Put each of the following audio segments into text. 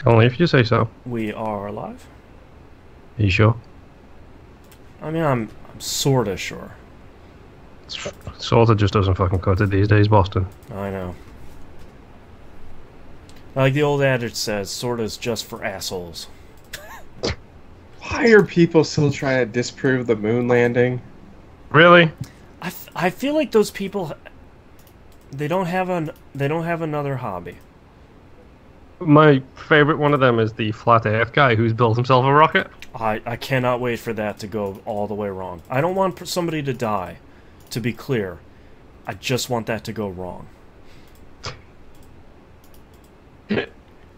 Only if you say so. We are live. Are you sure? I mean, I'm sorta sure. Sorta just doesn't fucking cut it these days, Boston. I know. Like the old adage says, sorta's just for assholes. Why are people still trying to disprove the moon landing? Really? I feel like those people, they don't have another hobby. My favorite one of them is the flat Earth guy who's built himself a rocket. I cannot wait for that to go all the way wrong. I don't want somebody to die, to be clear. I just want that to go wrong.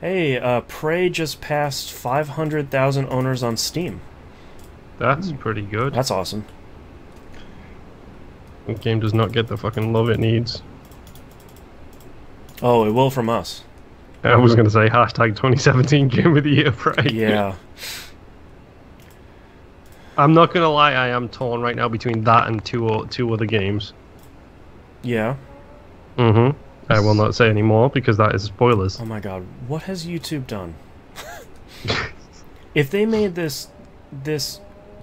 Hey, Prey just passed 500,000 owners on Steam. That's pretty good. That's awesome. The game does not get the fucking love it needs. Oh, it will from us. I was going to say hashtag 2017 Game of the Year Prey. Yeah. I'm not going to lie, I am torn right now between that and two other games. Yeah. Mm-hmm. I will not say any more because that is spoilers. Oh my god, what has YouTube done? If they made this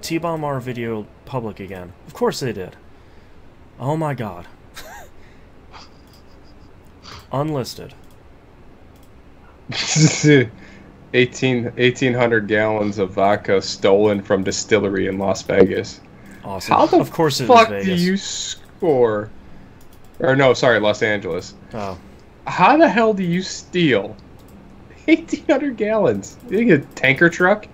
T-Bomb R video public again, of course they did. Oh my god. Unlisted. 1,800 gallons of vodka stolen from distillery in Las Vegas. Awesome. How the of course it fuck is do Vegas. you score? Or no, sorry, Los Angeles. Oh. How the hell do you steal 1,800 gallons? You get a tanker truck?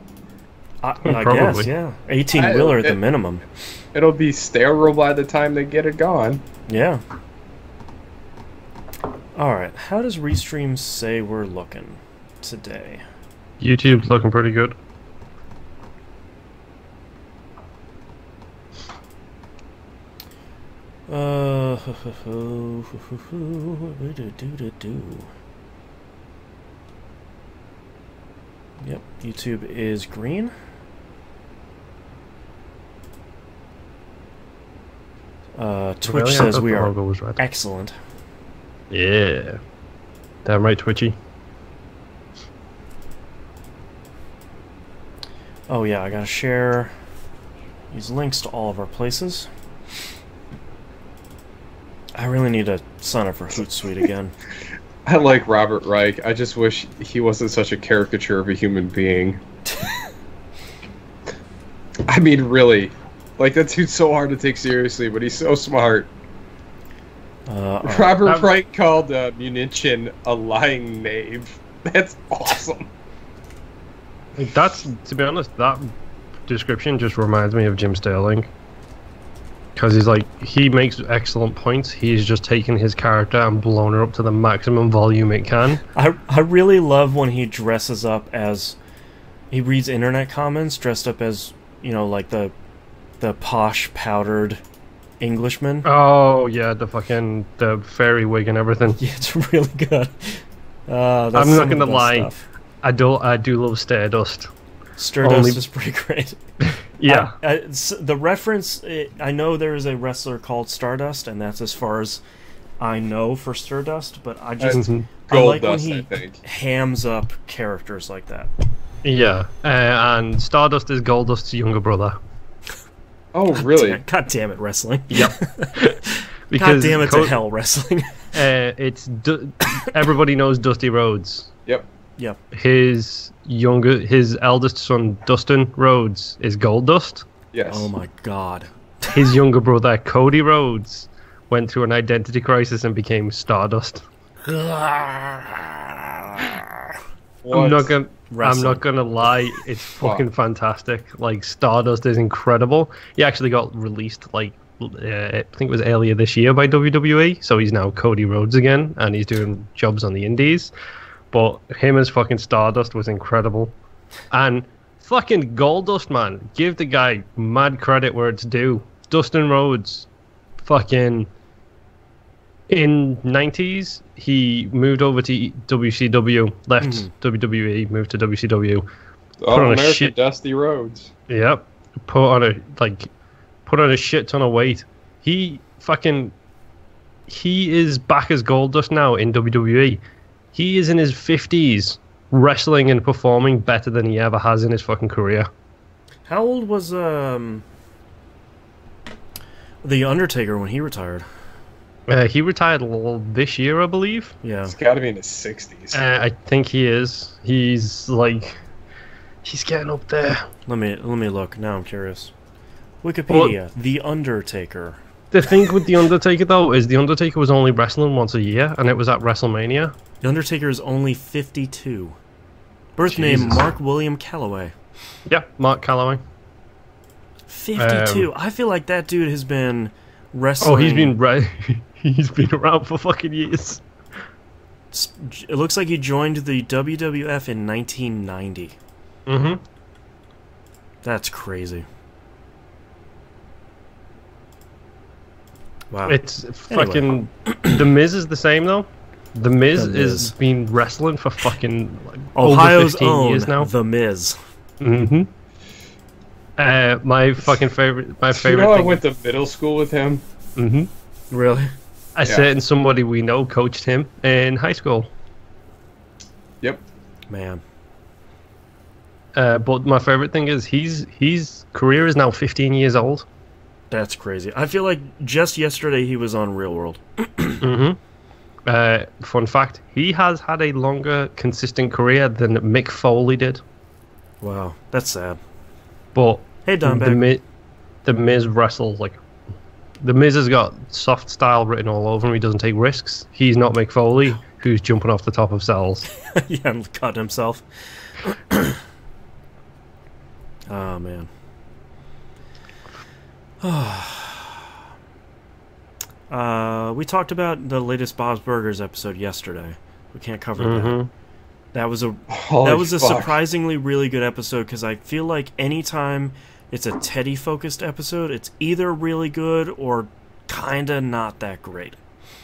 I Probably. guess, yeah. 18-wheeler at the minimum. It'll be sterile by the time they get it gone. Yeah. Alright, how does Restream say we're looking today? YouTube's looking pretty good. Yep, YouTube is green. Twitch Really? I says thought we the are logo was red. excellent. Yeah. Damn right, Twitchy. Oh yeah, I gotta share these links to all of our places. I really need to sign up for Hootsuite again. I like Robert Reich. I just wish he wasn't such a caricature of a human being. I mean, really. Like, that dude's so hard to take seriously, but he's so smart. Robert Reich called Munition a lying knave. That's awesome. Like, that's, to be honest, that description just reminds me of Jim Sterling. Because he's like, he makes excellent points. He's just taken his character and blown her up to the maximum volume it can. I really love when he dresses up as... He reads internet comments dressed up as, you know, like the posh, powdered Englishman. Oh, yeah, the fairy wig and everything. Yeah, it's really good. I'm not going to lie. Stuff. I do love Stardust. Stardust is pretty great. Yeah. The reference, I know there is a wrestler called Stardust, and that's as far as I know for Stardust, but I just I like when he hams up characters like that. Yeah, and Stardust is Goldust's younger brother. Oh, really? God damn it, wrestling. Yep. God damn it to hell, wrestling. Everybody knows Dusty Rhodes. Yep. Yep. His eldest son, Dustin Rhodes, is Goldust. Yes. Oh my god. His younger brother, Cody Rhodes, went through an identity crisis and became Stardust. I'm not gonna lie, it's fucking fantastic. Like, Stardust is incredible. He actually got released like I think it was earlier this year by WWE, so he's now Cody Rhodes again, and he's doing jobs on the indies. But him as fucking Stardust was incredible. And fucking Goldust, man, give the guy mad credit where it's due. Dustin Rhodes, fucking in 90s, he moved over to WCW, left WWE, moved to WCW. Oh, American Dusty Rhodes. Yep. Put on a shit ton of weight. He is back as Goldust now in WWE. He is in his 50s, wrestling and performing better than he ever has in his fucking career. How old was The Undertaker when he retired? He retired this year, I believe. Yeah. He's got to be in his 60s. I think he is. He's getting up there. Let me look. Now I'm curious. Wikipedia, The Undertaker. The thing with The Undertaker, though, is The Undertaker was only wrestling once a year, and it was at WrestleMania. The Undertaker is only 52. Birth name, Mark William Calloway. Yeah, Mark Calloway. 52. I feel like that dude has been wrestling... Oh, he's been around for fucking years. It looks like he joined the WWF in 1990. Mm-hmm. That's crazy. Wow. It's fucking... The Miz is the same, though. The Miz has been wrestling for fucking Ohio's over 15 own years now. The Miz. Mm-hmm. My favorite You know, I thing... went to middle school with him. Mm-hmm. Really? A certain somebody we know coached him in high school. Yep. Man. But my favorite thing is his career is now 15 years old. That's crazy. I feel like just yesterday he was on Real World. Mm-hmm. Fun fact, he has had a longer, consistent career than Mick Foley did. Wow, that's sad. But hey, Dimebag. The Miz wrestles like... The Miz has got soft style written all over him. He doesn't take risks. He's not Mick Foley, who's jumping off the top of cells. Yeah, and cutting himself. Oh, man. We talked about the latest Bob's Burgers episode yesterday. We can't cover that. That was a surprisingly really good episode, because I feel like anytime it's a Teddy-focused episode, it's either really good or kinda not that great.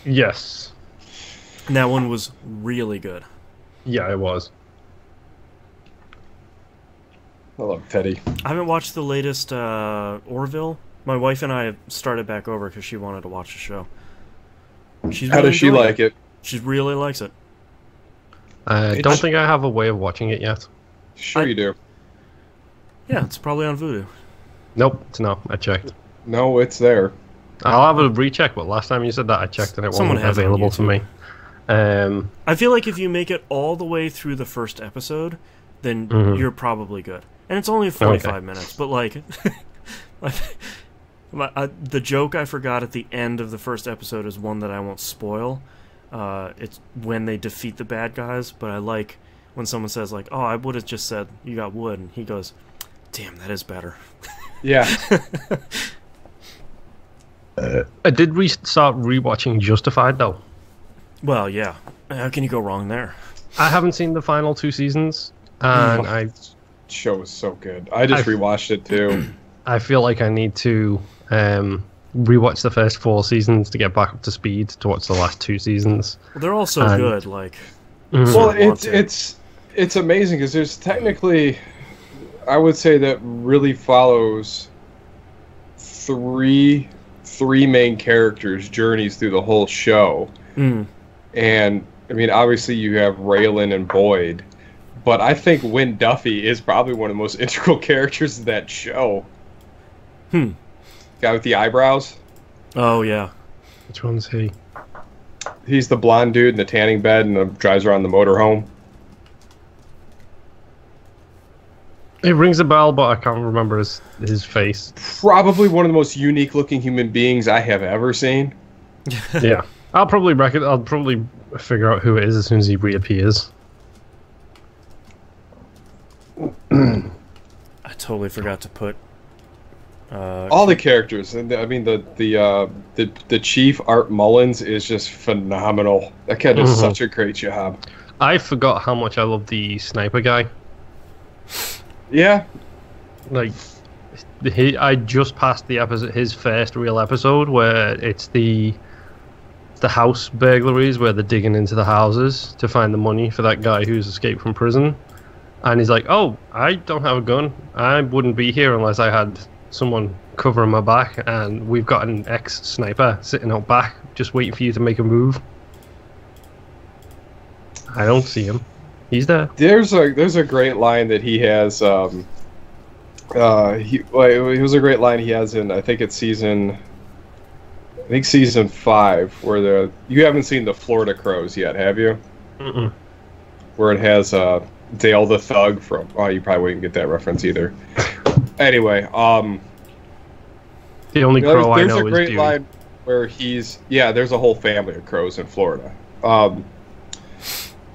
Yes. And that one was really good. Yeah, it was. I love Teddy. I haven't watched the latest Orville. My wife and I have started back over because she wanted to watch the show. How does she like it? She really likes it. I don't think I have a way of watching it yet. Sure you do. Yeah, it's probably on Vudu. Nope, it's not. I checked. No, it's there. I'll have a recheck, but last time you said that, I checked and it wasn't available to me. I feel like if you make it all the way through the first episode, then you're probably good. And it's only 45 minutes, but like... the joke I forgot at the end of the first episode is one that I won't spoil. It's when they defeat the bad guys, but I like when someone says like, "Oh, I would have just said you got wood," and he goes, "Damn, that is better." Yeah. I did start rewatching Justified though. Well, yeah. How can you go wrong there? I haven't seen the final 2 seasons, and show was so good. I just rewatched it too. I feel like I need to rewatch the first 4 seasons to get back up to speed to watch the last 2 seasons. Well, they're all so good. Like, well, it's amazing because there's technically, I would say that really follows three main characters' journeys through the whole show. And I mean, obviously you have Raylan and Boyd, but I think Wynn Duffy is probably one of the most integral characters of that show. Guy with the eyebrows. Oh yeah. Which one's he? He's the blonde dude in the tanning bed and drives around the motorhome. It rings a bell, but I can't remember his face. Probably one of the most unique looking human beings I have ever seen. Yeah. I'll probably figure out who it is as soon as he reappears. I totally forgot to put all the characters. I mean, the chief, Art Mullins, is just phenomenal. That guy does such a great job. I forgot how much I love the sniper guy. Yeah, like I just passed the episode, his first real episode, where it's the house burglaries, where they're digging into the houses to find the money for that guy who's escaped from prison, and he's like, "Oh, I don't have a gun. I wouldn't be here unless I had someone covering my back, and we've got an ex-sniper sitting out back just waiting for you to make a move." I don't see him. He's there. There's a great line that he has. He was a great line he has in, I think it's season 5, where you haven't seen the Florida Crows yet, have you? Mm-mm. Where it has Dale the Thug from. Oh, you probably wouldn't get that reference either. Anyway, the only crow I know is Dewey. There's a great line where there's a whole family of crows in Florida.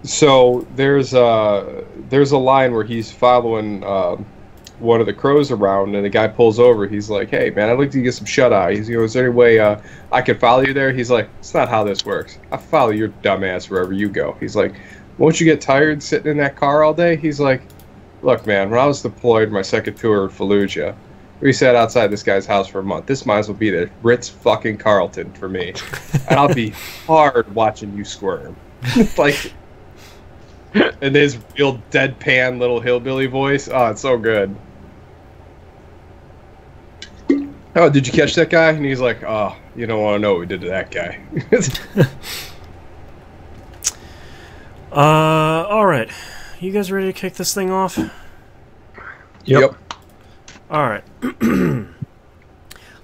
So there's a line where he's following one of the crows around, and the guy pulls over. He's like, "Hey, man, I'd like to get some shut-eye." He's, "Is there any way I can follow you there?" He's like, "It's not how this works. I follow your dumb ass wherever you go." He's like, "Won't you get tired sitting in that car all day?" He's like, "Look, man, when I was deployed my second tour of Fallujah, we sat outside this guy's house for a month. This might as well be the Ritz fucking Carlton for me. And I'll be hard watching you squirm." Like, and his real deadpan little hillbilly voice. Oh, it's so good. "Oh, did you catch that guy?" And he's like, "Oh, you don't want to know what we did to that guy." All right. You guys ready to kick this thing off? Yep. All right.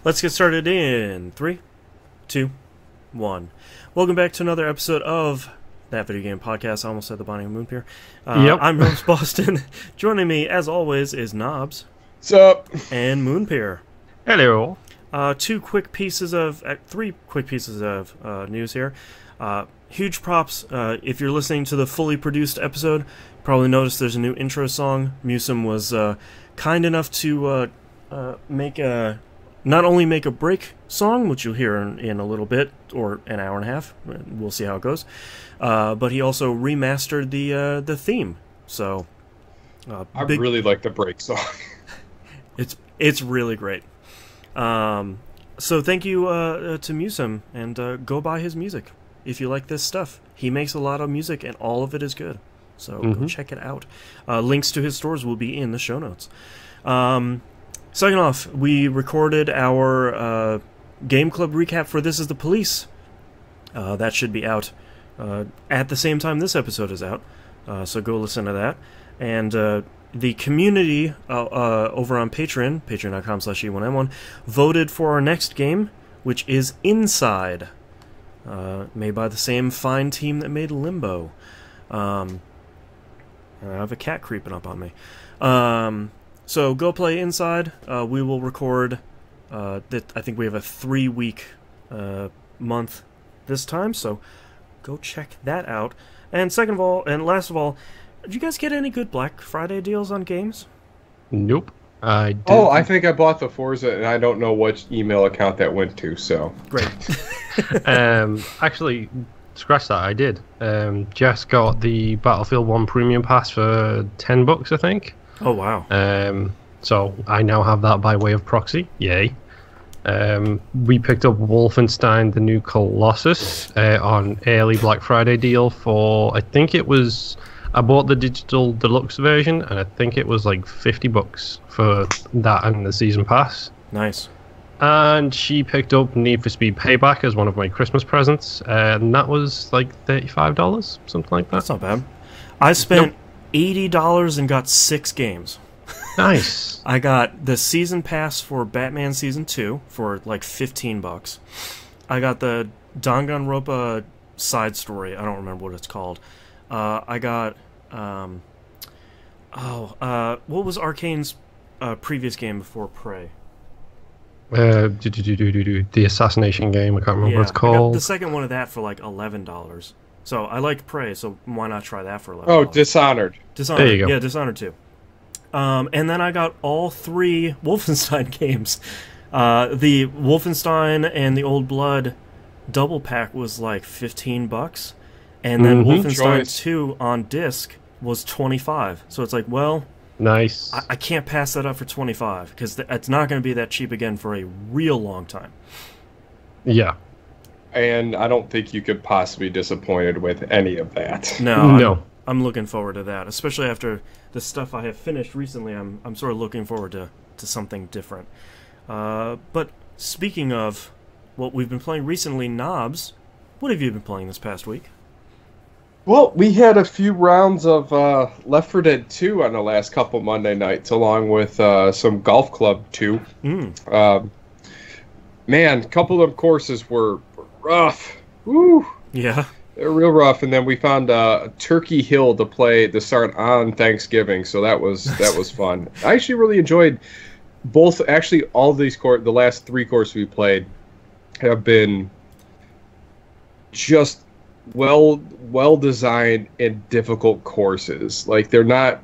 Let's get started in 3, 2, 1. Welcome back to another episode of That Video Game Podcast. I almost said the Bonnie and Moonpier. I'm your host, Boston. Joining me, as always, is Knobs. What's up? And Moonpier. Hello. 3 quick pieces of news here. Huge props. If you're listening to the fully produced episode, you probably noticed there's a new intro song. Musum was kind enough to not only make a break song, which you'll hear in a little bit, or an hour and a half. We'll see how it goes. But he also remastered the theme. So I really like the break song. It's really great. So thank you to Musum, and go buy his music if you like this stuff. He makes a lot of music, and all of it is good. So go check it out. Links to his stores will be in the show notes. Second off, we recorded our Game Club recap for This Is the Police. That should be out at the same time this episode is out. So go listen to that. And the community over on Patreon, patreon.com/E1M1, voted for our next game, which is Inside, made by the same fine team that made Limbo. I have a cat creeping up on me. So go play Inside. We will record. I think we have a 3-week month this time, so go check that out. And second of all, and last of all, did you guys get any good Black Friday deals on games? Nope. I didn't. Oh, I think I bought the Forza, and I don't know which email account that went to, so. Great. Actually, scratch that, I did. Jess got the Battlefield 1 Premium Pass for $10, I think. Oh, wow. So I now have that by way of proxy. Yay. We picked up Wolfenstein, the new Colossus, on early Black Friday deal for, I think it was... I bought the digital deluxe version, and I think it was like $50 for that and the season pass. Nice. And she picked up Need for Speed Payback as one of my Christmas presents, and that was like $35, something like that. That's not bad. I spent $80 and got 6 games. Nice. I got the season pass for Batman Season 2 for like $15. I got the Danganronpa side story. I don't remember what it's called. I got what was Arcane's previous game before Prey? The assassination game. I can't remember what it's called. I got the second one of that for like $11. So I liked Prey, so why not try that for $11? Oh, Dishonored. Dishonored. There you go. Yeah, Dishonored 2. And then I got all 3 Wolfenstein games. The Wolfenstein and the Old Blood double pack was like $15. And then Wolfenstein 2 on disc was $25. So it's like, well, nice. I can't pass that up for $25 because it's not going to be that cheap again for a real long time. Yeah. And I don't think you could possibly be disappointed with any of that. No. I'm looking forward to that, especially after the stuff I have finished recently. I'm sort of looking forward to something different. But speaking of what we've been playing recently, Knobs, what have you been playing this past week? Well, we had a few rounds of Left 4 Dead 2 on the last couple Monday nights, along with some Golf Club 2. Man, a couple of them courses were rough. Woo! Yeah. They're real rough, and then we found Turkey Hill to start on Thanksgiving, so that was fun. I actually really enjoyed both. Actually, all these the last 3 courses we played have been just well designed and difficult courses. Like, they're not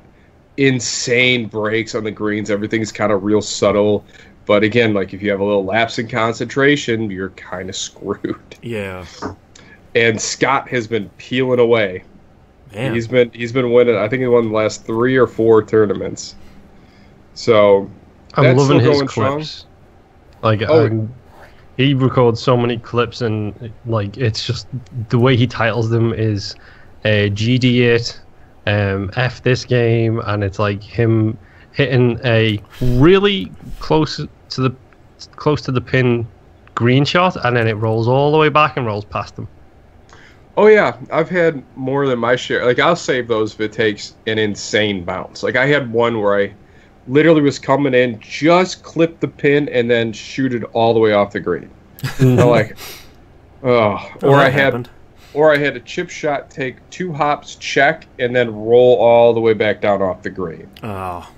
insane breaks on the greens. Everything's kind of real subtle. But again, like, if you have a little lapse in concentration, you're kind of screwed. Yeah. And Scott has been peeling away. Man. He's been winning. I think he won the last 3 or 4 tournaments. So I'm loving his clips. Like, he records so many clips, and like, it's just the way he titles them is GD8, F this game, and it's like him hitting a really close to the pin green shot, and then it rolls all the way back and rolls past them. Oh yeah, I've had more than my share. Like, I'll save those if it takes an insane bounce. Like, I had one where I literally was coming in, just clipped the pin, and then shoot it all the way off the green. I'm like, or I had a chip shot, take 2 hops, check, and then roll all the way back down off the green. Oh.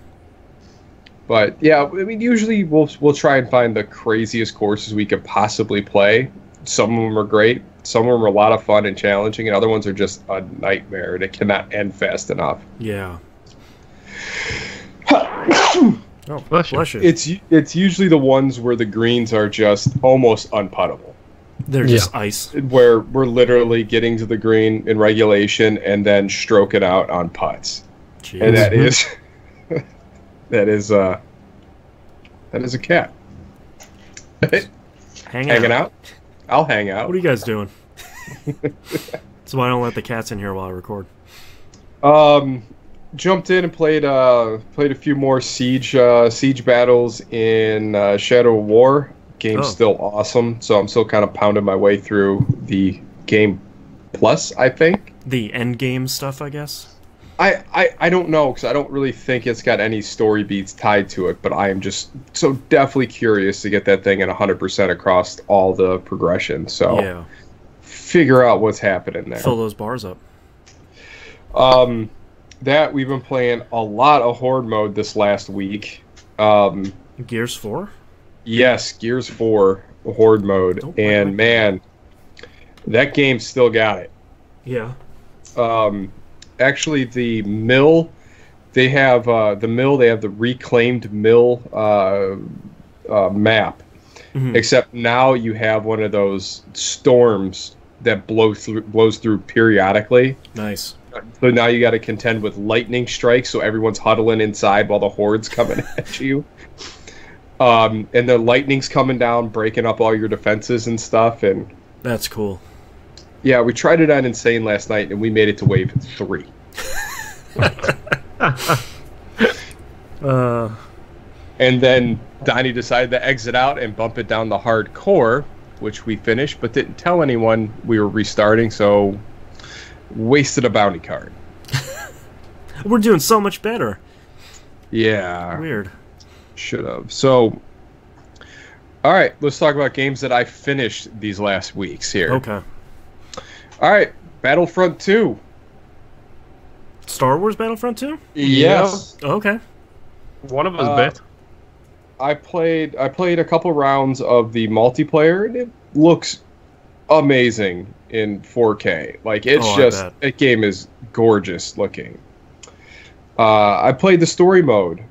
But yeah, I mean, usually we'll try and find the craziest courses we could possibly play. Some of them are great. Some of them are a lot of fun and challenging, and other ones are just a nightmare that cannot end fast enough. Yeah. Oh, bless you. It's usually the ones where the greens are just almost unputtable. They're just ice. Where we're literally getting to the green in regulation and then stroke it out on putts. Jeez. And that is a cat. Hanging out. I'll hang out. What are you guys doing? That's why I don't let the cats in here while I record. Jumped in and played a few more siege battles in Shadow of War. Game's still awesome, so I'm still kind of pounding my way through the game plus, I think. The end game stuff, I guess? I don't know, because I don't really think it's got any story beats tied to it, but I am just so definitely curious to get that thing at 100% across all the progression, so figure out what's happening there. Fill those bars up. That we've been playing a lot of Horde mode this last week. Gears 4? Yes, Gears 4 Horde mode, and man, that game still got it. Yeah. Actually, the mill, they have the reclaimed mill map. Mm-hmm. Except now you have one of those storms that blows through periodically. Nice. So now you got to contend with lightning strikes, so everyone's huddling inside while the horde's coming at you. And the lightning's coming down, breaking up all your defenses and stuff. And that's cool. Yeah, we tried it on Insane last night, and we made it to wave 3. And then Donnie decided to exit out and bump it down the hardcore, which we finished, but didn't tell anyone we were restarting, so wasted a bounty card. We're doing so much better. Yeah. Weird. Should have. So, all right, let's talk about games that I finished these last weeks here. Okay. All right, Battlefront 2. Star Wars Battlefront 2? Yes. Oh, okay. One of us bit. I played a couple rounds of the multiplayer, and it looks amazing in 4K. Like, it's that game is gorgeous looking. I played the story mode,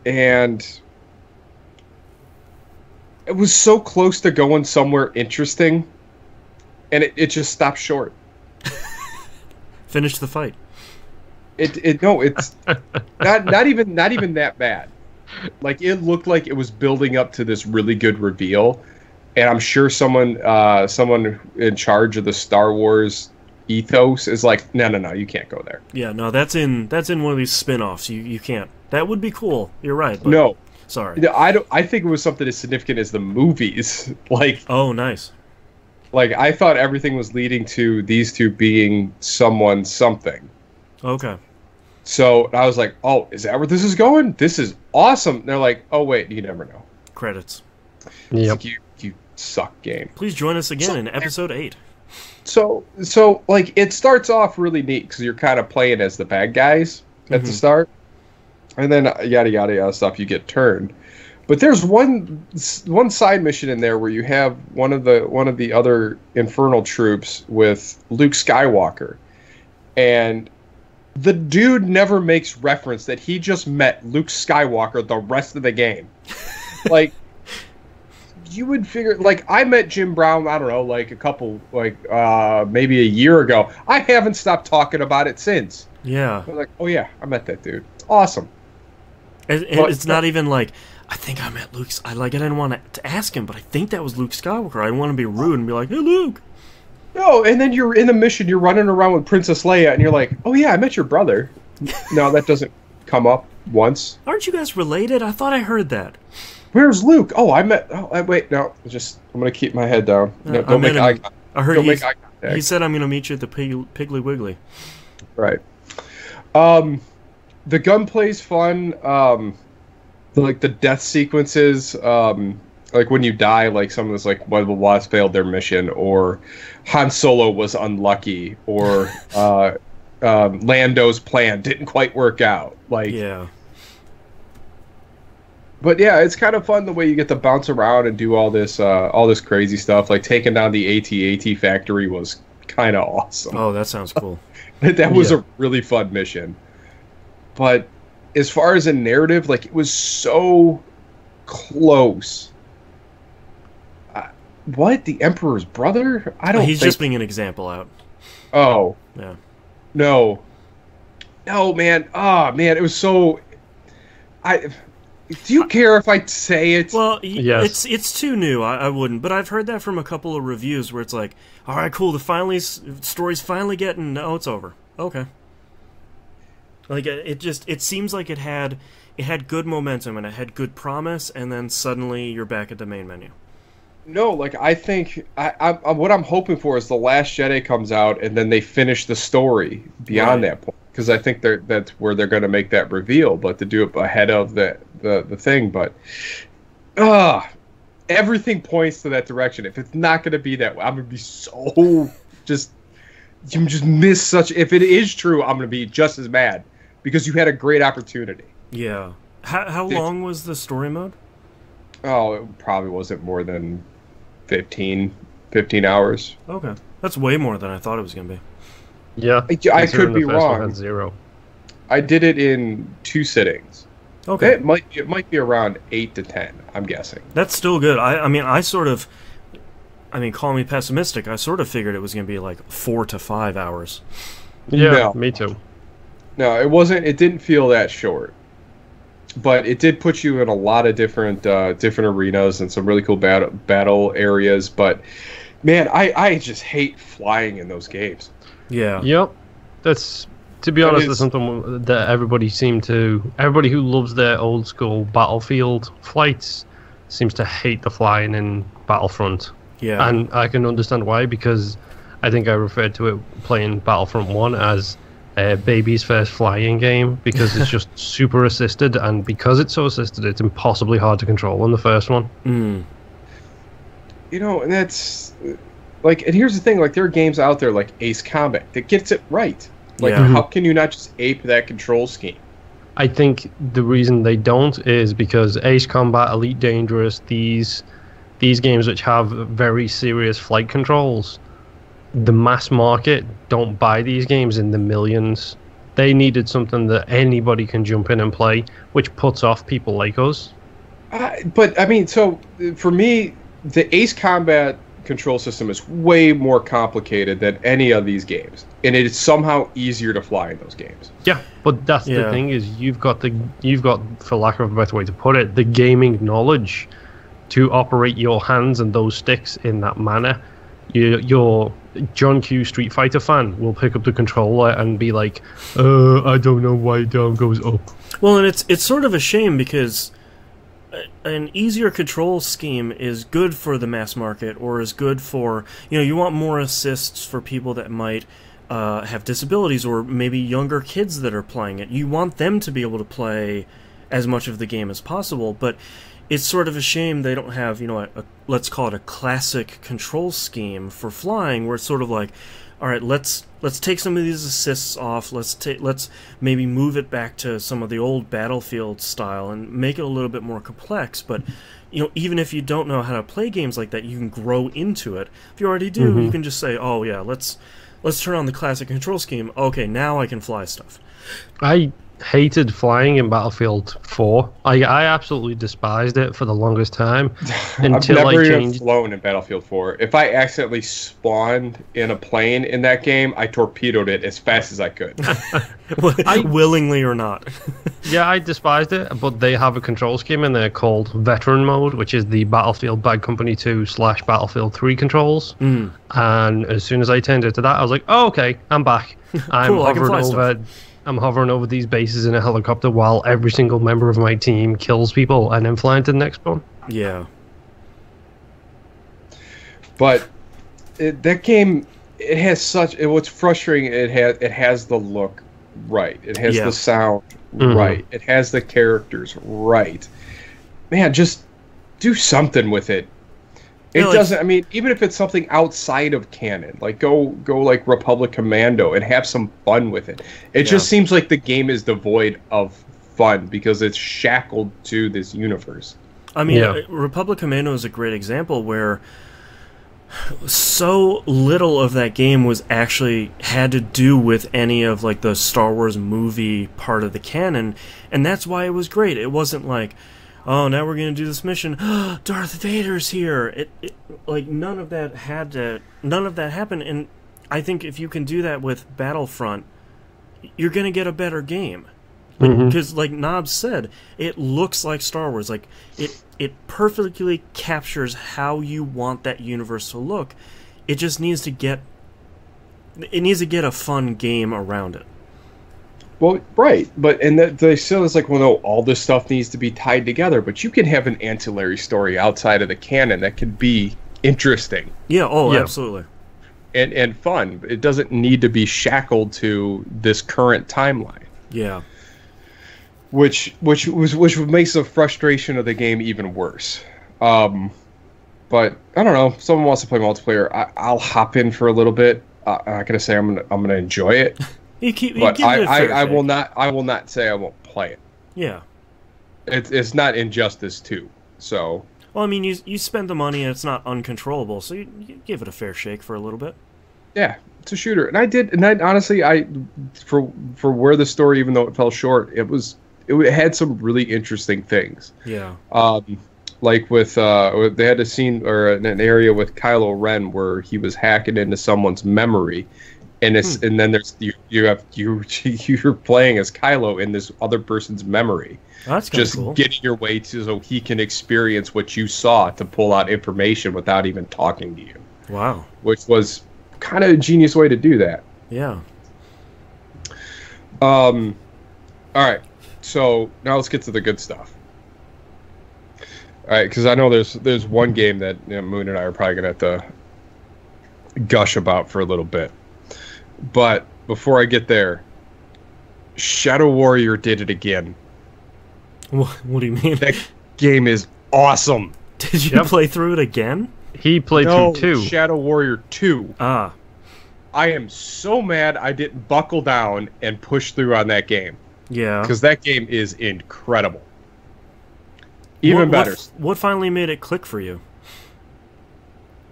and it was so close to going somewhere interesting, and it just stopped short. Finish the fight. It's not even that bad. Like, it looked like it was building up to this really good reveal, and I'm sure someone in charge of the Star Wars ethos is like, no, you can't go there. Yeah, no, that's in one of these spin-offs. You can't. That would be cool. You're right. But no, sorry. I think it was something as significant as the movies. Like, oh, nice. Like, I thought everything was leading to these two being someone something. Okay. So I was like, oh, is that where this is going? This is awesome. And they're like, oh, wait, you never know. Credits. Yep. Like, you suck, game. Please join us again in episode 8. So, like, it starts off really neat because you're kind of playing as the bad guys at the start. And then yada, yada, yada stuff, you get turned. But there's one side mission in there where you have one of the other Infernal troops with Luke Skywalker, and the dude never makes reference that he just met Luke Skywalker the rest of the game. Like, you would figure, like, I met Jim Brown, I don't know, like a couple, like maybe a year ago. I haven't stopped talking about it since. Yeah. I'm like, oh yeah, I met that dude. It's awesome. It's not even like, I think I met Luke. I didn't want to ask him, but I think that was Luke Skywalker. I didn't want to be rude and be like, "Hey, Luke." No, and then you're in the mission. You're running around with Princess Leia, and you're like, "Oh yeah, I met your brother." No, that doesn't come up once. Aren't you guys related? I thought I heard that. Where's Luke? Oh, I met. Oh, wait, no. I'm gonna keep my head down. No, don't make eye contact. I heard he said, "I'm gonna meet you at the Piggly Wiggly." Right. The gunplay's fun. Like the death sequences, like when you die, like someone's like, one of the Wasps failed their mission, or Han Solo was unlucky, or Lando's plan didn't quite work out. Like, yeah. But yeah, it's kind of fun the way you get to bounce around and do all this crazy stuff. Like taking down the AT-AT factory was kind of awesome. Oh, that sounds cool. That was a really fun mission. But as far as a narrative, like, it was so close. What? The Emperor's brother? I don't. He's just being an example out. Oh. Yeah. No, man. Oh, man. It was so. Do you care if I say it? Well, yes. It's too new. I wouldn't. But I've heard that from a couple of reviews where it's like, all right, cool. The story's finally getting. No, it's over. Okay. Like, it seems like it had good momentum and it had good promise, and then suddenly you're back at the main menu. No, like, I think what I'm hoping for is The Last Jedi comes out and then they finish the story beyond that point, because I think that's where they're going to make that reveal. But to do it ahead of the thing, but everything points to that direction. If it's not going to be that way, I'm going to be so you just miss such. If it is true, I'm going to be just as mad. Because you had a great opportunity. Yeah. How long was the story mode? Oh, it probably wasn't more than 15 hours. Okay. That's way more than I thought it was going to be. Yeah. I could be wrong. Had 0. I did it in 2 sittings. Okay. It might be around 8 to 10, I'm guessing. That's still good. I mean, call me pessimistic. I sort of figured it was going to be like 4 to 5 hours. Yeah, no. Me too. No, it wasn't. It didn't feel that short, but it did put you in a lot of different arenas and some really cool battle areas. But man, I just hate flying in those games. Yeah. Yep. That's, to be honest, that's something that everybody who loves their old school Battlefield flights seems to hate the flying in Battlefront. Yeah. And I can understand why, because I think I referred to it playing Battlefront 1 as baby's first flying game, because it's just super assisted, and because it's so assisted, it's impossibly hard to control in the first one. Mm. You know, and that's like, and here's the thing, like, there are games out there like Ace Combat that gets it right. Like, how can you not just ape that control scheme? I think the reason they don't is because Ace Combat, Elite Dangerous, these games which have very serious flight controls, the mass market don't buy these games in the millions. They needed something that anybody can jump in and play, which puts off people like us. But I mean, so for me, the Ace Combat control system is way more complicated than any of these games, and it is somehow easier to fly in those games. Yeah, but that's the thing, is you've got, for lack of a better way to put it, the gaming knowledge to operate your hands and those sticks in that manner. Your John Q Street Fighter fan will pick up the controller and be like, I don't know why down goes up. Well, and it's sort of a shame because an easier control scheme is good for the mass market, or is good for, you want more assists for people that might have disabilities, or maybe younger kids that are playing it. You want them to be able to play as much of the game as possible, but it's sort of a shame they don't have, let's call it a classic control scheme for flying, where it's sort of like, all right, let's take some of these assists off. Let's maybe move it back to some of the old Battlefield style and make it a little bit more complex. But even if you don't know how to play games like that, you can grow into it. If you already do, you can just say, oh yeah, let's turn on the classic control scheme. Okay, now I can fly stuff. I hated flying in Battlefield 4. I absolutely despised it for the longest time until I've never I even changed. flown in Battlefield 4. If I accidentally spawned in a plane in that game, I torpedoed it as fast as I could. Willingly or not. Yeah, I despised it, but they have a control scheme in there called Veteran Mode, which is the Battlefield Bad Company 2 / Battlefield 3 controls. And as soon as I turned it to that, I was like, oh, okay, I'm back. I'm hovering over these bases in a helicopter while every single member of my team kills people and then flying to the next one. Yeah. But that game, it has such... what's frustrating, it has the look right. It has the sound right. It has the characters right. Man, just do something with it. It doesn't... I mean, even if it's something outside of canon, like go like Republic Commando and have some fun with it. It just seems like the game is devoid of fun because it's shackled to this universe. I mean, Republic Commando is a great example where so little of that game was actually had to do with any of like the Star Wars movie part of the canon, and that's why it was great. It wasn't like, oh, now we're going to do this mission. Darth Vader's here. It like none of that happened. And I think if you can do that with Battlefront, you're going to get a better game. Because, like Knob said, it looks like Star Wars. Like it perfectly captures how you want that universe to look. It just needs to get a fun game around it. Well, right, but they still is like, well, no, all this stuff needs to be tied together. But you can have an ancillary story outside of the canon that could be interesting. Yeah. Absolutely. And fun. It doesn't need to be shackled to this current timeline. Yeah. Which makes the frustration of the game even worse. But I don't know. If someone wants to play multiplayer, I'll hop in for a little bit. I'm not gonna say I'm gonna enjoy it. I will not say I won't play it. Yeah. It's not Injustice 2, so. Well, I mean, you spend the money and it's not uncontrollable, so you give it a fair shake for a little bit. Yeah, it's a shooter, and I honestly, for where the story, even though it fell short, it had some really interesting things. Yeah. Like with they had a scene or an area with Kylo Ren where he was hacking into someone's memory. And and then there's you're playing as Kylo in this other person's memory. That's just cool. Getting your way to so he can experience what you saw to pull out information without even talking to you. Wow. Which was kind of a genius way to do that. Yeah. All right. So now let's get to the good stuff. All right, because I know there's one game that Moon and I are probably gonna have to gush about for a little bit. But before I get there, Shadow Warrior did it again. What do you mean? That game is awesome. Did you play through it again? He played through 2. Shadow Warrior 2. Ah. I am so mad I didn't buckle down and push through on that game. Yeah. Because that game is incredible. Even better. What finally made it click for you?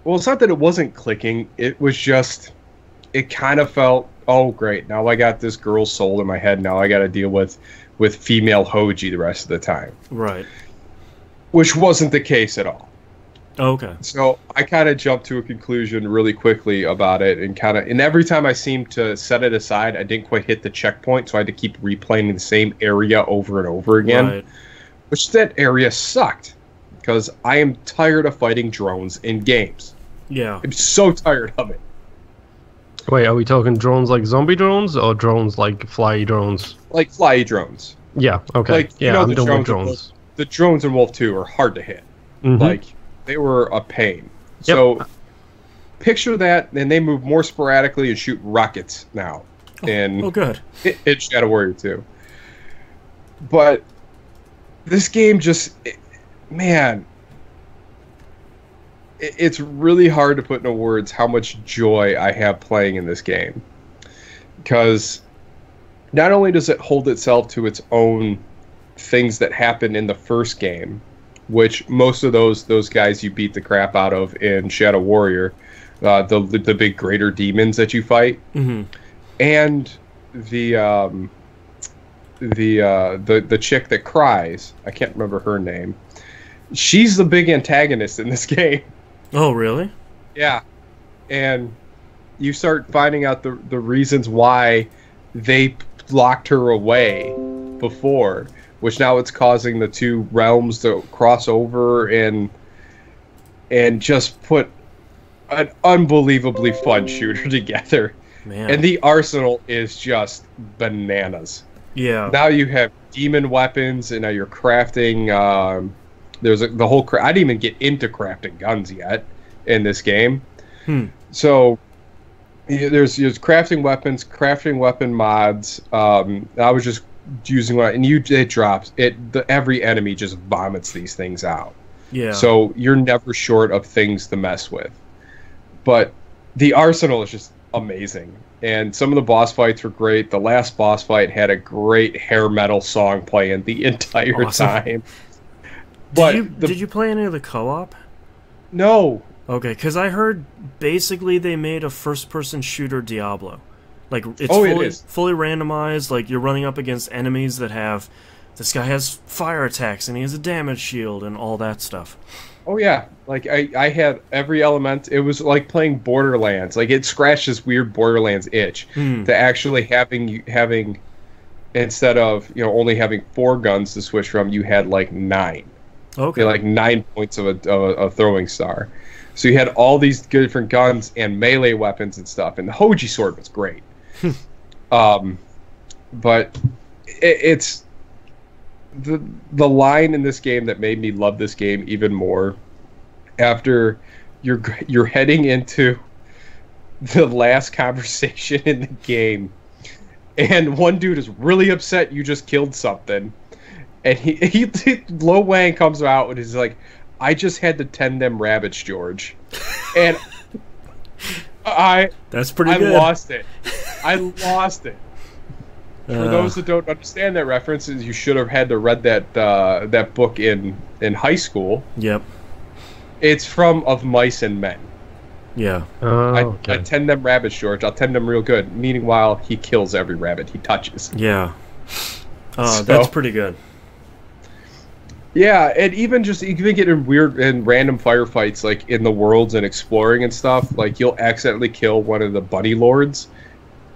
Well, it's not that it wasn't clicking. It was just... It kind of felt, oh, great. Now I got this girl's soul in my head. Now I got to deal with female Hoji the rest of the time. Right. Which wasn't the case at all. Oh, okay. So I kind of jumped to a conclusion really quickly about it, and every time I seemed to set it aside, I didn't quite hit the checkpoint, so I had to keep replaying the same area over and over again. Right. Which that area sucked, because I am tired of fighting drones in games. Yeah. I'm so tired of it. Wait, are we talking drones like zombie drones or drones like fly drones? Like fly drones. Yeah, okay. Like, yeah, I'm done with drones. the drones in Wolf 2 are hard to hit. Like, they were a pain. Yep. So, picture that, and they move more sporadically and shoot rockets now. Good. In Shadow Warrior 2. But this game just... man... it's really hard to put into words how much joy I have playing in this game. Because not only does it hold itself to its own things that happened in the first game, which most of those guys you beat the crap out of in Shadow Warrior, the big greater demons that you fight, and the chick that cries, I can't remember her name. She's the big antagonist in this game. Oh, really? Yeah. And you start finding out the reasons why they locked her away before, which now it's causing the two realms to cross over and just put an unbelievably fun shooter together. Man. And the arsenal is just bananas. Yeah. Now you have demon weapons, and now you're crafting... there's the whole... I didn't even get into crafting guns yet in this game. So there's crafting weapons, crafting weapon mods. I was just using one, and it drops. Every enemy just vomits these things out. Yeah. So you're never short of things to mess with. But the arsenal is just amazing. And some of the boss fights were great. The last boss fight had a great hair metal song playing the entire time. But did you play any of the co-op? No. Okay, because I heard basically they made a first-person shooter Diablo. Like, it's fully randomized. Like, you're running up against enemies that have... This guy has fire attacks, and he has a damage shield, and all that stuff. Oh, yeah. Like, I had every element. It was like playing Borderlands. Like, it scratched this weird Borderlands itch to actually having instead of, only having 4 guns to switch from, you had, like, 9. Okay. You had, like, 9 points of a throwing star. So you had all these different guns and melee weapons and stuff. And the Hoji sword was great. But it's... The line in this game that made me love this game even more, after you're heading into the last conversation in the game, and one dude is really upset you just killed something, and he Lo Wang comes out and he's like, "I just had to tend them rabbits, George," and that's pretty good. I lost it. For those that don't understand that reference, you should have had to read that book in high school. Yep. It's from Of Mice and Men. Yeah. I tend them rabbits, George. I'll tend them real good. Meanwhile, he kills every rabbit he touches. Yeah. That's pretty good. Yeah, and even get in weird and random firefights, like in the worlds and exploring and stuff. Like, you'll accidentally kill one of the bunny lords.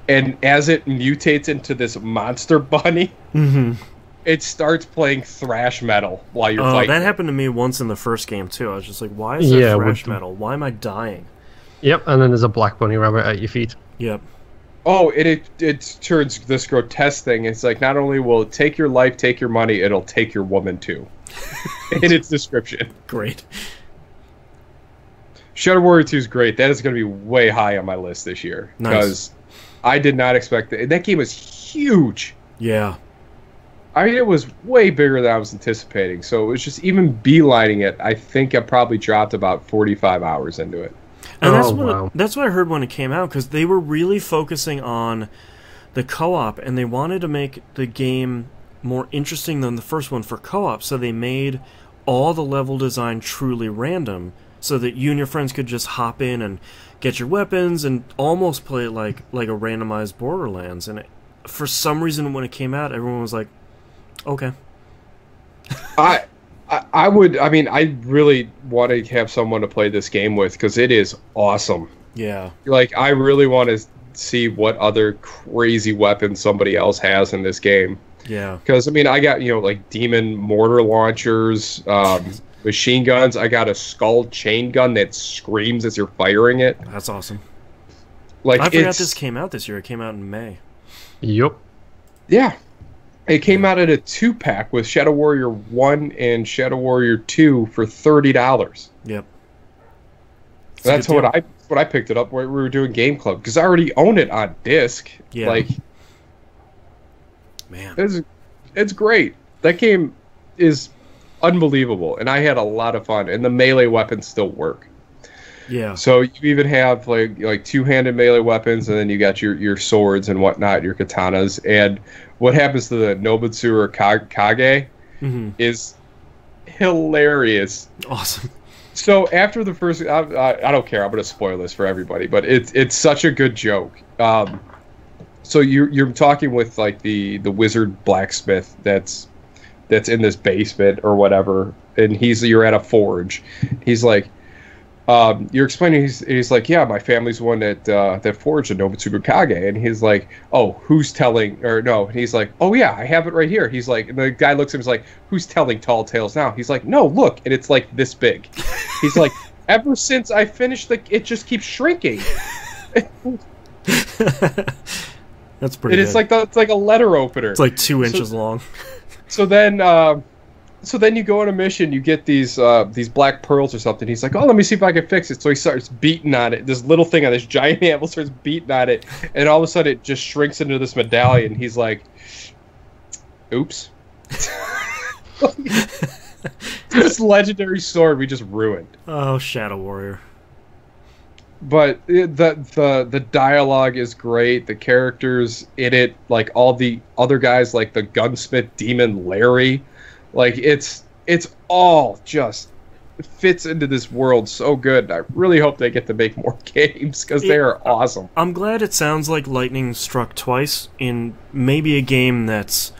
And as it mutates into this monster bunny, it starts playing thrash metal while you're fighting. That happened to me once in the first game, too. I was just like, why is there thrash metal? Why am I dying? Yep, and then there's a black bunny rabbit at your feet. Yep. Oh, it turns this grotesque thing. It's like, not only will it take your life, take your money, it'll take your woman, too. In its description. Great. Shadow Warrior 2 is great. That is going to be way high on my list this year. Nice. Because I did not expect that. That game was huge. Yeah. I mean, it was way bigger than I was anticipating. So it was just even beelining it. I think I probably dropped about 45 hours into it. And that's what I heard when it came out, because they were really focusing on the co-op, and they wanted to make the game more interesting than the first one for co-op. So they made all the level design truly random, so that you and your friends could just hop in and get your weapons and almost play it like a randomized Borderlands. And for some reason, when it came out, everyone was like, okay. I really want to have someone to play this game with, because it is awesome. Yeah. Like, I really want to see what other crazy weapons somebody else has in this game. Yeah. Because, I mean, I got, like demon mortar launchers, machine guns. I got a skull chain gun that screams as you're firing it. That's awesome. Like, I forgot this came out this year. It came out in May. Yup. Yeah. It came out at a 2-pack with Shadow Warrior 1 and Shadow Warrior 2 for $30. Yep. That's what I picked it up when we were doing Game Club, because I already own it on disc. Yeah. Like, man, it's great. That game is unbelievable, and I had a lot of fun. And the melee weapons still work. Yeah. So you even have like two-handed melee weapons, and then you got your swords and whatnot, your katanas. And what happens to the Nobutsu or Kage is hilarious. Awesome. So after the first, I don't care. I'm going to spoil this for everybody, but it's such a good joke. So you're talking with like the wizard blacksmith that's in this basement or whatever, and you're at a forge. He's like, you're explaining. He's like, yeah, my family's the one that forged the Nobutsu Kage, and he's like, oh, who's telling? Or no, he's like, oh yeah, I have it right here. He's like, and the guy looks at him, he's like, who's telling tall tales now? He's like, no, look, and it's like this big. He's like, ever since I finished it just keeps shrinking. That's pretty. And it's like a letter opener. It's like 2 inches long. So then you go on a mission. You get these black pearls or something. He's like, oh, let me see if I can fix it. So he starts beating on it. This little thing on this giant anvil starts beating on it, and all of a sudden it just shrinks into this medallion. He's like, oops. This legendary sword we just ruined. Oh, Shadow Warrior. But the dialogue is great. The characters in it, like all the other guys, like the gunsmith demon Larry, like it's all just fits into this world so good. I really hope they get to make more games because they are awesome. I'm glad it sounds like lightning struck twice in maybe a game that's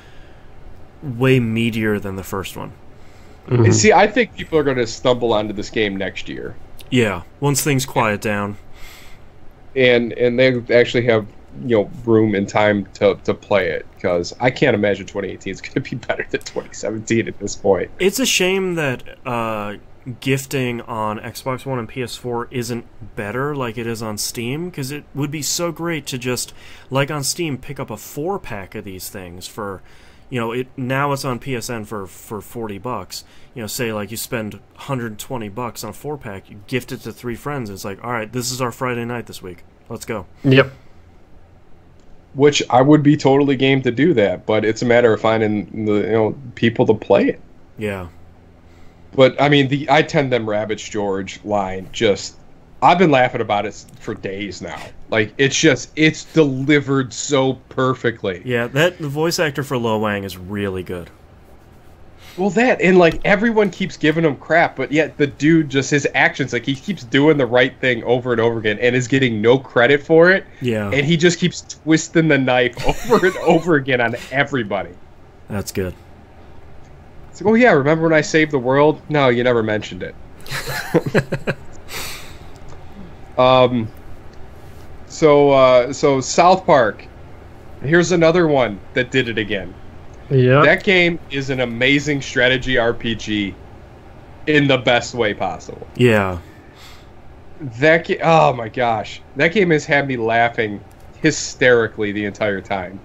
way meatier than the first one. Mm-hmm. See, I think people are going to stumble onto this game next year. Yeah, once things quiet down. And they actually have, room and time to play it, because I can't imagine 2018 is going to be better than 2017 at this point. It's a shame that gifting on Xbox One and PS4 isn't better like it is on Steam, because it would be so great to just, like on Steam, pick up a 4-pack of these things for... now it's on PSN for $40. Say like you spend $120 on a 4-pack, you gift it to 3 friends. It's like, all right, this is our Friday night this week. Let's go. Yep. Which I would be totally game to do that, but it's a matter of finding the people to play it. Yeah. But I mean, the I Tend Them Rabbits George line I've been laughing about it for days now. Like, it's delivered so perfectly. Yeah, the voice actor for Lo Wang is really good. Well, and like everyone keeps giving him crap, but yet the dude, just his actions, like he keeps doing the right thing over and over again and is getting no credit for it. Yeah. And he just keeps twisting the knife over and over again on everybody. That's good. It's like, oh yeah, remember when I saved the world? No, you never mentioned it. So South Park, here's another one that did it again. Yeah. That game is an amazing strategy RPG in the best way possible. Yeah. Oh my gosh. That game has had me laughing hysterically the entire time.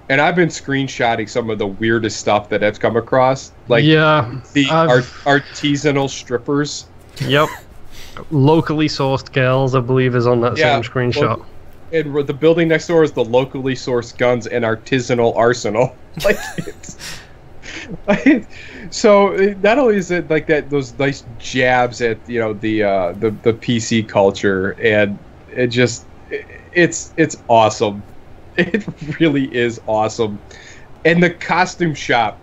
And I've been screenshotting some of the weirdest stuff that I've come across. Like the artisanal strippers. Yep. Locally sourced girls, I believe, is on that same screenshot. And the building next door is the locally sourced guns and artisanal arsenal. Like, so not only is it like that, those nice jabs at the PC culture, and it's awesome. It really is awesome. And the costume shop,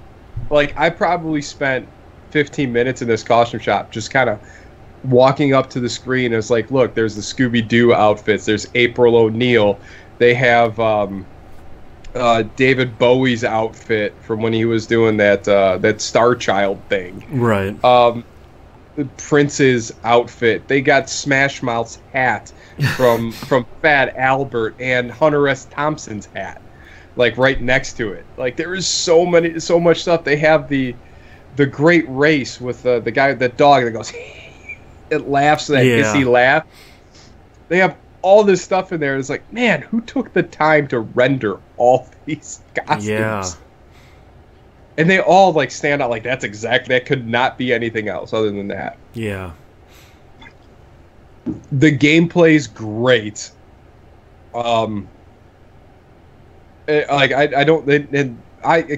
like I probably spent 15 minutes in this costume shop just kind of walking up to the screen. It's like, look, there's the Scooby-Doo outfits, there's April O'Neil, they have David Bowie's outfit from when he was doing that Star Child thing, right? Prince's outfit, they got Smash Mouth's hat from Fat Albert, and Hunter S. Thompson's hat, like right next to it. Like there is so much stuff. They have the Great Race with the guy, the dog that goes it laughs, that hissy laugh. They have all this stuff in there. It's like, man, who took the time to render all these costumes? Yeah. And they all like stand out like that could not be anything else other than that. Yeah. The gameplay's great. I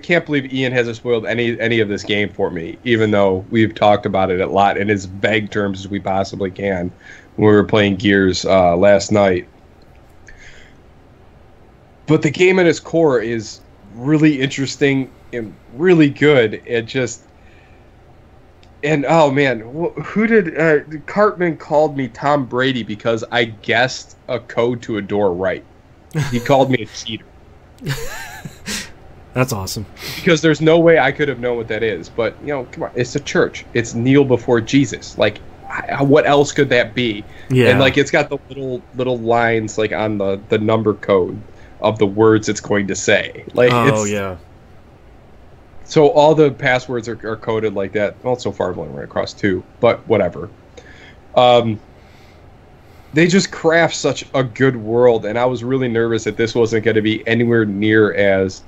can't believe Ian hasn't spoiled any of this game for me, even though we've talked about it a lot in as vague terms as we possibly can when we were playing Gears last night. But the game at its core is really interesting and really good. Oh man, who did Cartman called me Tom Brady because I guessed a code to a door right. He called me a cheater. That's awesome. Because there's no way I could have known what that is. But, come on, it's a church. It's kneel before Jesus. Like, what else could that be? Yeah. And, like, it's got the little lines, like, on the number code of the words it's going to say. Like, yeah. So all the passwords are coded like that. Well, so far I've only run across 2, but whatever. They just craft such a good world, and I was really nervous that this wasn't going to be anywhere near as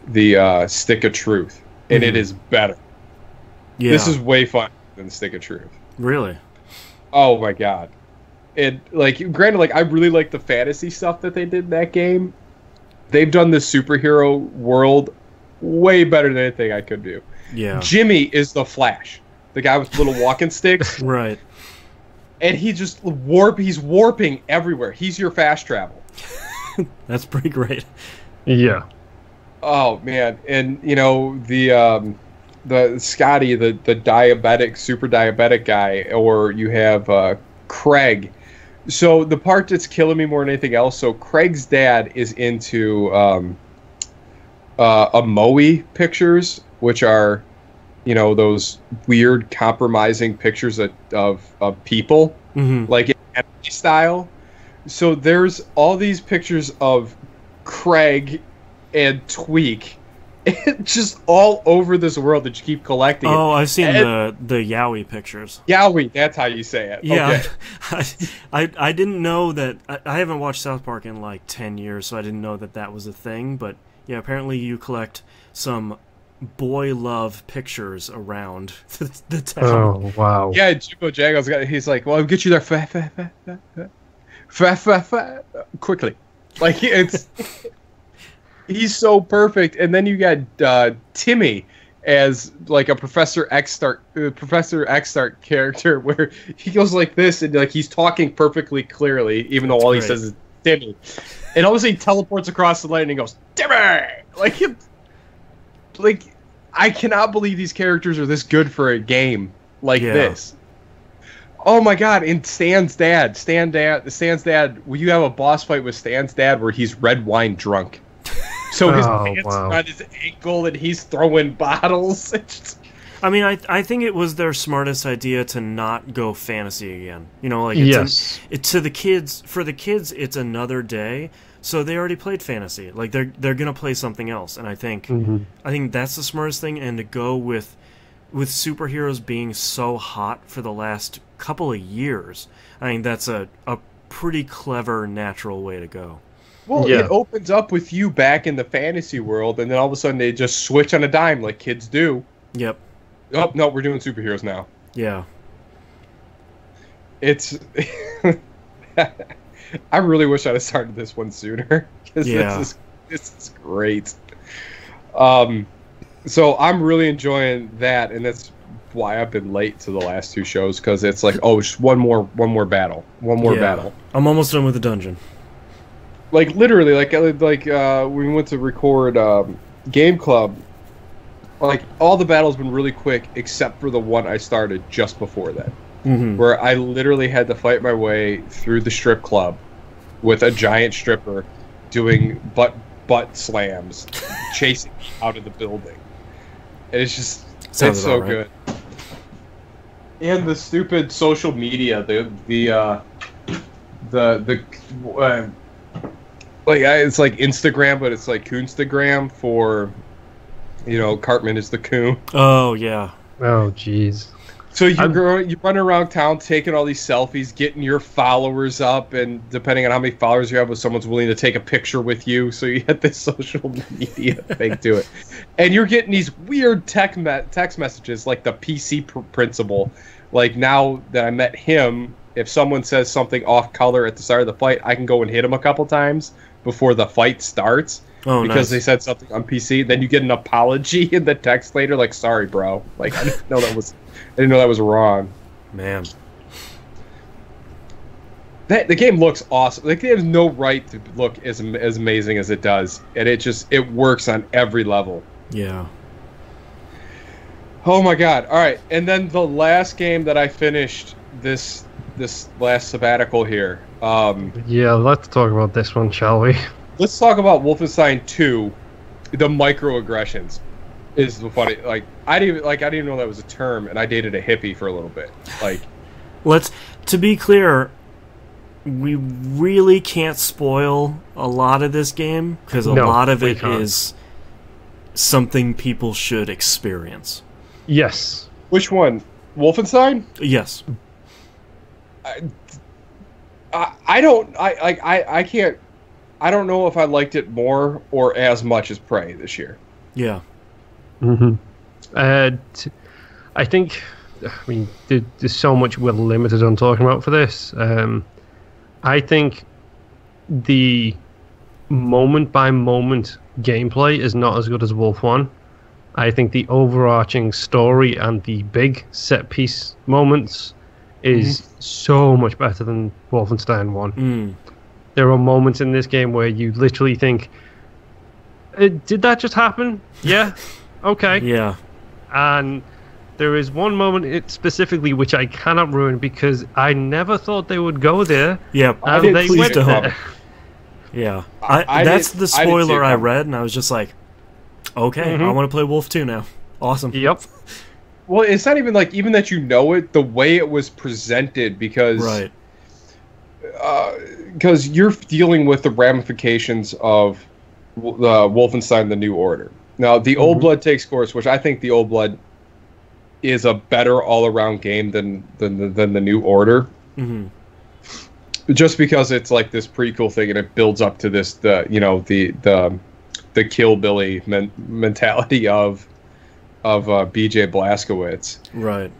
the Stick of Truth, and it is better. Yeah. This is way fun than Stick of Truth. Really? Oh my god! And granted, I really like the fantasy stuff that they did in that game. They've done the superhero world way better than anything I could do. Yeah. Jimmy is the Flash, the guy with little walking sticks. Right. And he just he's warping everywhere. He's your fast travel. That's pretty great. Yeah. Oh man, and the Scotty, the diabetic, super diabetic guy, or you have Craig. So the part that's killing me more than anything else. So Craig's dad is into Amoe pictures, which are those weird compromising pictures of people, like in anime style. So there's all these pictures of Craig and Tweak just all over this world that you keep collecting. Oh, I've seen the Yowie pictures. Yowie, that's how you say it. Yeah. Okay. I didn't know that. I haven't watched South Park in like 10 years, so I didn't know that was a thing. But yeah, apparently you collect some boy love pictures around the town. Oh, wow. Yeah, Jimbo Jago's he's like, well, I'll get you there quickly. Like, it's... He's so perfect. And then you got Timmy as, like, a Professor X Start character where he goes like this and, like, he's talking perfectly clearly, even though all he says is Timmy. And all of a sudden he teleports across the land and he goes, Timmy! Like, I cannot believe these characters are this good for a game like this. Oh my god, and Stan's dad, well, you have a boss fight with Stan's dad where he's red wine drunk. So his pants are on his ankle and he's throwing bottles. I mean, I think it was their smartest idea to not go fantasy again. For the kids, it's another day. So they already played fantasy. Like they're gonna play something else, and I think that's the smartest thing. And to go with superheroes being so hot for the last couple of years, I think that's a pretty clever, natural way to go. Well, it opens up with you back in the fantasy world, and then all of a sudden they just switch on a dime like kids do. Yep. Oh no, we're doing superheroes now. Yeah. It's. I really wish I'd have started this one sooner because this is great. So I'm really enjoying that, and that's why I've been late to the last 2 shows because it's like, oh, just one more battle. I'm almost done with the dungeon. Like literally, like we went to record Game Club. Like all the battles been really quick except for the one I started just before that. Where I literally had to fight my way through the strip club with a giant stripper doing butt slams, chasing me out of the building. And it's just it's so good. And the stupid social media, it's like Instagram, but it's like Coonstagram for, Cartman is the coon. Oh yeah. Oh jeez. So you run around town taking all these selfies, getting your followers up, and depending on how many followers you have, if someone's willing to take a picture with you, so you get this social media thing to it. And you're getting these weird text messages, like the PC principle. Like, now that I met him, if someone says something off color at the start of the fight, I can go and hit him a couple times before the fight starts. Oh, because nice. They said something on PC. Then you get an apology in the text later, like, sorry, bro. Like, I didn't know that was wrong. Man. The game looks awesome. The game has no right to look as amazing as it does. And it works on every level. Yeah. Oh my god. Alright, and then the last game that I finished this last sabbatical here. Yeah, let's talk about this one, shall we? Let's talk about Wolfenstein 2. The microaggressions is the funny. Like, I didn't even know that was a term, and I dated a hippie for a little bit. Like, to be clear, we really can't spoil a lot of this game because a lot of it is something people should experience. Yes. Which one? Wolfenstein? Yes. I can't. I don't know if I liked it more or as much as Prey this year. Yeah. Mm-hmm. I think, I mean, there's so much we're limited on talking about for this. I think the moment-by-moment gameplay is not as good as Wolf 1. I think the overarching story and the big set-piece moments is so much better than Wolfenstein 1. Mm. There are moments in this game where you literally think, did that just happen? Yeah? Okay. Yeah. And there is one moment specifically which I cannot ruin because I never thought they would go there. Yeah, and they went there. Yeah. That's the spoiler I read, and I was just like, okay, I want to play Wolf 2 now. Awesome. Yep. Well, it's not even like, even that you know it, the way it was presented, because... Right. Because you're dealing with the ramifications of Wolfenstein: The New Order. Now, the Old Blood takes course, which I think the Old Blood is a better all-around game than the New Order. Mm-hmm. Just because it's like this prequel thing, and it builds up to this, the Kill Billy mentality of B.J. Blazkowicz. Right.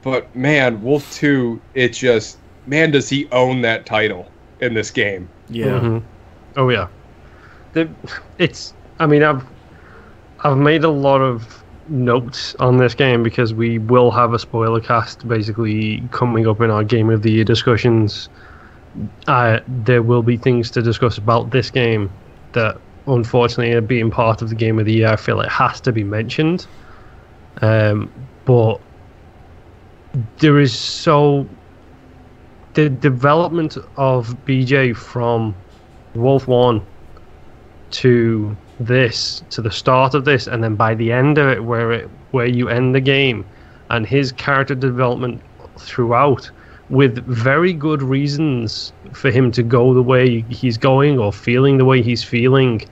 But man, Wolf 2, it just, man, does he own that title in this game? Yeah. Mm-hmm. Oh yeah. I mean, I've made a lot of notes on this game because we will have a spoiler cast basically coming up in our Game of the Year discussions. There will be things to discuss about this game that, unfortunately, being part of the Game of the Year, I feel it has to be mentioned. But there is the development of BJ from Wolf 1 to this, to the start of this, and then by the end of it, where you end the game, and his character development throughout, with very good reasons for him to go the way he's going or feeling the way he's feeling.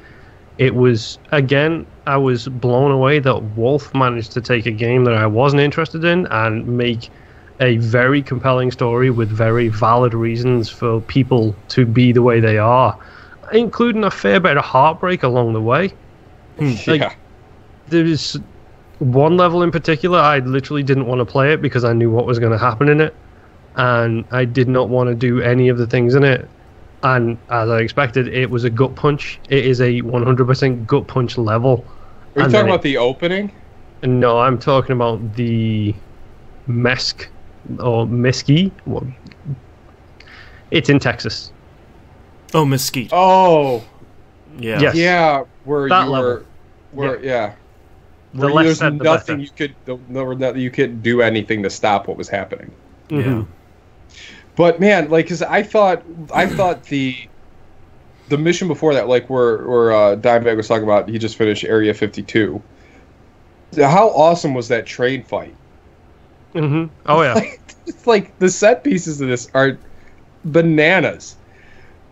It was, again, I was blown away that Wolf managed to take a game that I wasn't interested in and make a very compelling story with very valid reasons for people to be the way they are, including a fair bit of heartbreak along the way. Like, there's one level in particular, I literally didn't want to play it because I knew what was going to happen in it, and I did not want to do any of the things in it. And as I expected, it was a gut punch. It is a 100% gut punch level. Are you talking about the opening? No, I'm talking about the Mesque or Mesquite. It's in Texas. Oh, Mesquite. Oh, yeah. Yes. Yeah, where that you level. yeah. The Where less there's said, the nothing better. you couldn't do anything to stop what was happening. Yeah. But man, like, cause I thought the mission before that, like where Dimebag was talking about, he just finished Area 52. How awesome was that train fight? Mm-hmm. Oh yeah. It's like the set pieces of this are bananas.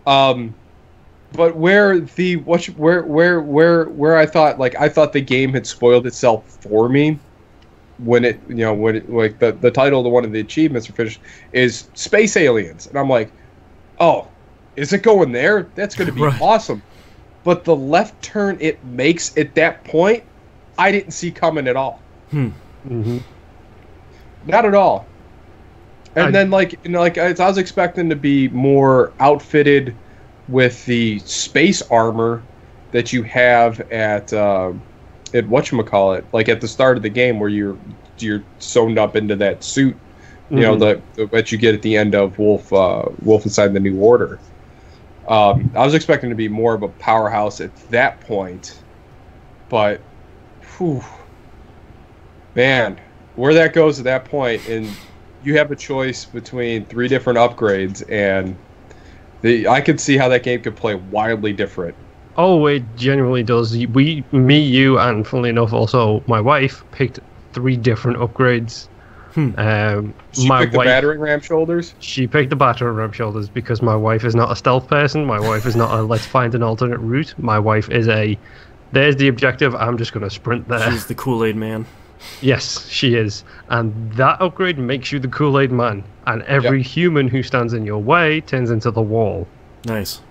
But where I thought the game had spoiled itself for me when it, like the title of one of the achievements are finished is Space Aliens, and I'm like, oh, is it going there? That's going to be awesome. But the left turn it makes at that point, I didn't see coming at all. Mm-hmm. Not at all. And then, I was expecting to be more outfitted with the space armor that you have at whatchamacallit, like at the start of the game where you're sewn up into that suit, that you get at the end of Wolfenstein: The New Order. I was expecting to be more of a powerhouse at that point, but, man, where that goes at that point, and you have a choice between 3 different upgrades, and I could see how that game could play wildly different. Oh, it genuinely does. Me, you, and funnily enough, also my wife picked 3 different upgrades. She picked the battering ram shoulders? She picked the battering ram shoulders because my wife is not a stealth person. My wife is not a let's find an alternate route. My wife is there's the objective, I'm just going to sprint there. She's the Kool-Aid man. Yes, she is. And that upgrade makes you the Kool-Aid man. And every human who stands in your way turns into the wall. Nice.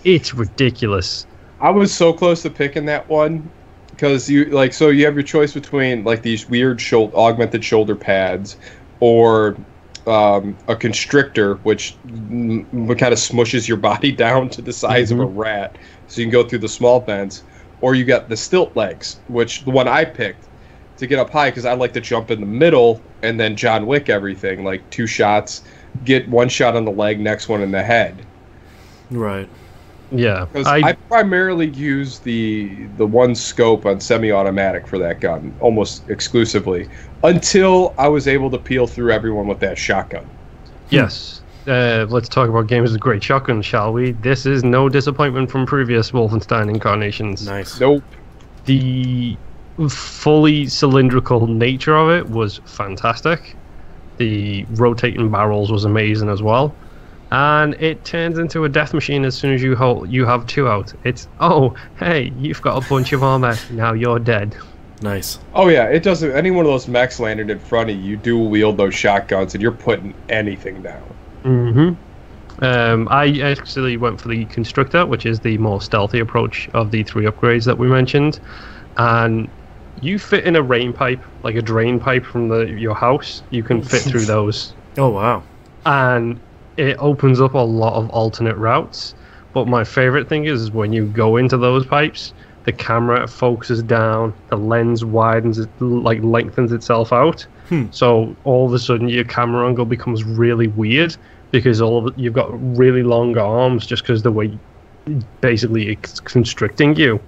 It's ridiculous. I was so close to picking that one because you have your choice between like these weird augmented shoulder pads or a constrictor, which kind of smushes your body down to the size of a rat, so you can go through the small vents, or you got the stilt legs, which the one I picked to get up high because I like to jump in the middle and then John Wick everything, like 2 shots, get 1 shot on the leg, next one in the head. Right. Yeah. Because I primarily use the one scope on semi-automatic for that gun, almost exclusively, until I was able to peel through everyone with that shotgun. Yes. Let's talk about games with great shotguns, shall we? This is no disappointment from previous Wolfenstein incarnations. Nice. Nope. The fully cylindrical nature of it was fantastic. The rotating barrels was amazing as well. And it turns into a death machine as soon as you have 2 out. It's, oh, hey, you've got a bunch of armor, now you're dead. Nice. Oh yeah, it doesn't. Any one of those mechs landed in front of you, dual wield those shotguns, and you're putting anything down. I actually went for the Constrictor, which is the more stealthy approach of the 3 upgrades that we mentioned. And you fit in a rain pipe, like a drain pipe from your house. You can fit through those. Oh, wow. And it opens up a lot of alternate routes. But my favorite thing is when you go into those pipes, the camera focuses down, the lens widens, it lengthens itself out. So all of a sudden your camera angle becomes really weird because you've got really long arms just because the way basically it's constricting you.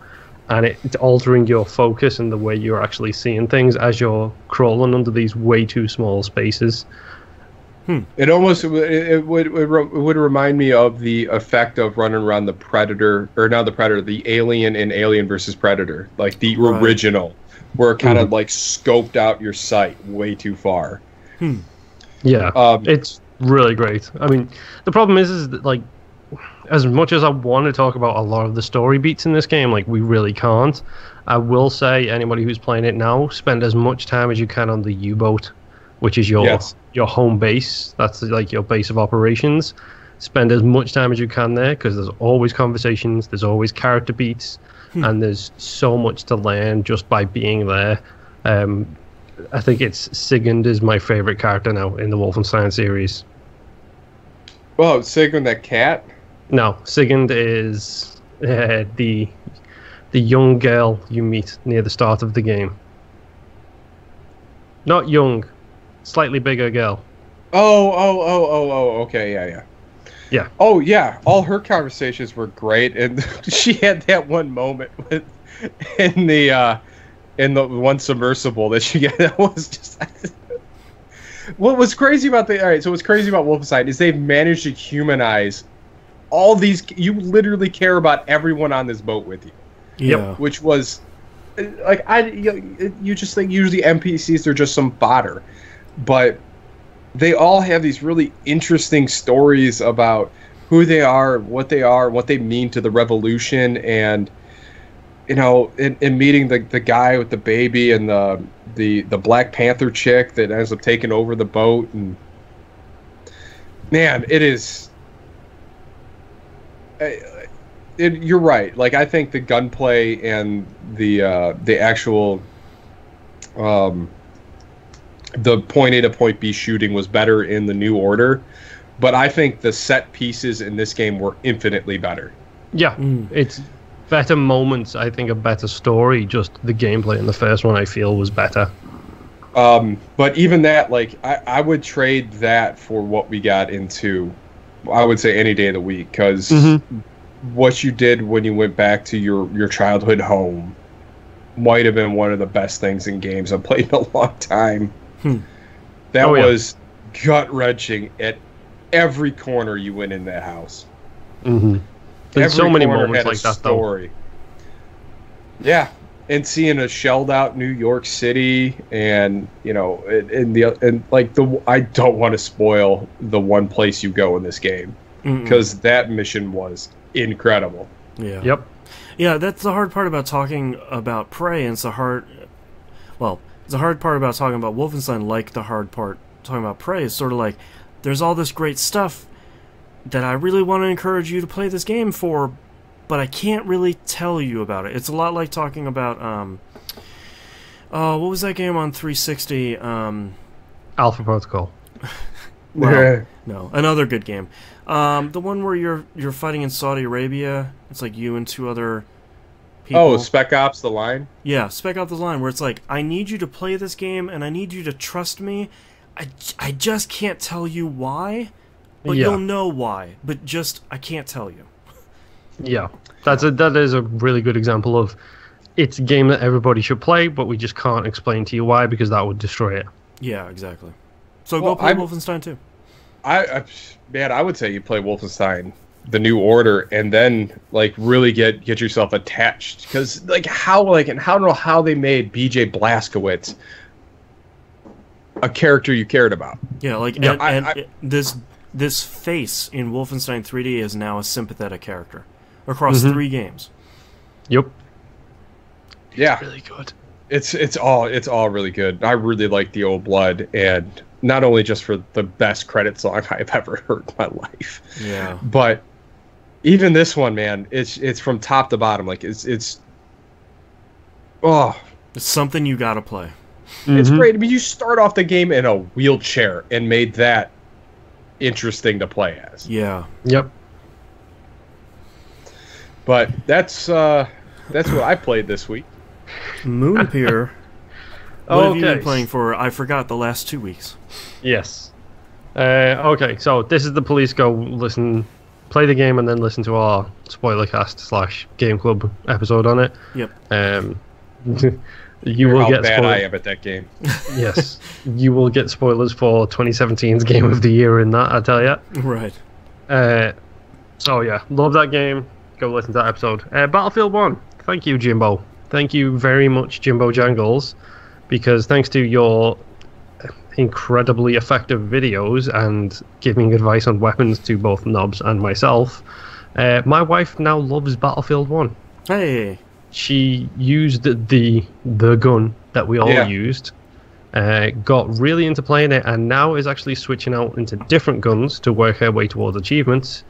And it's altering your focus and the way you're actually seeing things as you're crawling under these way too small spaces. It almost it would remind me of the effect of running around the Predator, or not the Predator, the Alien in Alien versus Predator, like the original, where it kind of like scoped out your sight way too far. Yeah, it's really great. I mean, the problem is that, like, as much as I want to talk about a lot of the story beats in this game, like, we really can't. I will say, anybody who's playing it now, spend as much time as you can on the U-boat, which is your home base. That's like your base of operations. Spend as much time as you can there because there's always conversations, there's always character beats, and there's so much to learn just by being there. I think Sigurd is my favorite character now in the Wolfenstein series. Well, Sigurd, that cat? No, Sigurd is the young girl you meet near the start of the game. Not young, slightly bigger girl. Oh, okay, yeah. Oh, yeah, all her conversations were great, and she had that one moment in the one submersible that she got. That was just... What was crazy about what's crazy about Wolfenstein is they've managed to humanize all these... You literally care about everyone on this boat with you. Yeah. Which was... Like, you just think usually NPCs are just some fodder. But they all have these really interesting stories about who they are, what they mean to the revolution, and you know, in meeting the guy with the baby and the Black Panther chick that ends up taking over the boat, and man, it is. You're right. Like, I think the gunplay and the actual the point A to point B shooting was better in the New Order, but I think the set pieces in this game were infinitely better. Yeah, it's better moments. I think a better story. Just the gameplay in the first one, I feel, was better. But even that, like, I would trade that for what we got into, I would say, any day of the week, because what you did when you went back to your childhood home might have been one of the best things in games I've played in a long time. That was gut-wrenching at every corner you went in that house. There's so many moments like that, though. Yeah, and seeing a shelled-out New York City, and you know, I don't want to spoil the one place you go in this game, because that mission was incredible. Yeah. Yep. Yeah, that's the hard part about talking about Prey, and it's the hard part about talking about Wolfenstein, like the hard part talking about Prey, is sort of like, there's all this great stuff that I really want to encourage you to play this game for, but I can't really tell you about it. It's a lot like talking about, what was that game on 360? Alpha Protocol. Well, no, another good game. The one where you're fighting in Saudi Arabia. It's like you and two other people. Oh, Spec Ops: The Line? Yeah, Spec Ops: The Line, where it's like, I need you to play this game, and I need you to trust me. I just can't tell you why, but you'll know why. But just, I can't tell you. Yeah, that is a really good example of, it's a game that everybody should play, but we just can't explain to you why, because that would destroy it. Yeah, exactly. So go play Wolfenstein 2. I would say you play Wolfenstein, the New Order, and then like really get yourself attached, because I don't know how they made BJ Blazkowicz a character you cared about. Yeah, like this face in Wolfenstein 3D is now a sympathetic character across 3 games. Yep. Yeah, really good. It's all really good. I really like the Old Blood, and not only just for the best credit song I've ever heard in my life. Yeah. But even this one, man, it's from top to bottom. Like it's something you gotta play. It's great. I mean, you start off the game in a wheelchair and made that interesting to play as. Yeah. Yep. But that's what I played this week. Moonpier. What have you been playing for? I forgot the last 2 weeks. Yes. Okay, so this is the police go play the game and then listen to our spoiler cast / game club episode on it. Yep. You will get bad I am at that game. Yes, you will get spoilers for 2017's Game of the Year in that, I tell you. Right. So yeah, love that game. Go listen to that episode. Battlefield 1. Thank you, Jimbo. Thank you very much, Jimbo Jangles, because thanks to your incredibly effective videos and giving advice on weapons to both Nobs and myself, my wife now loves Battlefield 1. Hey. She used the gun that we all used, got really into playing it, and now is actually switching out into different guns to work her way towards achievements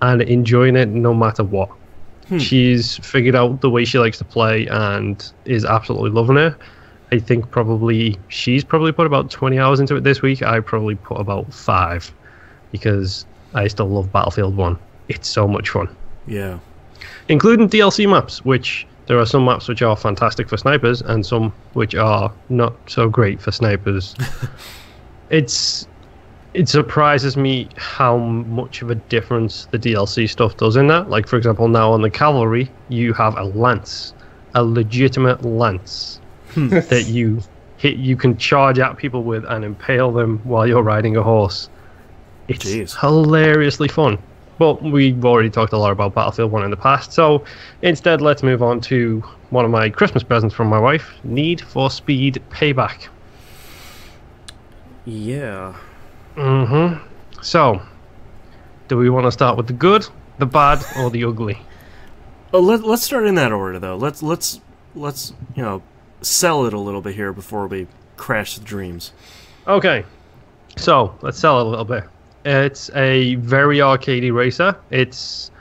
and enjoying it no matter what. She's figured out the way she likes to play and is absolutely loving it. I think she's probably put about 20 hours into it this week. I probably put about 5, because I still love Battlefield 1. It's so much fun. Yeah. Including DLC maps, which there are some maps which are fantastic for snipers and some which are not so great for snipers. It surprises me how much of a difference the DLC stuff does in that. Like, for example, now on the cavalry, you have a lance, a legitimate lance that you can charge at people with and impale them while you're riding a horse. It's hilariously fun. But we've already talked a lot about Battlefield 1 in the past, so instead let's move on to one of my Christmas presents from my wife, Need for Speed Payback. Yeah. So, do we want to start with the good, the bad, or the ugly? Let's start in that order, though. Let's sell it a little bit here before we crash the dreams. Okay, so let's sell it a little bit. It's a very arcadey racer. It's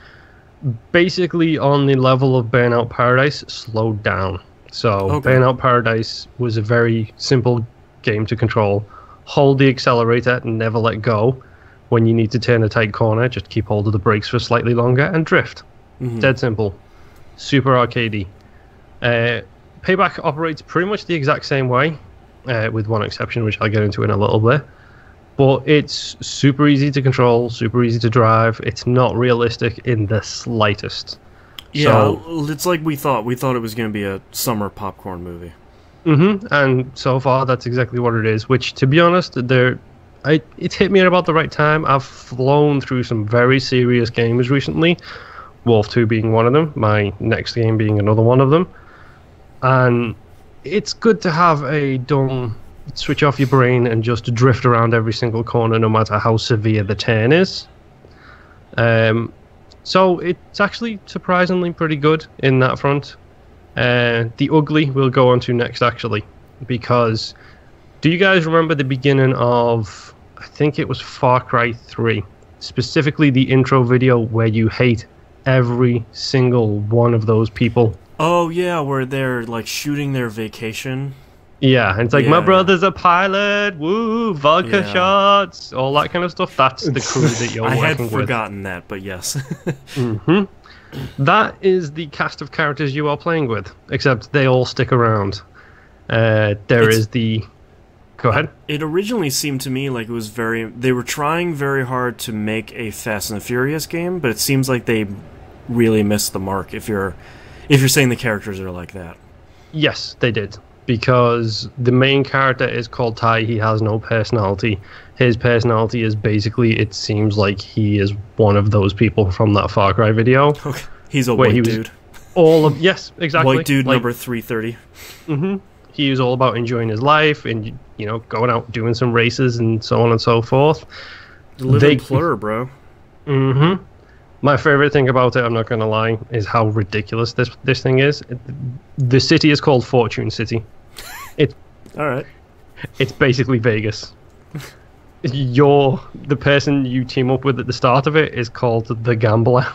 basically on the level of Burnout Paradise, slowed down. So Burnout Paradise was a very simple game to control. Hold the accelerator and never let go. When you need to turn a tight corner, just keep hold of the brakes for slightly longer and drift. Dead simple. Super arcadey. Payback operates pretty much the exact same way, with one exception, which I'll get into in a little bit. But it's super easy to control, super easy to drive. It's not realistic in the slightest. Yeah, so, it's like we thought. We thought it was going to be a summer popcorn movie. And so far, that's exactly what it is. Which, to be honest, it's hit me at about the right time. I've flown through some very serious games recently. Wolf 2 being one of them. My next game being another one of them. And it's good to have a dumb switch off your brain and just drift around every single corner, no matter how severe the turn is. So it's actually surprisingly pretty good in that front. The ugly we'll go on to next, actually, because do you guys remember the beginning of, I think it was Far Cry 3, specifically the intro video where you hate every single one of those people? Oh yeah, where they're like shooting their vacation. Yeah, and it's like, my brother's a pilot, woo, vodka shots, all that kind of stuff. That's the crew that you're working with. I had forgotten that, but yes. That is the cast of characters you are playing with, except they all stick around. Go ahead. It originally seemed to me like it was they were trying very hard to make a Fast and the Furious game, but it seems like they really missed the mark if you're saying the characters are like that. Yes, they did. Because the main character is called Ty. He has no personality. His personality is basically, it seems like he is one of those people from that Far Cry video. Okay. He's a white dude. Yes, exactly. White dude, like, number 330. He was all about enjoying his life and, going out doing some races and so on and so forth. Living plur, bro. My favorite thing about it, I'm not going to lie, is how ridiculous this thing is. The city is called Fortune City. All right. It's basically Vegas. The person you team up with at the start of it is called the Gambler.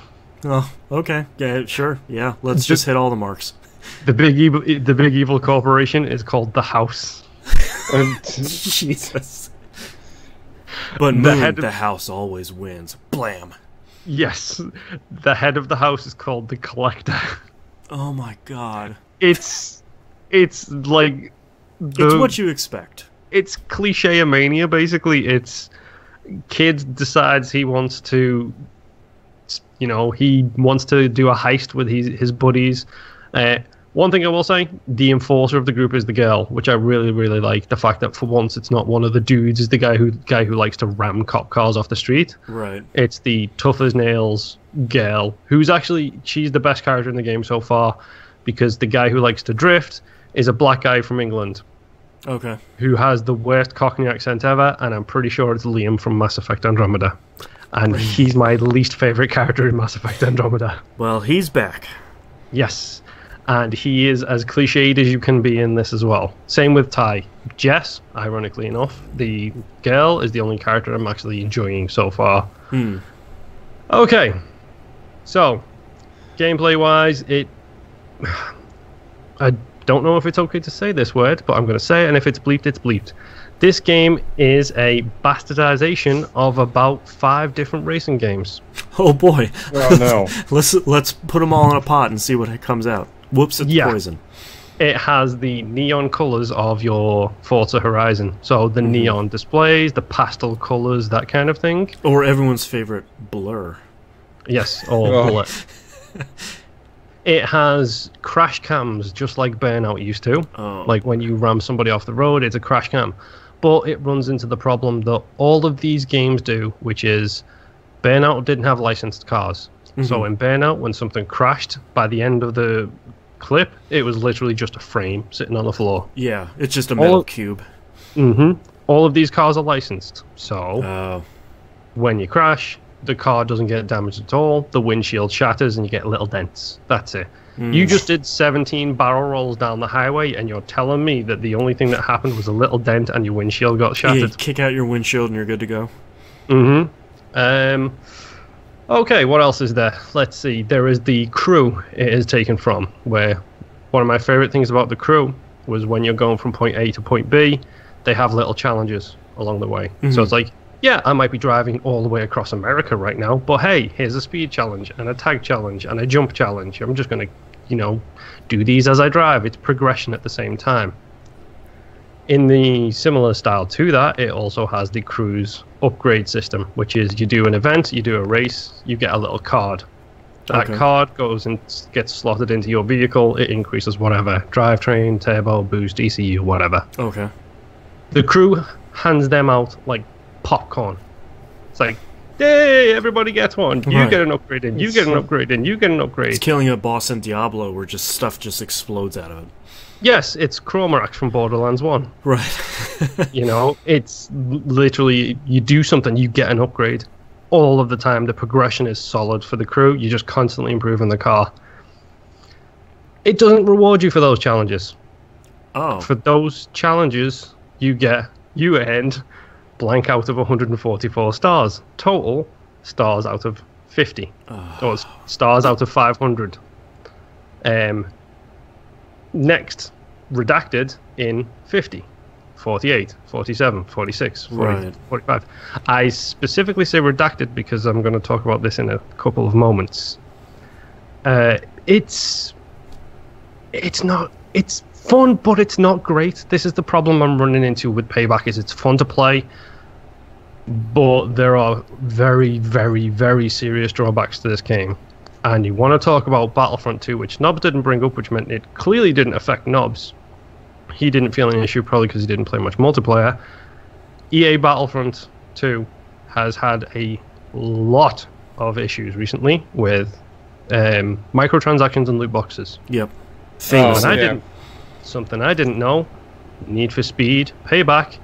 Oh, okay. Yeah, sure. Yeah, let's just hit all the marks. The big evil corporation is called the House. Jesus. But the house always wins. Blam. Yes, the head of the house is called the Collector. Oh my god. It's like... It's what you expect. It's cliche mania, basically. It's... Kid decides he wants to... do a heist with his buddies. One thing I will say, the enforcer of the group is the girl, which I really, really like. The fact that for once it's not one of the dudes, it's the guy who likes to ram cop cars off the street. Right. It's the tough as nails girl, she's the best character in the game so far, because the guy who likes to drift is a black guy from England. Okay. Who has the worst Cockney accent ever, and I'm pretty sure it's Liam from Mass Effect Andromeda. And he's my least favorite character in Mass Effect Andromeda. Well, he's back. Yes. And he is as cliched as you can be in this as well. Same with Ty. Jess, ironically enough, the girl, is the only character I'm actually enjoying so far. Okay. So, gameplay-wise, I don't know if it's okay to say this word, but I'm going to say it, and if it's bleeped, it's bleeped. This game is a bastardization of about 5 different racing games. Oh boy. Oh no. Let's put them all in a pot and see what comes out. Whoops, it's poison. It has the neon colors of your Forza Horizon. So the neon displays, the pastel colors, that kind of thing. Or everyone's favorite, blur. Yes, or bullet. It has crash cams, just like Burnout used to. Oh. Like when you ram somebody off the road, it's a crash cam. But it runs into the problem that all of these games do, which is Burnout didn't have licensed cars. So in Burnout, when something crashed, by the end of the clip, it was literally just a frame sitting on the floor. Yeah, it's just a metal cube. All of these cars are licensed. So when you crash, the car doesn't get damaged at all. The windshield shatters and you get little dents. That's it. You just did 17 barrel rolls down the highway, and you're telling me that the only thing that happened was a little dent and your windshield got shattered? Yeah, you kick out your windshield and you're good to go. Okay, what else is there? Let's see. There is the crew it is taken from, where one of my favorite things about the crew was when you're going from point A to point B, they have little challenges along the way. So it's like, yeah, I might be driving all the way across America right now, but hey, here's a speed challenge and a tag challenge and a jump challenge. I'm just going to, do these as I drive. It's progression at the same time. In the similar style to that, it also has the crew's upgrade system, which is you do an event, you do a race, you get a little card. That card goes and gets slotted into your vehicle. It increases whatever, drivetrain, turbo, boost, ECU, whatever. Okay. The crew hands them out like popcorn. It's like, hey, everybody gets one. You get an upgrade in, you get an upgrade in, you get an upgrade. It's killing a boss in Diablo where just stuff just explodes out of it. Yes, it's Chromax from Borderlands 1. Right. It's literally, you do something, you get an upgrade. All of the time, the progression is solid for the crew. You're just constantly improving the car. It doesn't reward you for those challenges. Oh. For those challenges, you end blank out of 144 stars. Total stars out of 50. Or stars out of 500. Next, redacted in 50, 48, 47, 46, 40, 45. I specifically say redacted because I'm going to talk about this in a couple of moments. It's fun, but it's not great. This is the problem I'm running into with Payback, is it's fun to play, but there are very, very, very serious drawbacks to this game. And you want to talk about Battlefront 2, which Nobs didn't bring up, which meant it clearly didn't affect Nobs. He didn't feel any issue, probably because he didn't play much multiplayer. EA Battlefront 2 has had a lot of issues recently with microtransactions and loot boxes. Yep. Something I didn't know. Need for Speed, Payback,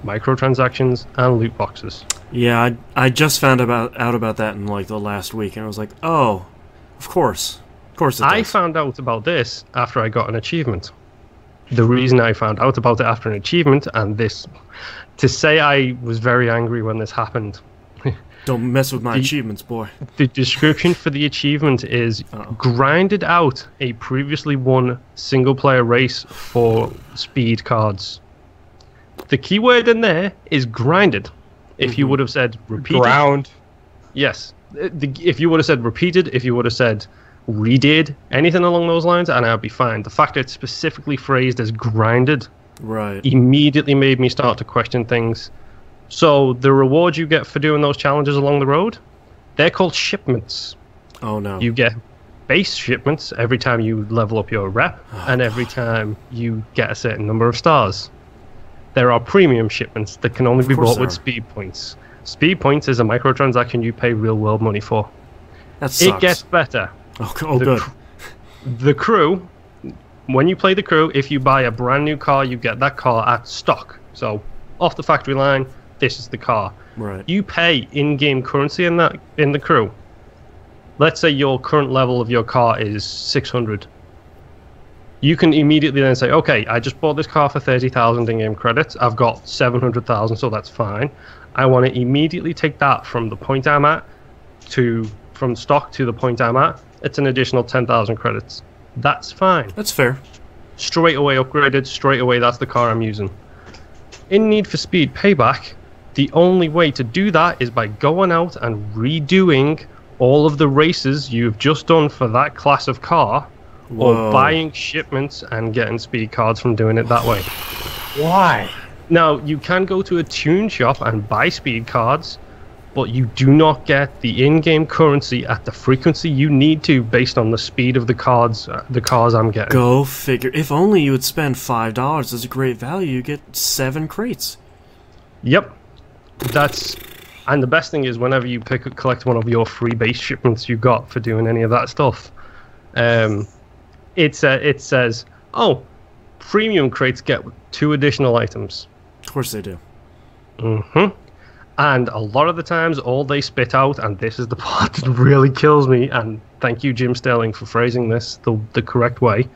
microtransactions, and loot boxes. Yeah, I just found out about that in like the last week, and I was like, oh, of course it does. I found out about this after I got an achievement. The reason I found out about it after an achievement, and this, to say I was very angry when this happened. Don't mess with my achievements, boy. The description for the achievement is grinded out a previously won single-player race for speed cards. The keyword in there is grinded. If you would have said repeated... Ground. Yes. If you would have said repeated, if you would have said redid, anything along those lines, and I'd be fine. The fact that it's specifically phrased as grinded immediately made me start to question things. So the rewards you get for doing those challenges along the road, they're called shipments. Oh, no. You get base shipments every time you level up your rep, and every time you get a certain number of stars. There are premium shipments that can only be bought with speed points. Speed points is a microtransaction you pay real-world money for. That sucks. It gets better. Oh, good. The crew, when you play the crew, if you buy a brand new car, you get that car at stock. So, off the factory line, this is the car. Right. You pay in-game currency in the crew. Let's say your current level of your car is 600. You can immediately then say, okay, I just bought this car for 30,000 in-game credits. I've got 700,000, so that's fine. I want to immediately take that from the point I'm at from stock to the point I'm at. It's an additional 10,000 credits. That's fine. That's fair. Straight away upgraded, straight away that's the car I'm using. In Need for Speed Payback, the only way to do that is by going out and redoing all of the races you've just done for that class of car, or buying shipments and getting speed cards from doing it that way. Why? Now, you can go to a tune shop and buy speed cards, but you do not get the in-game currency at the frequency you need to based on the speed of the cars I'm getting. Go figure. If only you would spend $5 as a great value, you get 7 crates. Yep. And the best thing is whenever you collect one of your free base shipments you got for doing any of that stuff, it says, oh, premium crates get 2 additional items. Of course they do. And a lot of the times, all they spit out, and this is the part that really kills me, and thank you, Jim Sterling, for phrasing this the correct way.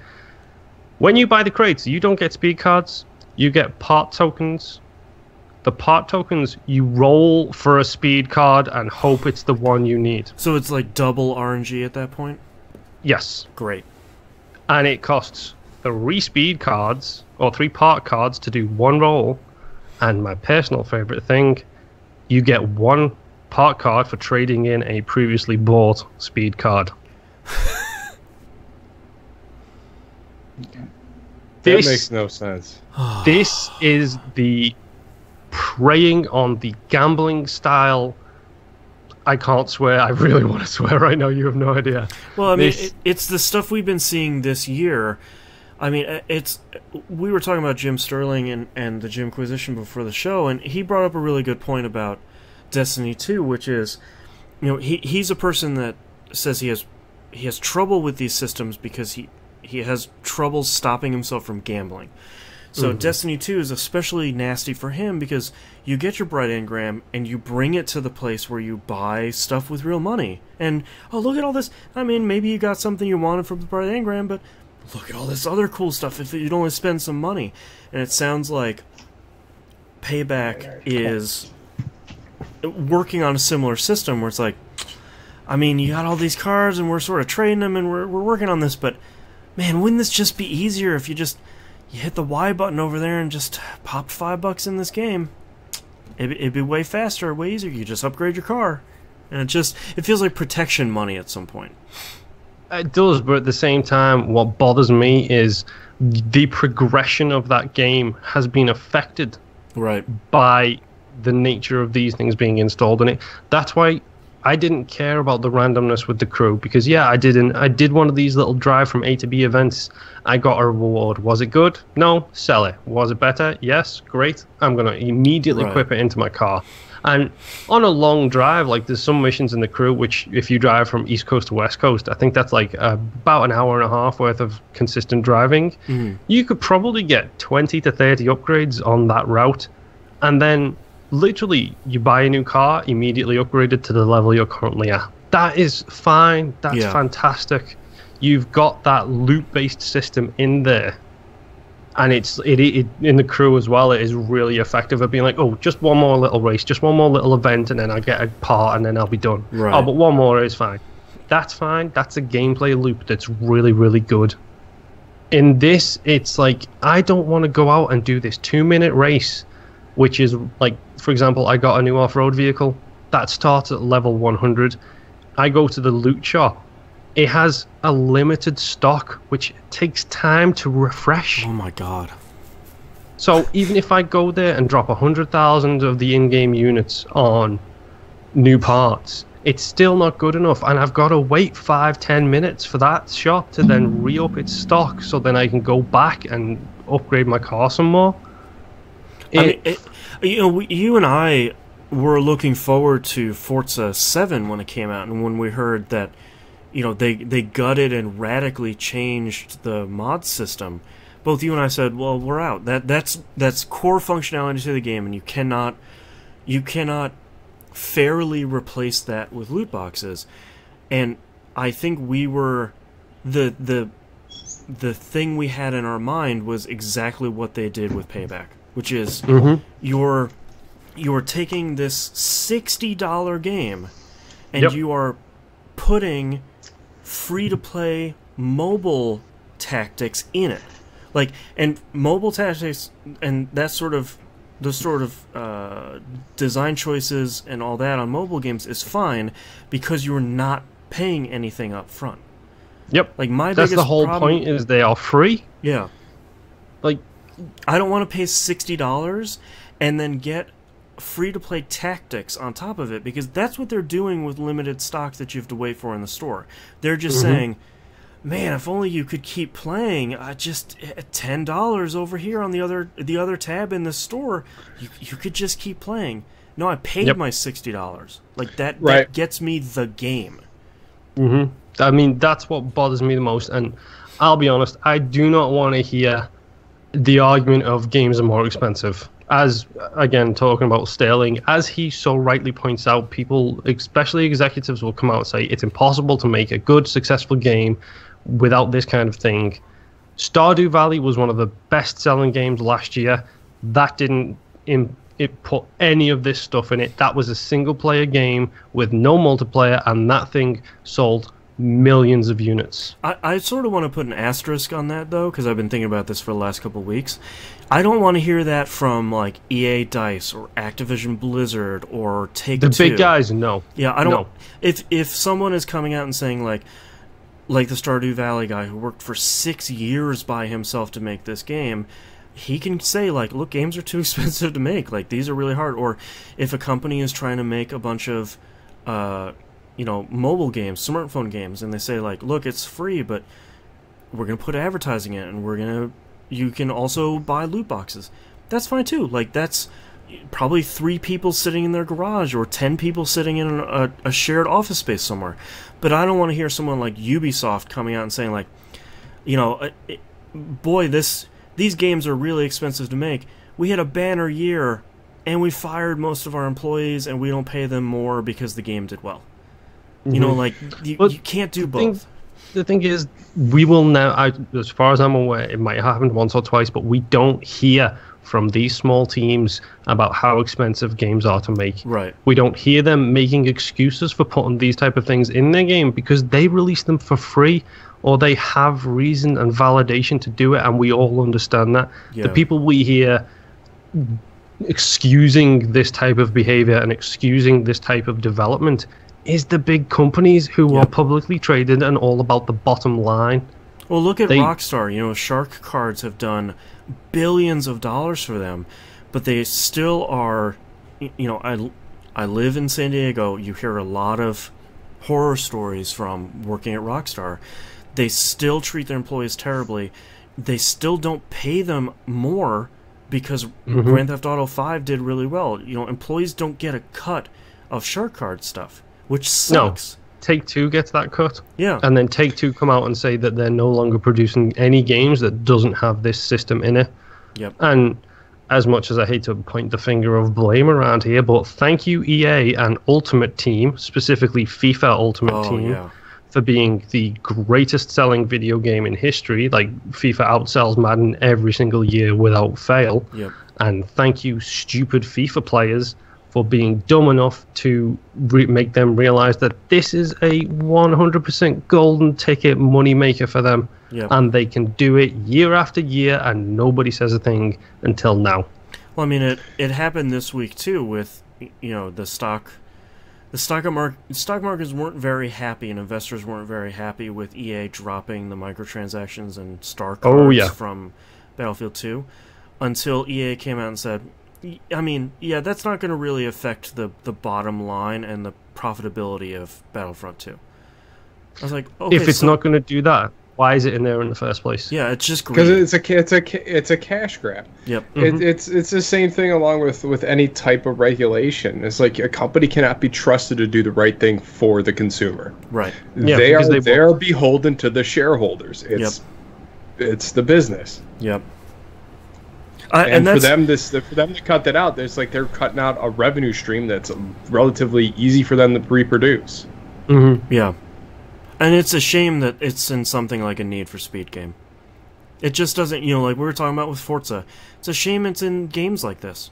When you buy the crates, you don't get speed cards, you get part tokens. The part tokens, you roll for a speed card and hope it's the one you need. So it's like double RNG at that point? Yes. Great. And it costs 3 speed cards, or 3 part cards to do 1 roll. And my personal favorite thing, you get 1 part card for trading in a previously bought speed card. That makes no sense. This is the preying on the gambling style. I can't swear. I really want to swear right now. You have no idea. Well, I mean, it's the stuff we've been seeing this year. I mean, we were talking about Jim Sterling and the Jimquisition before the show, and he brought up a really good point about Destiny 2, which is, you know, he's a person that says he has trouble with these systems because he has trouble stopping himself from gambling. So Destiny 2 is especially nasty for him because you get your Bright Engram and you bring it to the place where you buy stuff with real money. And, oh, look at all this. I mean, maybe you got something you wanted from the Bright Engram, but look at all this other cool stuff if you'd only spend some money. And it sounds like Payback is working on a similar system where it's like, I mean, you got all these cards and we're sort of trading them and we're working on this, but man, wouldn't this just be easier if you hit the Y button over there and just popped $5 in this game? It'd be way faster, way easier. You just upgrade your car. And it feels like protection money at some point. It does, but at the same time, what bothers me is the progression of that game has been affected by the nature of these things being installed in it. That's why I didn't care about the randomness with the crew, because I did one of these little drive from A to B events. I got a reward. Was it good? No. Sell it. Was it better? Yes. Great. I'm going to immediately equip it into my car. And on a long drive, like, there's some missions in the crew which, if you drive from East Coast to West Coast, I think that's like about an hour and a half worth of consistent driving. You could probably get 20 to 30 upgrades on that route, and then literally you buy a new car, immediately upgrade it to the level you're currently at. That is fine. That's fantastic. You've got that loot-based system in there, and it in the crew as well. It is really effective at being like, oh, just one more little race, just one more little event, and then I get a part, and then I'll be done. Oh, but one more is fine. That's fine. That's a gameplay loop that's really, really good. In this, it's like, I don't want to go out and do this 2-minute race, which is like, for example, I got a new off-road vehicle that starts at level 100. I go to the loot shop. It has a limited stock, which takes time to refresh. Oh my god. So even if I go there and drop 100,000 of the in-game units on new parts, it's still not good enough, and I've got to wait 5-10 minutes for that shop to then re-up its stock, so then I can go back and upgrade my car some more. You and I were looking forward to Forza 7 when it came out, and when we heard that, you know, they gutted and radically changed the mod system, both you and I said, well, we're out. That's core functionality to the game, and you cannot fairly replace that with loot boxes. And I think we were the thing we had in our mind was exactly what they did with Payback, which is you're taking this $60 game and you are putting free-to-play mobile tactics in it. Like, and mobile tactics and that sort of design choices and all that on mobile games is fine because you're not paying anything up front. Yep. Like, my That's biggest the whole problem, point, is they are free. Yeah. Like, I don't want to pay $60 and then get free-to-play tactics on top of it, because that's what they're doing with limited stock that you have to wait for in the store. They're just saying, man, if only you could keep playing. Just $10 over here on the other tab in the store, you could just keep playing. No, I paid my $60. Like, that gets me the game. I mean, that's what bothers me the most, and I'll be honest, I do not want to hear the argument of games are more expensive. as, again, talking about Sterling, as he so rightly points out, people, especially executives, will come out and say it's impossible to make a good, successful game without this kind of thing. Stardew Valley was one of the best-selling games last year. That didn't put any of this stuff in it. That was a single-player game with no multiplayer, and that thing sold millions of units. I sort of want to put an asterisk on that, though, because I've been thinking about this for the last couple of weeks. I don't want to hear that from, like, EA DICE or Activision Blizzard or Take-Two. The big guys, no. Yeah, I don't... No. If someone is coming out and saying, like the Stardew Valley guy who worked for 6 years by himself to make this game, he can say, like, look, games are too expensive to make. Like, these are really hard. Or if a company is trying to make a bunch of, mobile games, smartphone games, and they say, like, look, it's free, but we're going to put advertising in it, and you can also buy loot boxes. That's fine, too. Like, that's probably 3 people sitting in their garage or 10 people sitting in a shared office space somewhere. But I don't want to hear someone like Ubisoft coming out and saying, like, boy, these games are really expensive to make. We had a banner year, and we fired most of our employees, and we don't pay them more because the game did well. Mm-hmm. You can't do both. The thing is, we will now, as far as I'm aware, it might have happened once or twice, but we don't hear from these small teams about how expensive games are to make. Right. We don't hear them making excuses for putting these type of things in their game because they release them for free, or they have reason and validation to do it, and we all understand that. Yeah. The people we hear excusing this type of behavior and excusing this type of development is the big companies who are publicly traded and all about the bottom line. Well, look at Rockstar. Shark Cards have done billions of dollars for them, but they still are, I live in San Diego. You hear a lot of horror stories from working at Rockstar. They still treat their employees terribly. They still don't pay them more because Grand Theft Auto 5 did really well. Employees don't get a cut of Shark Card stuff, which sucks. No. Take-Two gets that cut. Yeah. And then Take-Two come out and say that they're no longer producing any games that doesn't have this system in it. Yep. And as much as I hate to point the finger of blame around here, but thank you EA and Ultimate Team, specifically FIFA Ultimate Team, for being the greatest selling video game in history. Like, FIFA outsells Madden every single year without fail. Yep. And thank you stupid FIFA players for being dumb enough to make them realize that this is a 100% golden ticket moneymaker for them. Yep. And they can do it year after year, and nobody says a thing until now. Well, I mean, it happened this week too with the stock markets weren't very happy, and investors weren't very happy with EA dropping the microtransactions and star cards from Battlefield 2 until EA came out and said, I mean, that's not going to really affect the bottom line and the profitability of Battlefront 2. I was like, okay, if it's not going to do that, why is it in there in the first place? Yeah, it's just because it's a cash grab. Yep. It's the same thing along with any type of regulation. It's like a company cannot be trusted to do the right thing for the consumer. Right. Yeah, they are beholden to the shareholders. It's the business. Yep. And for them to cut that out, they're cutting out a revenue stream that's relatively easy for them to reproduce. Mm-hmm. Yeah, and it's a shame that it's in something like a Need for Speed game. It just doesn't, like we were talking about with Forza. It's a shame it's in games like this.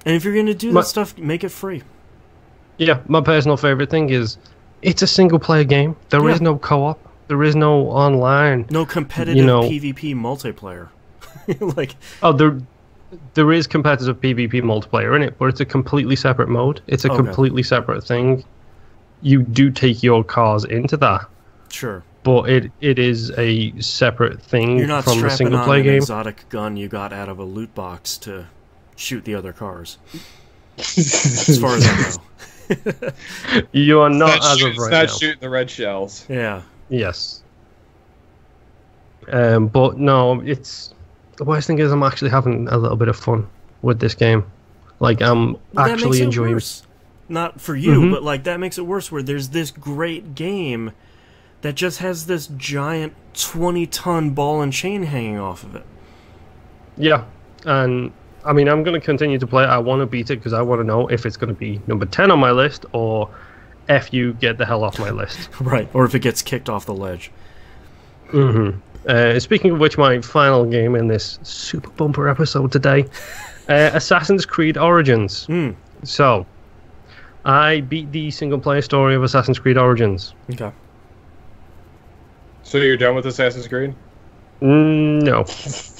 And if you're going to do that stuff, make it free. Yeah, my personal favorite thing is it's a single-player game. There is no co-op. There is no online. No competitive PvP multiplayer. There is competitive PvP multiplayer in it, but it's a completely separate mode. It's a completely separate thing. You do take your cars into that. Sure. But it is a separate thing You're not from the single strapping player on an game. exotic gun you got out of a loot box to shoot the other cars. As far as I know. You are not as of right now. It's not shooting the red shells. Yeah. Yes. But no, the worst thing is I'm actually having a little bit of fun with this game. Like, I'm actually enjoying it. Not for you, but that makes it worse where there's this great game that just has this giant 20-ton ball and chain hanging off of it. Yeah, and I mean, I'm going to continue to play it. I want to beat it because I want to know if it's going to be number 10 on my list or F you, get the hell off my list. Right, or if it gets kicked off the ledge. Speaking of which, my final game in this super bumper episode today, Assassin's Creed Origins. So, I beat the single-player story of Assassin's Creed Origins. Okay. So you're done with Assassin's Creed? No.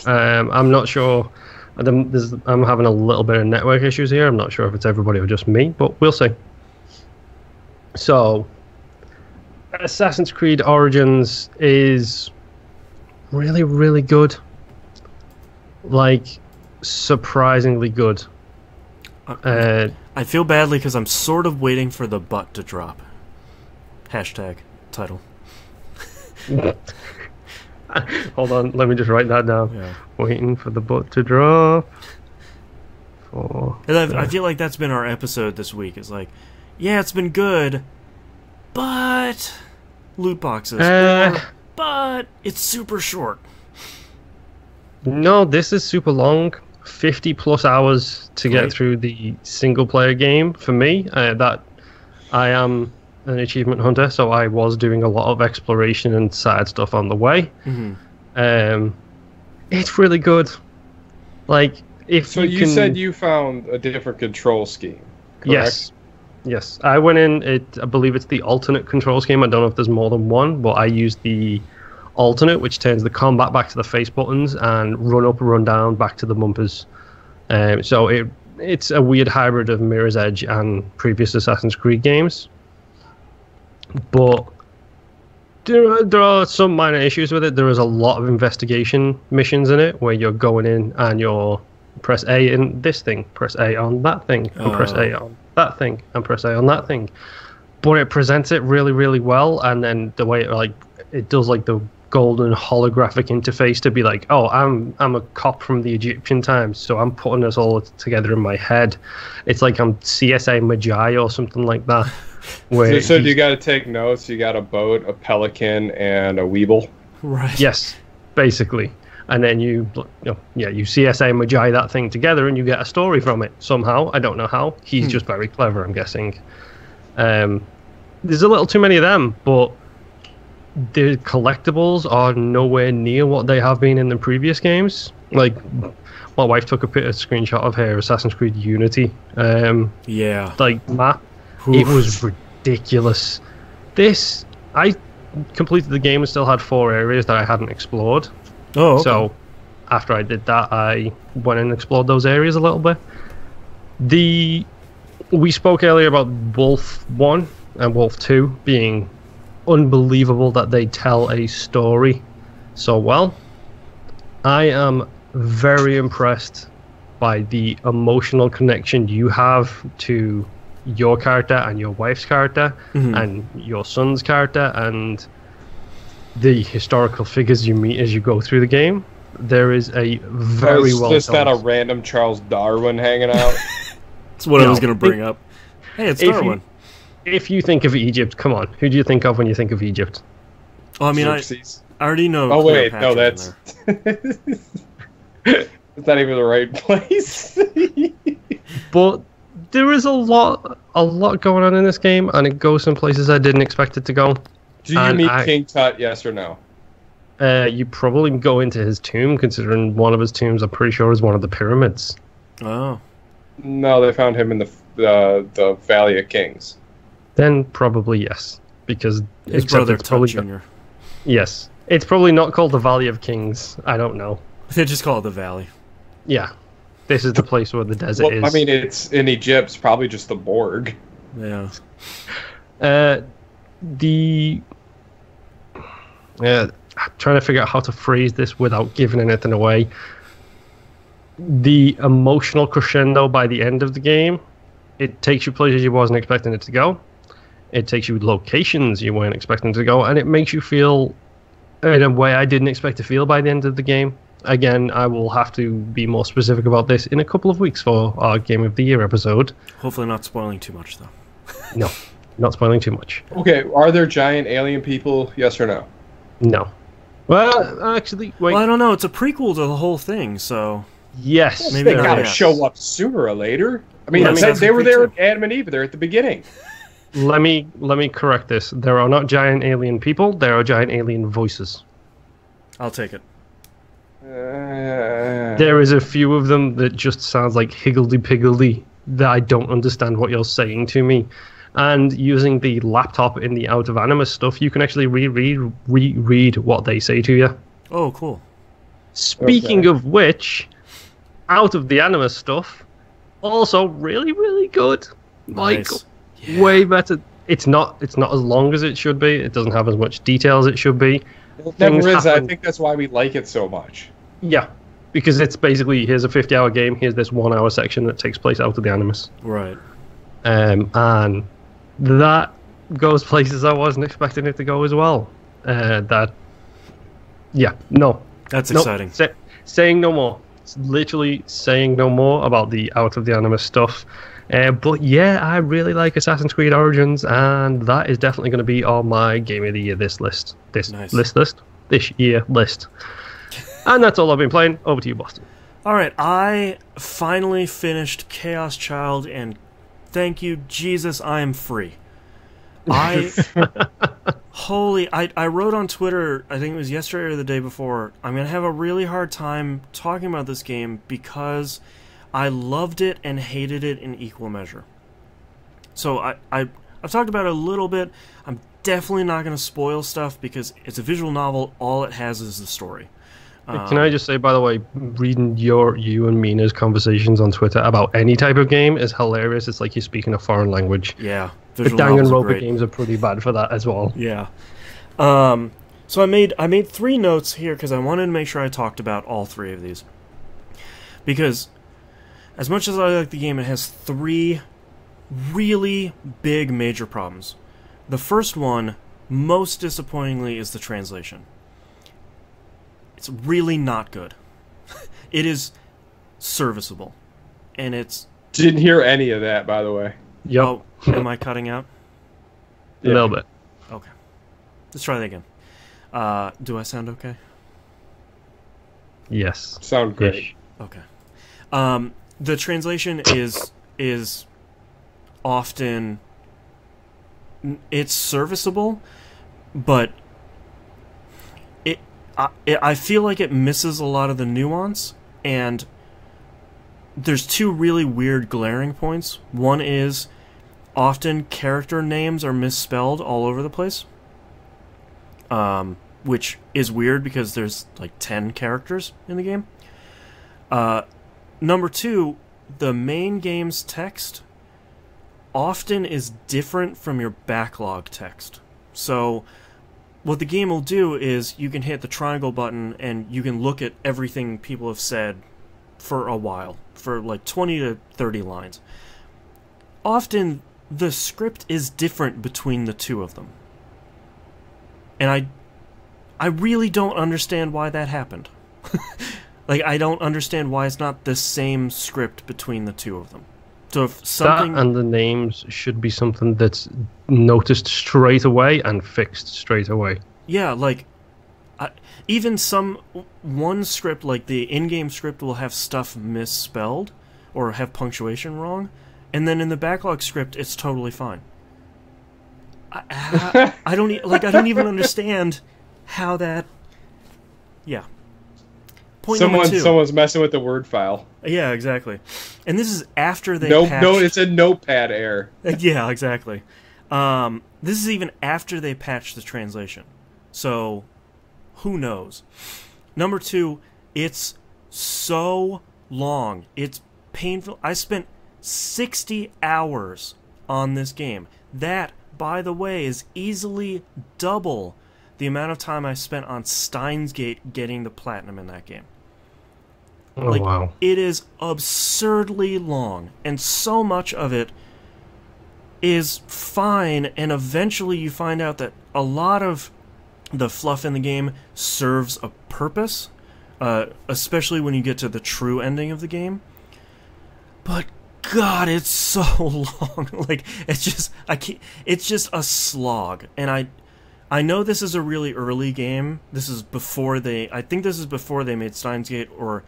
I'm not sure. I'm having a little bit of network issues here. I'm not sure if it's everybody or just me, but we'll see. So, Assassin's Creed Origins is really, really good. Like, surprisingly good. I feel badly because I'm sort of waiting for the butt to drop. Hashtag title. Hold on, let me just write that down. Yeah. Waiting for the butt to drop. I feel like that's been our episode this week. It's like, yeah, it's been good, but loot boxes. But it's super short. No, this is super long. 50 plus hours to get through the single player game for me. That I am an achievement hunter, so I was doing a lot of exploration and side stuff on the way. It's really good. Like, if so you said you found a different control scheme, correct? Yes. I went in. I believe it's the alternate control scheme. I don't know if there's more than one, but I used the alternate, which turns the combat back to the face buttons and run up, run down, back to the bumpers. So it's a weird hybrid of Mirror's Edge and previous Assassin's Creed games. But there are some minor issues with it. There is a lot of investigation missions in it where you're going in and you're press A in this thing, press A on that thing, and press A on that thing, and press A on that thing. But it presents it really, really well, and then the way it does like the golden holographic interface to be like, oh, I'm a cop from the Egyptian times, so I'm putting this all together in my head. It's like I'm CSA Magi or something like that. Where so you got to take notes. You got a boat, a pelican, and a weeble. Right. Yes, basically. And then you CSA Magi that thing together, and you get a story from it somehow. I don't know how. He's just very clever, I'm guessing. There's a little too many of them, but the collectibles are nowhere near what they have been in the previous games. Like, my wife took a screenshot of her Assassin's Creed Unity map. It was ridiculous. I completed the game and still had 4 areas that I hadn't explored. Oh, okay. So after I did that, I went and explored those areas a little bit. We spoke earlier about Wolf 1 and Wolf 2 being unbelievable, that they tell a story so well. I am very impressed by the emotional connection you have to your character and your wife's character and your son's character and the historical figures you meet as you go through the game. There is a very well just not a random Charles Darwin hanging out. That's what I was going to bring up. Hey, it's Darwin. If you think of Egypt, come on, who do you think of when you think of Egypt? Oh, I mean, I already know. Oh wait, no, that's it's not even the right place. But there is a lot going on in this game, and it goes some places I didn't expect it to go. Do you meet King Tut, yes or no? You probably go into his tomb, considering one of his tombs, I'm pretty sure, is one of the pyramids. Oh. No, they found him in the Valley of Kings. Then probably yes, because his brother Tut Jr. Yes. It's probably not called the Valley of Kings. I don't know. They just call it the Valley. Yeah. This is the place where the desert is. I mean, it's in Egypt. It's probably just the Borg. Yeah. I'm trying to figure out how to phrase this without giving anything away. The emotional crescendo by the end of the game, it takes you places you wasn't expecting it to go. It takes you locations you weren't expecting to go, and it makes you feel in a way I didn't expect to feel by the end of the game. Again, I will have to be more specific about this in a couple of weeks for our Game of the Year episode. Hopefully not spoiling too much, though. No, not spoiling too much. Okay, are there giant alien people, yes or no? No. Well, actually, wait. Well, I don't know. It's a prequel to the whole thing, so... Yes. Maybe they gotta show up sooner or later. I mean, they were there with Adam and Eve. They're at the beginning. Let me correct this. There are not giant alien people. There are giant alien voices. I'll take it. There is a few of them that just sounds like higgledy-piggledy that I don't understand what you're saying to me. And using the laptop in the Out of Animus stuff, you can actually reread what they say to you. Oh, cool. Speaking of which, Out of the Animus stuff, also really, really good. Like, way better. It's not as long as it should be. It doesn't have as much detail as it should be. It never is. I think that's why we like it so much. Yeah, because it's basically, here's a 50-hour game, here's this 1-hour section that takes place Out of the Animus. Right. And that goes places I wasn't expecting it to go as well. That's exciting. Saying no more. It's literally saying no more about the Out of the Animus stuff. But yeah, I really like Assassin's Creed Origins, and that is definitely going to be on my Game of the Year this year list. And that's all I've been playing. Over to you, Boston. Alright, I finally finished Chaos Child, and thank you, Jesus, I am free. I wrote on Twitter, I think it was yesterday or the day before, I'm going to have a really hard time talking about this game because I loved it and hated it in equal measure. So I've talked about it a little bit. I'm definitely not going to spoil stuff because it's a visual novel. All it has is the story. Can I just say, by the way, reading you and Mina's conversations on Twitter about any type of game is hilarious. It's like you're speaking a foreign language. Yeah. The Danganronpa games are pretty bad for that as well. Yeah. So I made 3 notes here because I wanted to make sure I talked about all 3 of these. Because as much as I like the game, it has 3 really big major problems. The first one, most disappointingly, is the translation. It's really not good. It is serviceable. And it's... Didn't hear any of that, by the way. Yep. Oh, am I cutting out? A little bit. Okay. Let's try that again. Do I sound okay? Yes. Sound great. Okay. The translation is often... It's serviceable, but I feel like it misses a lot of the nuance, and there's 2 really weird glaring points. One is often character names are misspelled all over the place, which is weird because there's like 10 characters in the game. Number 2, the main game's text often is different from your backlog text. So what the game will do is you can hit the triangle button and you can look at everything people have said for a while, for like 20 to 30 lines. Often the script is different between the 2 of them. And I really don't understand why that happened. Like, I don't understand why it's not the same script between the 2 of them. So if something... That and the names should be something that's noticed straight away and fixed straight away. Yeah, like, even one script, like the in-game script, will have stuff misspelled or have punctuation wrong, and then in the backlog script, it's totally fine. I don't even understand how that... Yeah. Point number 2. Someone's messing with the Word file. Yeah, exactly. And this is after they patched... No, it's a notepad error. Yeah, exactly. This is even after they patched the translation. So, who knows? Number 2, it's so long. It's painful. I spent 60 hours on this game. That, by the way, is easily double the amount of time I spent on Steins Gate getting the platinum in that game. Oh, like, wow. It is absurdly long, and so much of it is fine, and eventually you find out that a lot of the fluff in the game serves a purpose, especially when you get to the true ending of the game. But God, it's so long. Like, it's just a slog. And I know this is a really early game. This is before I think this is before they made Steins Gate, or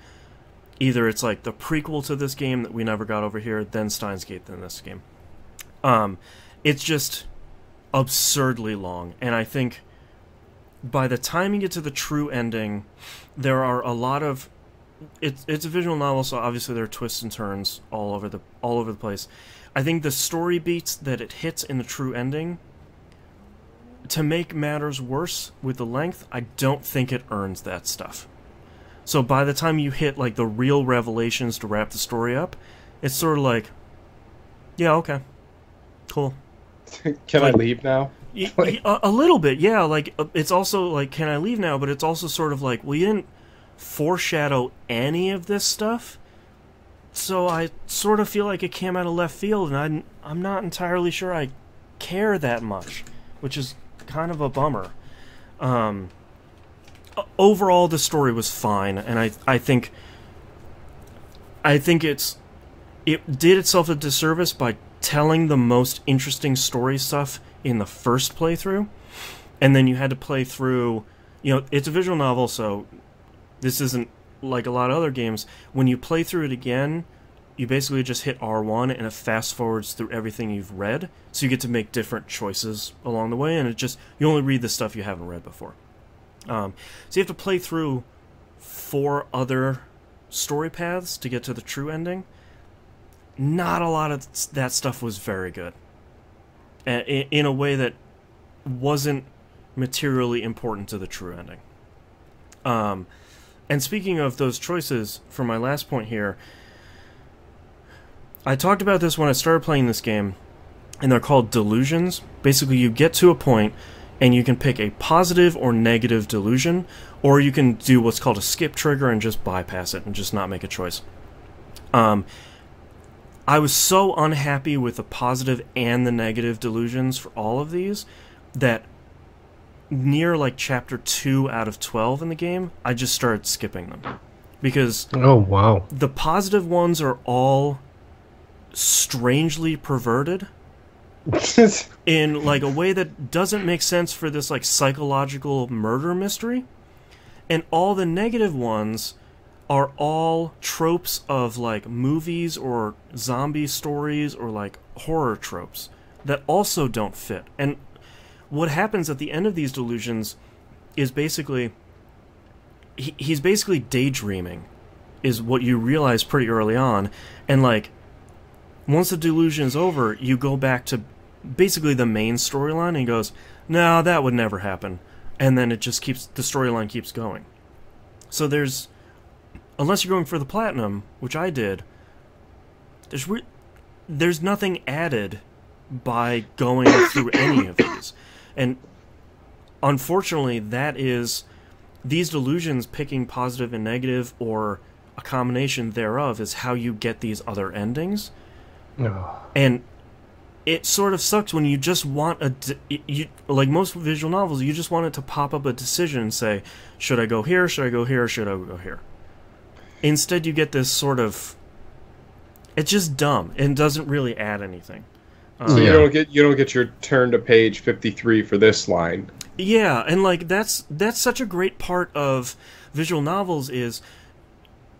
either it's like the prequel to this game that we never got over here, then Steins Gate, then this game. It's just absurdly long, and I think by the time you get to the true ending, there are a lot of... It's a visual novel, so obviously there are twists and turns all over the place. I think the story beats that it hits in the true ending, to make matters worse with the length, I don't think it earns that stuff. So by the time you hit like the real revelations to wrap the story up, it's sort of like, yeah, okay, cool. Can I leave now? A little bit, yeah. Like, it's also like, can I leave now? But it's also sort of like, well, you didn't foreshadow any of this stuff, so I sort of feel like it came out of left field, and I'm not entirely sure I care that much, which is kind of a bummer. Overall, the story was fine, and I think it did itself a disservice by telling the most interesting story stuff in the first playthrough, and then you had to play through, it's a visual novel, so this isn't like a lot of other games. When you play through it again, you basically just hit R1 and it fast forwards through everything you've read, so you get to make different choices along the way, and you only read the stuff you haven't read before. So you have to play through 4 other story paths to get to the true ending. Not a lot of that stuff was very good, in a way that wasn't materially important to the true ending. And speaking of those choices, for my last point here, I talked about this when I started playing this game, and they're called delusions. Basically, you get to a point, and you can pick a positive or negative delusion, or you can do what's called a skip trigger and just bypass it and just not make a choice. I was so unhappy with the positive and the negative delusions for all of these that near like chapter 2 out of 12 in the game, I just started skipping them. Because oh wow, the positive ones are all strangely perverted in like a way that doesn't make sense for this like psychological murder mystery, and all the negative ones are all tropes of like movies or zombie stories or like horror tropes that also don't fit. And what happens at the end of these delusions is basically he's basically daydreaming, is what you realize pretty early on, and like once the delusion is over, you go back to basically the main storyline, and he goes, no, that would never happen, and then it just keeps, the storyline keeps going. So there's, unless you're going for the platinum, which I did, there's nothing added by going through any of these. And unfortunately, that is, these delusions, picking positive and negative or a combination thereof, is how you get these other endings. Oh. And it sort of sucks when you just want like most visual novels, you just want it to pop up a decision and say, should I go here, should I go here, or should I go here? Instead, you get this sort of, it's just dumb and doesn't really add anything. So you don't get your turn to page 53 for this line. Yeah, and like that's such a great part of visual novels, is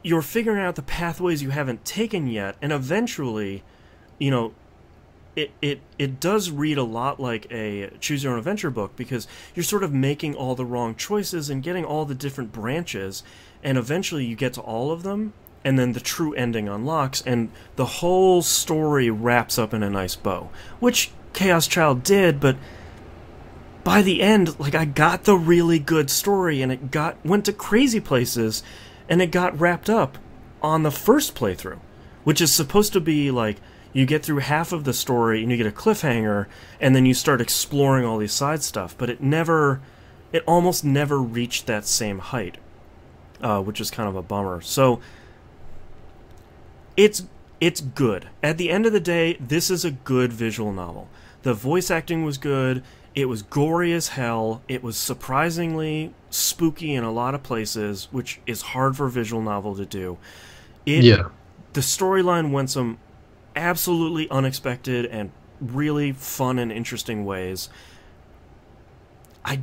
you're figuring out the pathways you haven't taken yet, and eventually, it does read a lot like a choose your own adventure book, because you're sort of making all the wrong choices and getting all the different branches, and eventually you get to all of them, and then the true ending unlocks, and the whole story wraps up in a nice bow, which Chaos Child did. But by the end, like, I got the really good story, and it went to crazy places, and it got wrapped up on the first playthrough, which is supposed to be like, you get through half of the story and you get a cliffhanger, and then you start exploring all these side stuff, but it almost never reached that same height, which is kind of a bummer. So it's good. At the end of the day, this is a good visual novel. The voice acting was good, it was gory as hell, it was surprisingly spooky in a lot of places, which is hard for a visual novel to do. The storyline went some absolutely unexpected and really fun and interesting ways. I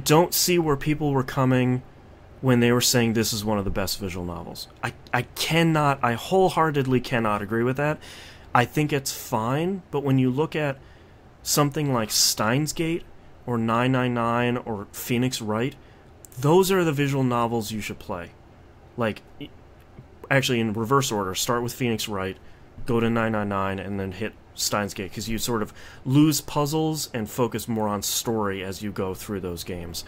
don't see where people were coming when they were saying this is one of the best visual novels. I wholeheartedly cannot agree with that. I think it's fine, but when you look at something like Steins Gate or 999 or Phoenix Wright, those are the visual novels you should play. Like, actually in reverse order, start with Phoenix Wright, go to 999, and then hit Steins Gate, because you sort of lose puzzles and focus more on story as you go through those games.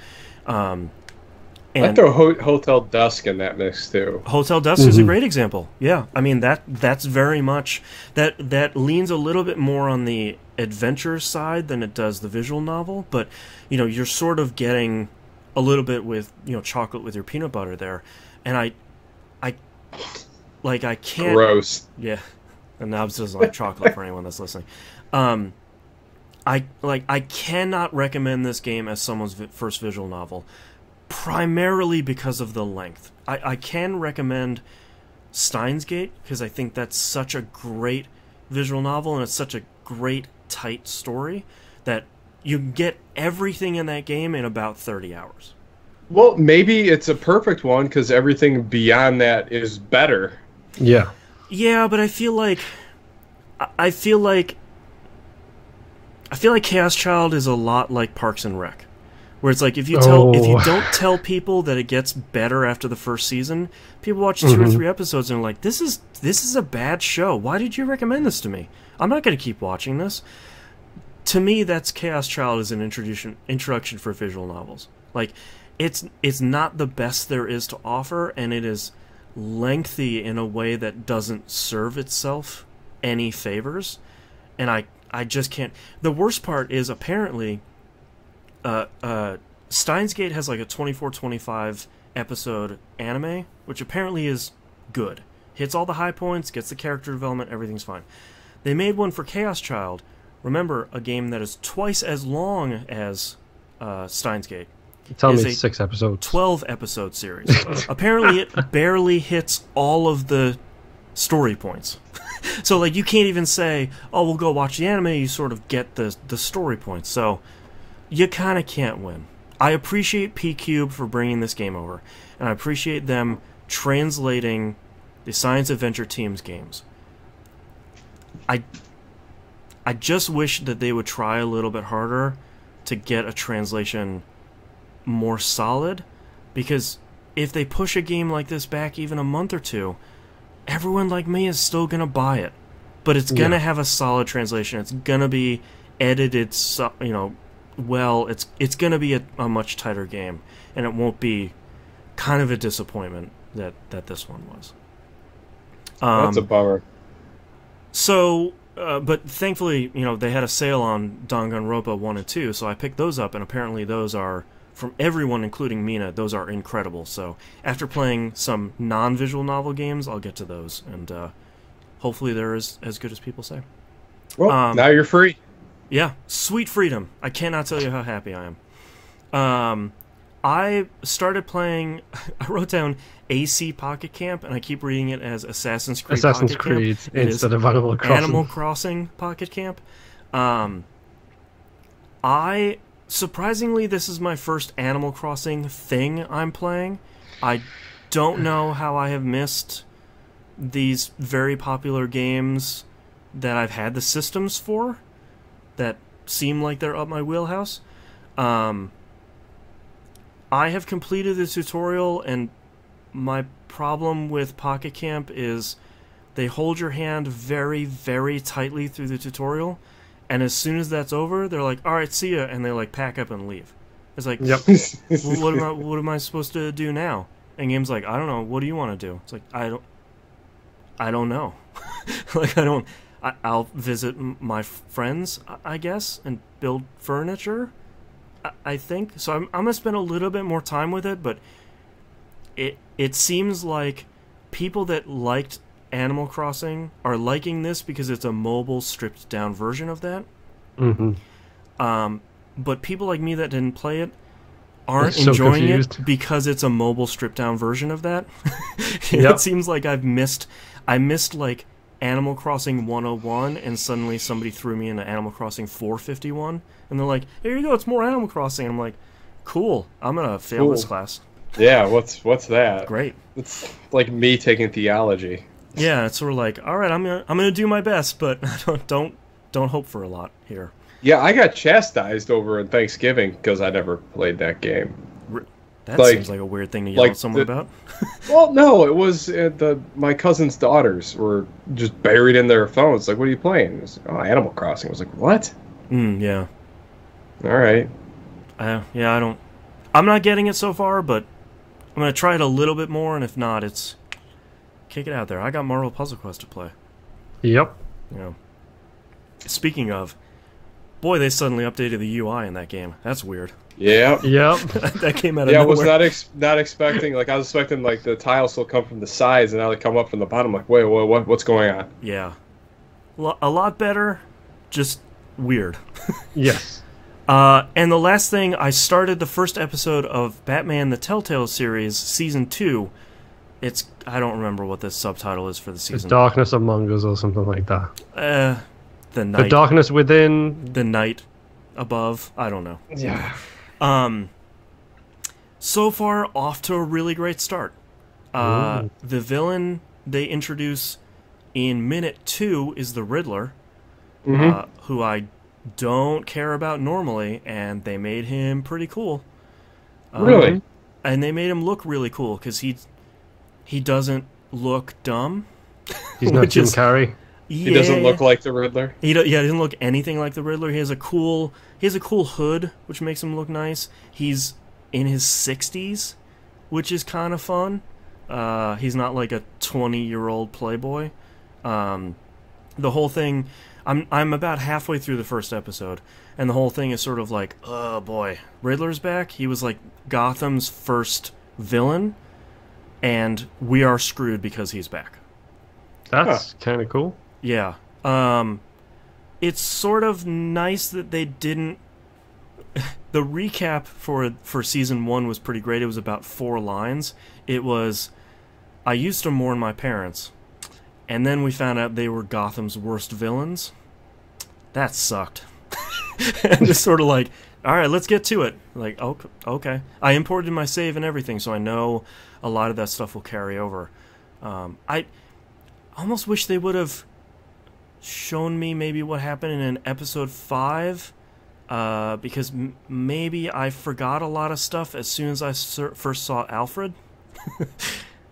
I throw Hotel Dusk in that mix too. Hotel Dusk is a great example. Yeah, I mean that's very much that leans a little bit more on the adventure side than it does the visual novel, but you know, you're sort of getting a little bit with, you know, chocolate with your peanut butter there, and I can't. Gross. Yeah, and Nobs doesn't like chocolate for anyone that's listening. I cannot recommend this game as someone's first visual novel, primarily because of the length. I can recommend Steins Gate because I think that's such a great visual novel and it's such a great tight story that you get everything in that game in about 30 hours. Well, maybe it's a perfect one because everything beyond that is better. Yeah. Yeah, but I feel like Chaos Child is a lot like Parks and Rec, where it's like if you don't tell people that it gets better after the first season, people watch 2 or 3 episodes and are like, this is a bad show. Why did you recommend this to me? I'm not going to keep watching this. To me, that's Chaos Child as an introduction for visual novels. Like, it's not the best there is to offer, and it is lengthy in a way that doesn't serve itself any favors, and I just can't. The worst part is apparently Steins Gate has like a 24-25 episode anime, which apparently is good. Hits all the high points, gets the character development, everything's fine. They made one for Chaos Child. Remember, a game that is twice as long as Steins Gate. Tell me 6 episodes. 12-episode series. Apparently, it barely hits all of the story points. So, like, you can't even say, oh, we'll go watch the anime. You sort of get the story points. So, you kind of can't win. I appreciate P-Cube for bringing this game over, and I appreciate them translating the Science Adventure Team's games. I just wish that they would try a little bit harder to get a translation more solid, because if they push a game like this back even a month or two, everyone like me is still going to buy it. But it's going to have a solid translation. It's going to be edited, well. It's going to be a much tighter game, and it won't be kind of a disappointment that this one was. That's a bummer. So, but thankfully, they had a sale on Danganronpa 1 and 2, so I picked those up, and apparently those are, from everyone, including Mina, those are incredible. So after playing some non-visual novel games, I'll get to those, and hopefully they're as good as people say. Well, now you're free. Yeah, sweet freedom. I cannot tell you how happy I am. I started playing, I wrote down AC Pocket Camp, and I keep reading it as Assassin's Creed Pocket Camp. Instead of Animal Crossing. Animal Crossing Pocket Camp. Surprisingly, this is my first Animal Crossing thing I'm playing. I don't know how I have missed these very popular games that I've had the systems for that seem like they're up my wheelhouse. I have completed the tutorial, and my problem with Pocket Camp is they hold your hand very, very tightly through the tutorial, and as soon as that's over, they're like, all right, see ya, and they like pack up and leave. It's like, yep. Well, what am I supposed to do now? And game's like, I don't know, what do you want to do? It's like, I don't know. Like, I'll visit my friends, I guess, and build furniture, I think. So I'm going to spend a little bit more time with it, but it seems like people that liked Animal Crossing are liking this because it's a mobile, stripped-down version of that. Mm-hmm. But people like me that didn't play it aren't enjoying it because it's a mobile, stripped-down version of that. It seems like I missed like Animal Crossing 101, and suddenly somebody threw me into Animal Crossing 451, and they're like, here you go, it's more Animal Crossing. And I'm like, cool, I'm gonna fail this class. Yeah, what's that? Great. It's like me taking theology. Yeah, it's sort of like, all right, I'm gonna do my best, but don't hope for a lot here. Yeah, I got chastised over in Thanksgiving because I never played that game. That seems like a weird thing to yell at someone about. Well, no, it was my cousin's daughters were just buried in their phones. Like, what are you playing? It was, Animal Crossing. I was like, what? Yeah. All right. Yeah, I'm not getting it so far, but I'm gonna try it a little bit more, and if not, it's kick it out there. I got Marvel Puzzle Quest to play. Yep. Yeah. Speaking of, boy, they suddenly updated the UI in that game. That's weird. Yep. That came out of nowhere. I was not expecting. Like, I was expecting like the tiles will come from the sides, and now they come up from the bottom. Like, wait, what's going on? Yeah. A lot better. Just weird. Yes. And the last thing, I started the first episode of Batman the TellTale series, Season 2. I don't remember what the subtitle is for the season. The Darkness Among Us or something like that. The Night. The Darkness Within. The Night Above. I don't know. Yeah. So far, off to a really great start. The villain they introduce in minute 2 is the Riddler, who I don't care about normally, and they made him pretty cool. Really? And they made him look really cool, because he doesn't look dumb. He's not Jim Carrey. Yeah. He doesn't look like the Riddler. He doesn't look anything like the Riddler. He has a cool hood, which makes him look nice. He's in his 60s, which is kind of fun. He's not like a 20-year-old playboy. The whole thing, I'm about halfway through the first episode, and the whole thing is sort of like, oh boy, Riddler's back. He was like Gotham's first villain, and we are screwed because he's back. That's kind of cool. Yeah. It's sort of nice that they didn't... The recap for Season 1 was pretty great. It was about 4 lines. It was, I used to mourn my parents, and then we found out they were Gotham's worst villains. That sucked. And it's sort of like, all right, let's get to it. Like, okay. I imported my save and everything, so I know a lot of that stuff will carry over. I almost wish they would have shown me maybe what happened in episode 5, because maybe I forgot a lot of stuff as soon as I first saw Alfred.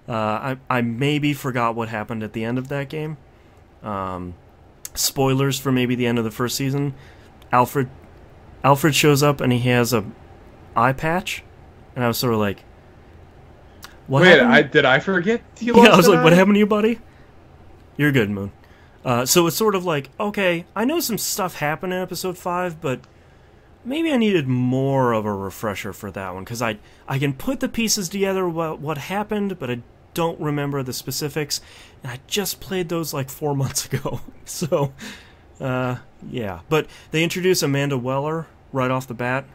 I maybe forgot what happened at the end of that game. Spoilers for maybe the end of the first season. Alfred shows up and he has a eye patch, and I was sort of like, "What happened?" Did I forget? Yeah, I was like, "What happened to you, buddy?" You're good, Moon. So it's sort of like, okay, I know some stuff happened in episode 5, but maybe I needed more of a refresher for that one, because I can put the pieces together what happened, but I don't remember the specifics, and I just played those like 4 months ago. So, yeah. But they introduce Amanda Weller right off the bat.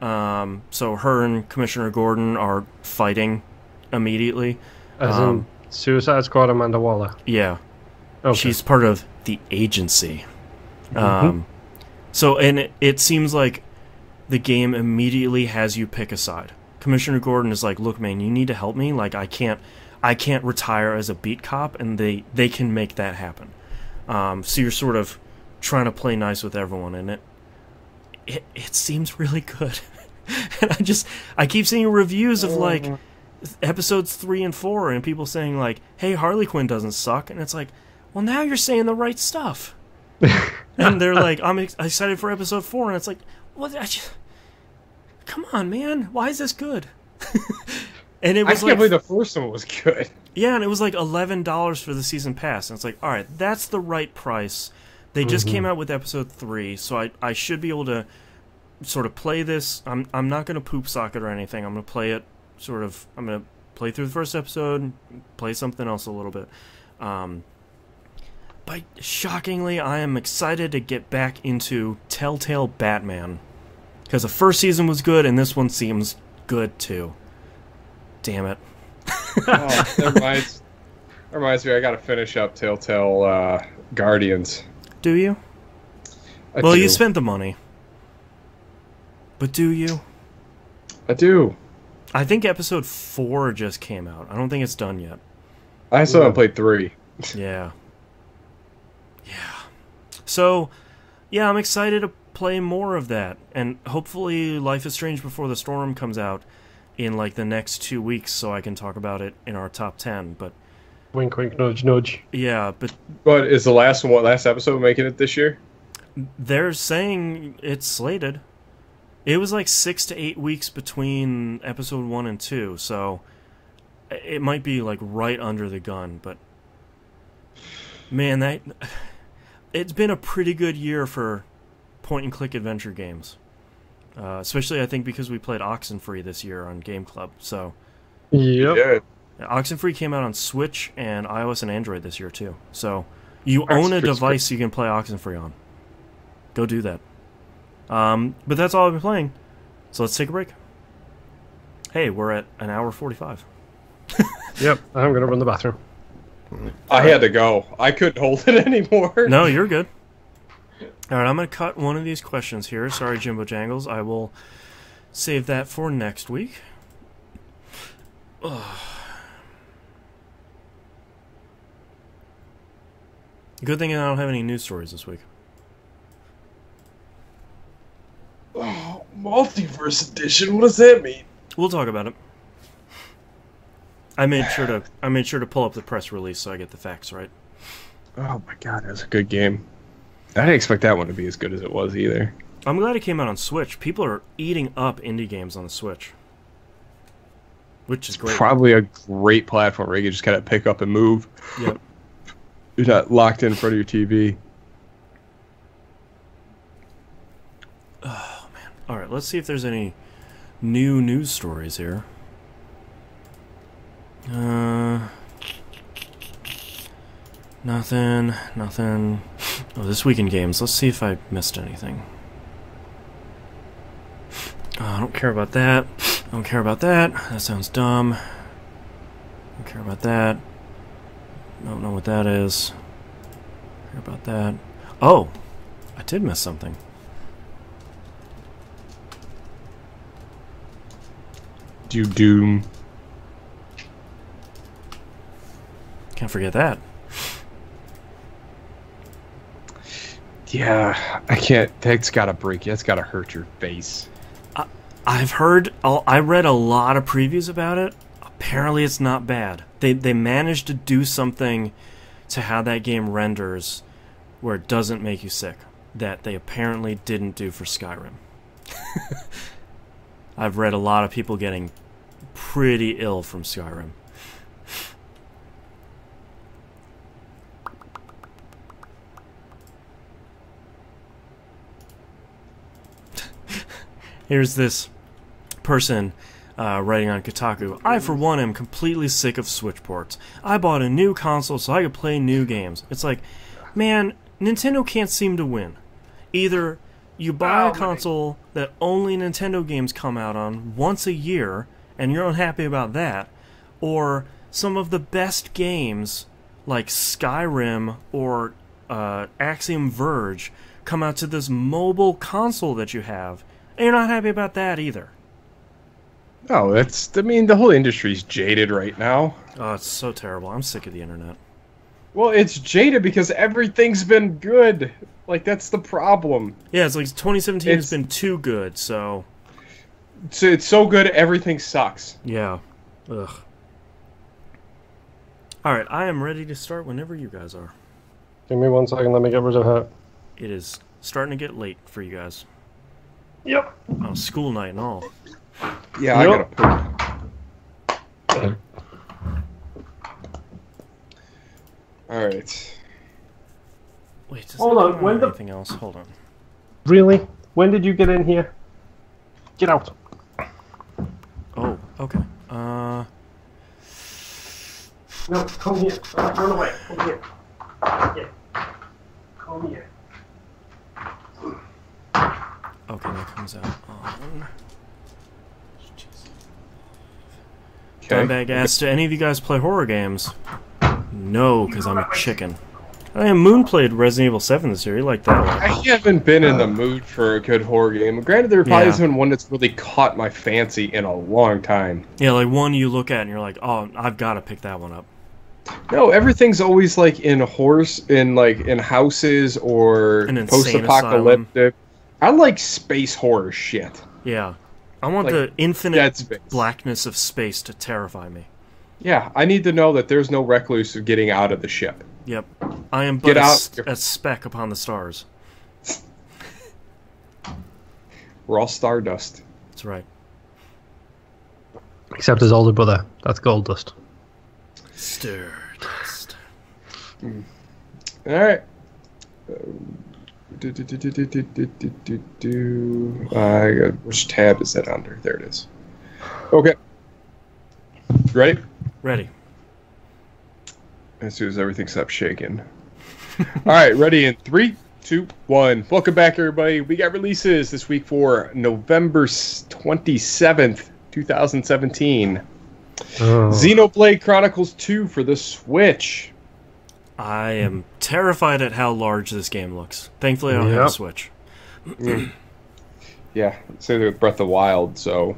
So her and Commissioner Gordon are fighting immediately. As in Suicide Squad Amanda Waller? Yeah. Okay. She's part of the agency. So, and it seems like the game immediately has you pick a side. Commissioner Gordon is like, look, man, you need to help me. Like, I can't retire as a beat cop, and they can make that happen. So you're sort of trying to play nice with everyone, and it seems really good. And I keep seeing reviews of like episodes 3 and 4, and people saying like, hey, Harley Quinn doesn't suck, and it's like, well, now you're saying the right stuff. And they're like, I'm excited for episode 4, and it's like, what? Come on, man, why is this good? And it was I can't believe the first one was good. Yeah, and it was like $11 for the season pass, and it's like, all right, that's the right price. They just came out with episode 3, so I should be able to sort of play this. I'm not going to poop socket or anything. I'm going to play it sort of. I'm going to play through the first episode, play something else a little bit. But shockingly, I am excited to get back into TellTale Batman, because the first season was good, and this one seems good too. Damn it. That reminds me, I gotta finish up TellTale Guardians. Do you? I do. You spent the money. But do you? I do. I think episode 4 just came out. I don't think it's done yet. I still haven't played 3. Yeah. Yeah. So, yeah, I'm excited to play more of that. And hopefully Life is Strange Before the Storm comes out in, like, the next 2 weeks so I can talk about it in our top 10. But wink, wink, nudge, nudge. Yeah, but is the last episode making it this year? They're saying it's slated. It was like 6 to 8 weeks between episode 1 and 2, so it might be like right under the gun, but man, it's been a pretty good year for point-and-click adventure games. Especially, I think, because we played Oxenfree this year on Game Club, so... Yep. Yeah. Oxenfree came out on Switch and iOS and Android this year, too. So, you own a device you can play Oxenfree on. Go do that. But that's all I've been playing. So let's take a break. Hey, we're at an hour 45. Yep, I'm going to run the bathroom. I had to go. I couldn't hold it anymore. No, you're good. All right, I'm going to cut one of these questions here. Sorry, Jimbo Jangles. I will save that for next week. Ugh. Good thing I don't have any news stories this week. Oh, Multiverse Edition. What does that mean? We'll talk about it. I made sure to pull up the press release so I get the facts right. Oh my god, that was a good game. I didn't expect that one to be as good as it was either. I'm glad it came out on Switch. People are eating up indie games on the Switch, which is great. Probably a great platform where you can just kind of pick up and move. Yep. You're not locked in front of your TV. Oh man! All right, let's see if there's any new news stories here. Nothing. Oh, this week in games. Let's see if I missed anything. Oh, I don't care about that. I don't care about that. That sounds dumb. I don't care about that. Don't know what that is. Care about that. Oh, I did miss something. Doom. Can't forget that. Yeah, I can't. That's gotta break you. That's gotta hurt your face. I've heard. I read a lot of previews about it. Apparently, it's not bad. They managed to do something to how that game renders, where it doesn't make you sick. That they apparently didn't do for Skyrim. I've read a lot of people getting pretty ill from Skyrim. Here's this person writing on Kotaku. I, for one, am completely sick of Switch ports. I bought a new console so I could play new games. It's like, man, Nintendo can't seem to win. Either you buy a console that only Nintendo games come out on once a year, and you're unhappy about that, or some of the best games, like Skyrim or Axiom Verge, come out to this mobile console that you have, and you're not happy about that either. No, the whole industry's jaded right now. Oh, it's so terrible. I'm sick of the internet. Well, it's jaded because everything's been good. Like, that's the problem. Yeah, it's like 2017 has been too good, so... It's so good, everything sucks. Yeah. Ugh. Alright, I am ready to start whenever you guys are. Give me 1 second, let me get rid of that. It is starting to get late for you guys. Yep. Oh, school night and all. Yeah, yep. I gotta poop. Alright. Wait, hold on, when anything else? Hold on. Really? When did you get in here? Get out. Oh, okay. No, come here. Run away. Come here. Yeah. Come here. Okay, that comes out on... Okay. Dimebag asks, do any of you guys play horror games? No, because I'm a chicken. Moon played Resident Evil 7 this year. He liked that one. I haven't been in the mood for a good horror game. Granted, there probably hasn't been one that's really caught my fancy in a long time. Yeah, like one you look at and you're like, oh, I've got to pick that one up. No, everything's always like in in houses or post-apocalyptic. I like space horror shit. Yeah. I want the infinite blackness of space to terrify me. Yeah, I need to know that there's no recluse getting out of the ship. Yep. I am but a speck upon the stars. We're all stardust. That's right. Except his older brother. That's gold dust. Stardust. Alright. Which tab is that under? There it is. Okay. Ready? Ready. As soon as everything stops shaking. Alright, ready in 3, 2, 1. Welcome back, everybody. We got releases this week for November 27th, 2017. Xenoblade Chronicles 2 for the Switch. I am terrified at how large this game looks. Thankfully, I don't have a Switch. Yeah, same with Breath of the Wild, so...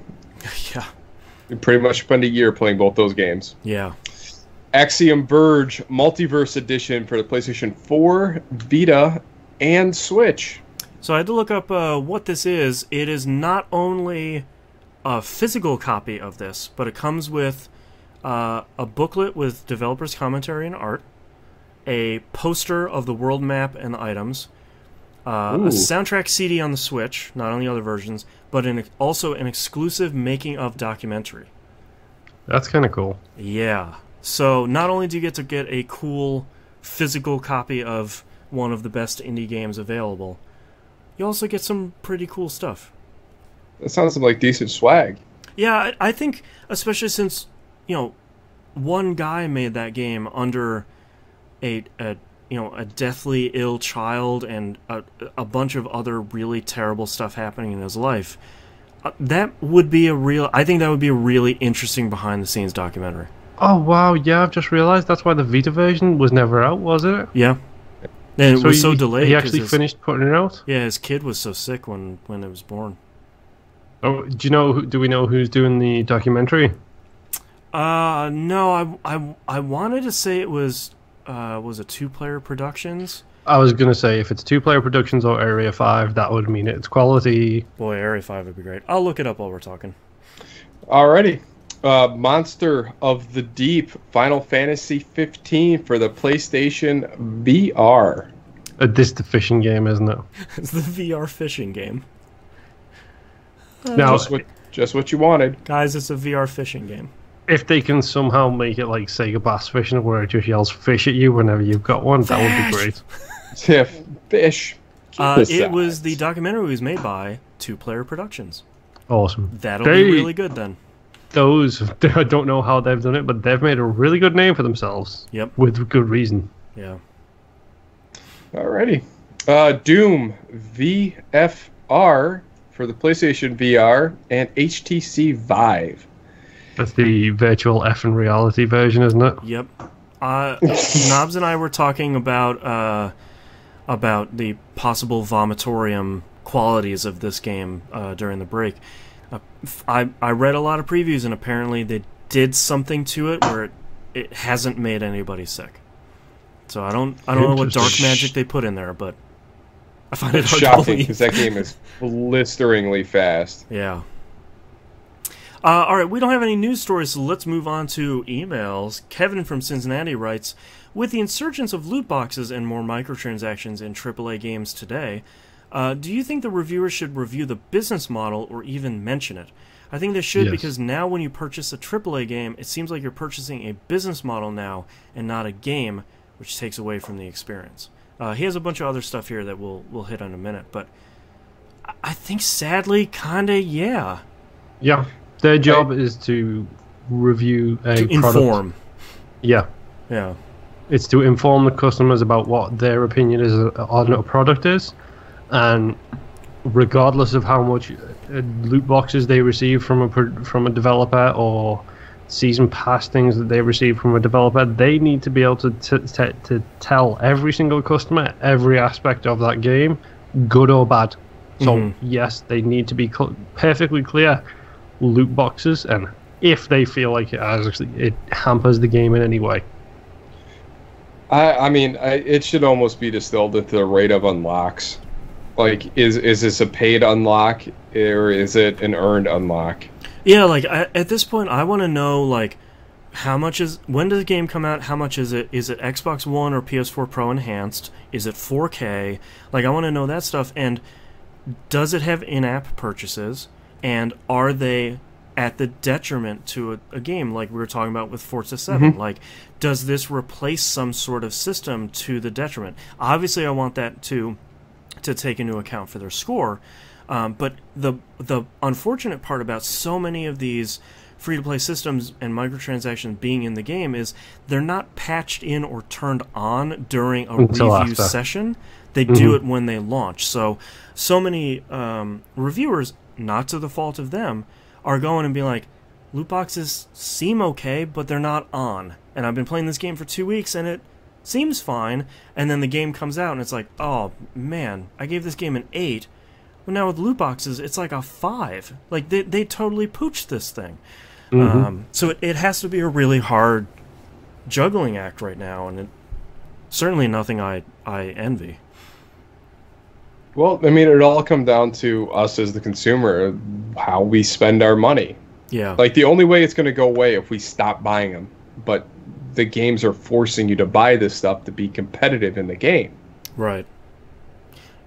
yeah. You pretty much spend a year playing both those games. Yeah. Axiom Verge Multiverse Edition for the PlayStation 4, Vita, and Switch. So I had to look up what this is. It is not only a physical copy of this, but it comes with a booklet with developers' commentary and art, a poster of the world map and the items, a soundtrack CD on the Switch, not on the other versions, but also an exclusive making-of documentary. That's kind of cool. Yeah. So not only do you get to get a cool physical copy of one of the best indie games available, you also get some pretty cool stuff. That sounds like decent swag. Yeah, I think, especially since, one guy made that game under a deathly ill child and a bunch of other really terrible stuff happening in his life. I think that would be a really interesting behind-the-scenes documentary. Oh, wow, yeah, I've just realized that's why the Vita version was never out, was it? Yeah. And it was so delayed. He actually finished putting it out? Yeah, his kid was so sick when it was born. Oh, do we know who's doing the documentary? No, I wanted to say it was it 2-Player Productions? I was going to say, if it's 2-Player Productions or Area 5, that would mean it's quality. Boy, Area 5 would be great. I'll look it up while we're talking. Alrighty. Monster of the Deep Final Fantasy 15 for the PlayStation VR. This the fishing game, isn't it? It's the VR fishing game. Now, just what you wanted. Guys, it's a VR fishing game. If they can somehow make it like Sega Bass Fishing, where it just yells fish at you whenever you've got one, that would be great. Yeah, fish. It was the documentary was made by 2-Player Productions. Awesome. That'll be really good then. I don't know how they've done it, but they've made a really good name for themselves. Yep. With good reason. Yeah. Alrighty. Doom VFR for the PlayStation VR and HTC Vive. That's the virtual effing reality version, isn't it? Yep. Knobs and I were talking about the possible vomitorium qualities of this game during the break. I read a lot of previews, and apparently they did something to it where it hasn't made anybody sick. So I don't know what dark magic they put in there, but I find it hard to believe. Because that game is blisteringly fast. Yeah. All right, we don't have any news stories, so let's move on to emails. Kevin from Cincinnati writes, with the insurgence of loot boxes and more microtransactions in AAA games today, do you think the reviewers should review the business model or even mention it? I think they should, because now when you purchase a AAA game, it seems like you're purchasing a business model now and not a game, which takes away from the experience. He has a bunch of other stuff here that we'll hit on in a minute, but I think sadly, kinda, yeah. Yeah. Their job is to review a product. Inform. Yeah. Yeah. It's to inform the customers about what their opinion is on a product is, and regardless of how much loot boxes they receive from a developer or season pass things that they receive from a developer, they need to be able to tell every single customer every aspect of that game, good or bad. So yes, they need to be perfectly clear loot boxes, and if they feel like it hampers the game in any way. I mean, it should almost be distilled into the rate of unlocks. Like, is this a paid unlock, or is it an earned unlock? Yeah, like, at this point, I want to know, like, when does the game come out? How much is it? Is it Xbox One or PS4 Pro Enhanced? Is it 4K? Like, I want to know that stuff. And does it have in-app purchases? And are they at the detriment to a game, like we were talking about with Forza 7? Like, does this replace some sort of system to the detriment? Obviously, I want that to take into account for their score. But the unfortunate part about so many of these free-to-play systems and microtransactions being in the game is they're not patched in or turned on during a review session. They do it when they launch. So many reviewers, not to the fault of them, are going and being like, loot boxes seem okay, but they're not on. And I've been playing this game for 2 weeks, and it seems fine. And then the game comes out, and it's like, oh, man, I gave this game an 8. But now with loot boxes, it's like a 5. Like, they totally pooched this thing. So it has to be a really hard juggling act right now, and certainly nothing I envy. Well, I mean, it all comes down to us as the consumer, how we spend our money. Yeah. Like, the only way it's going to go away if we stop buying them. But the games are forcing you to buy this stuff to be competitive in the game. Right.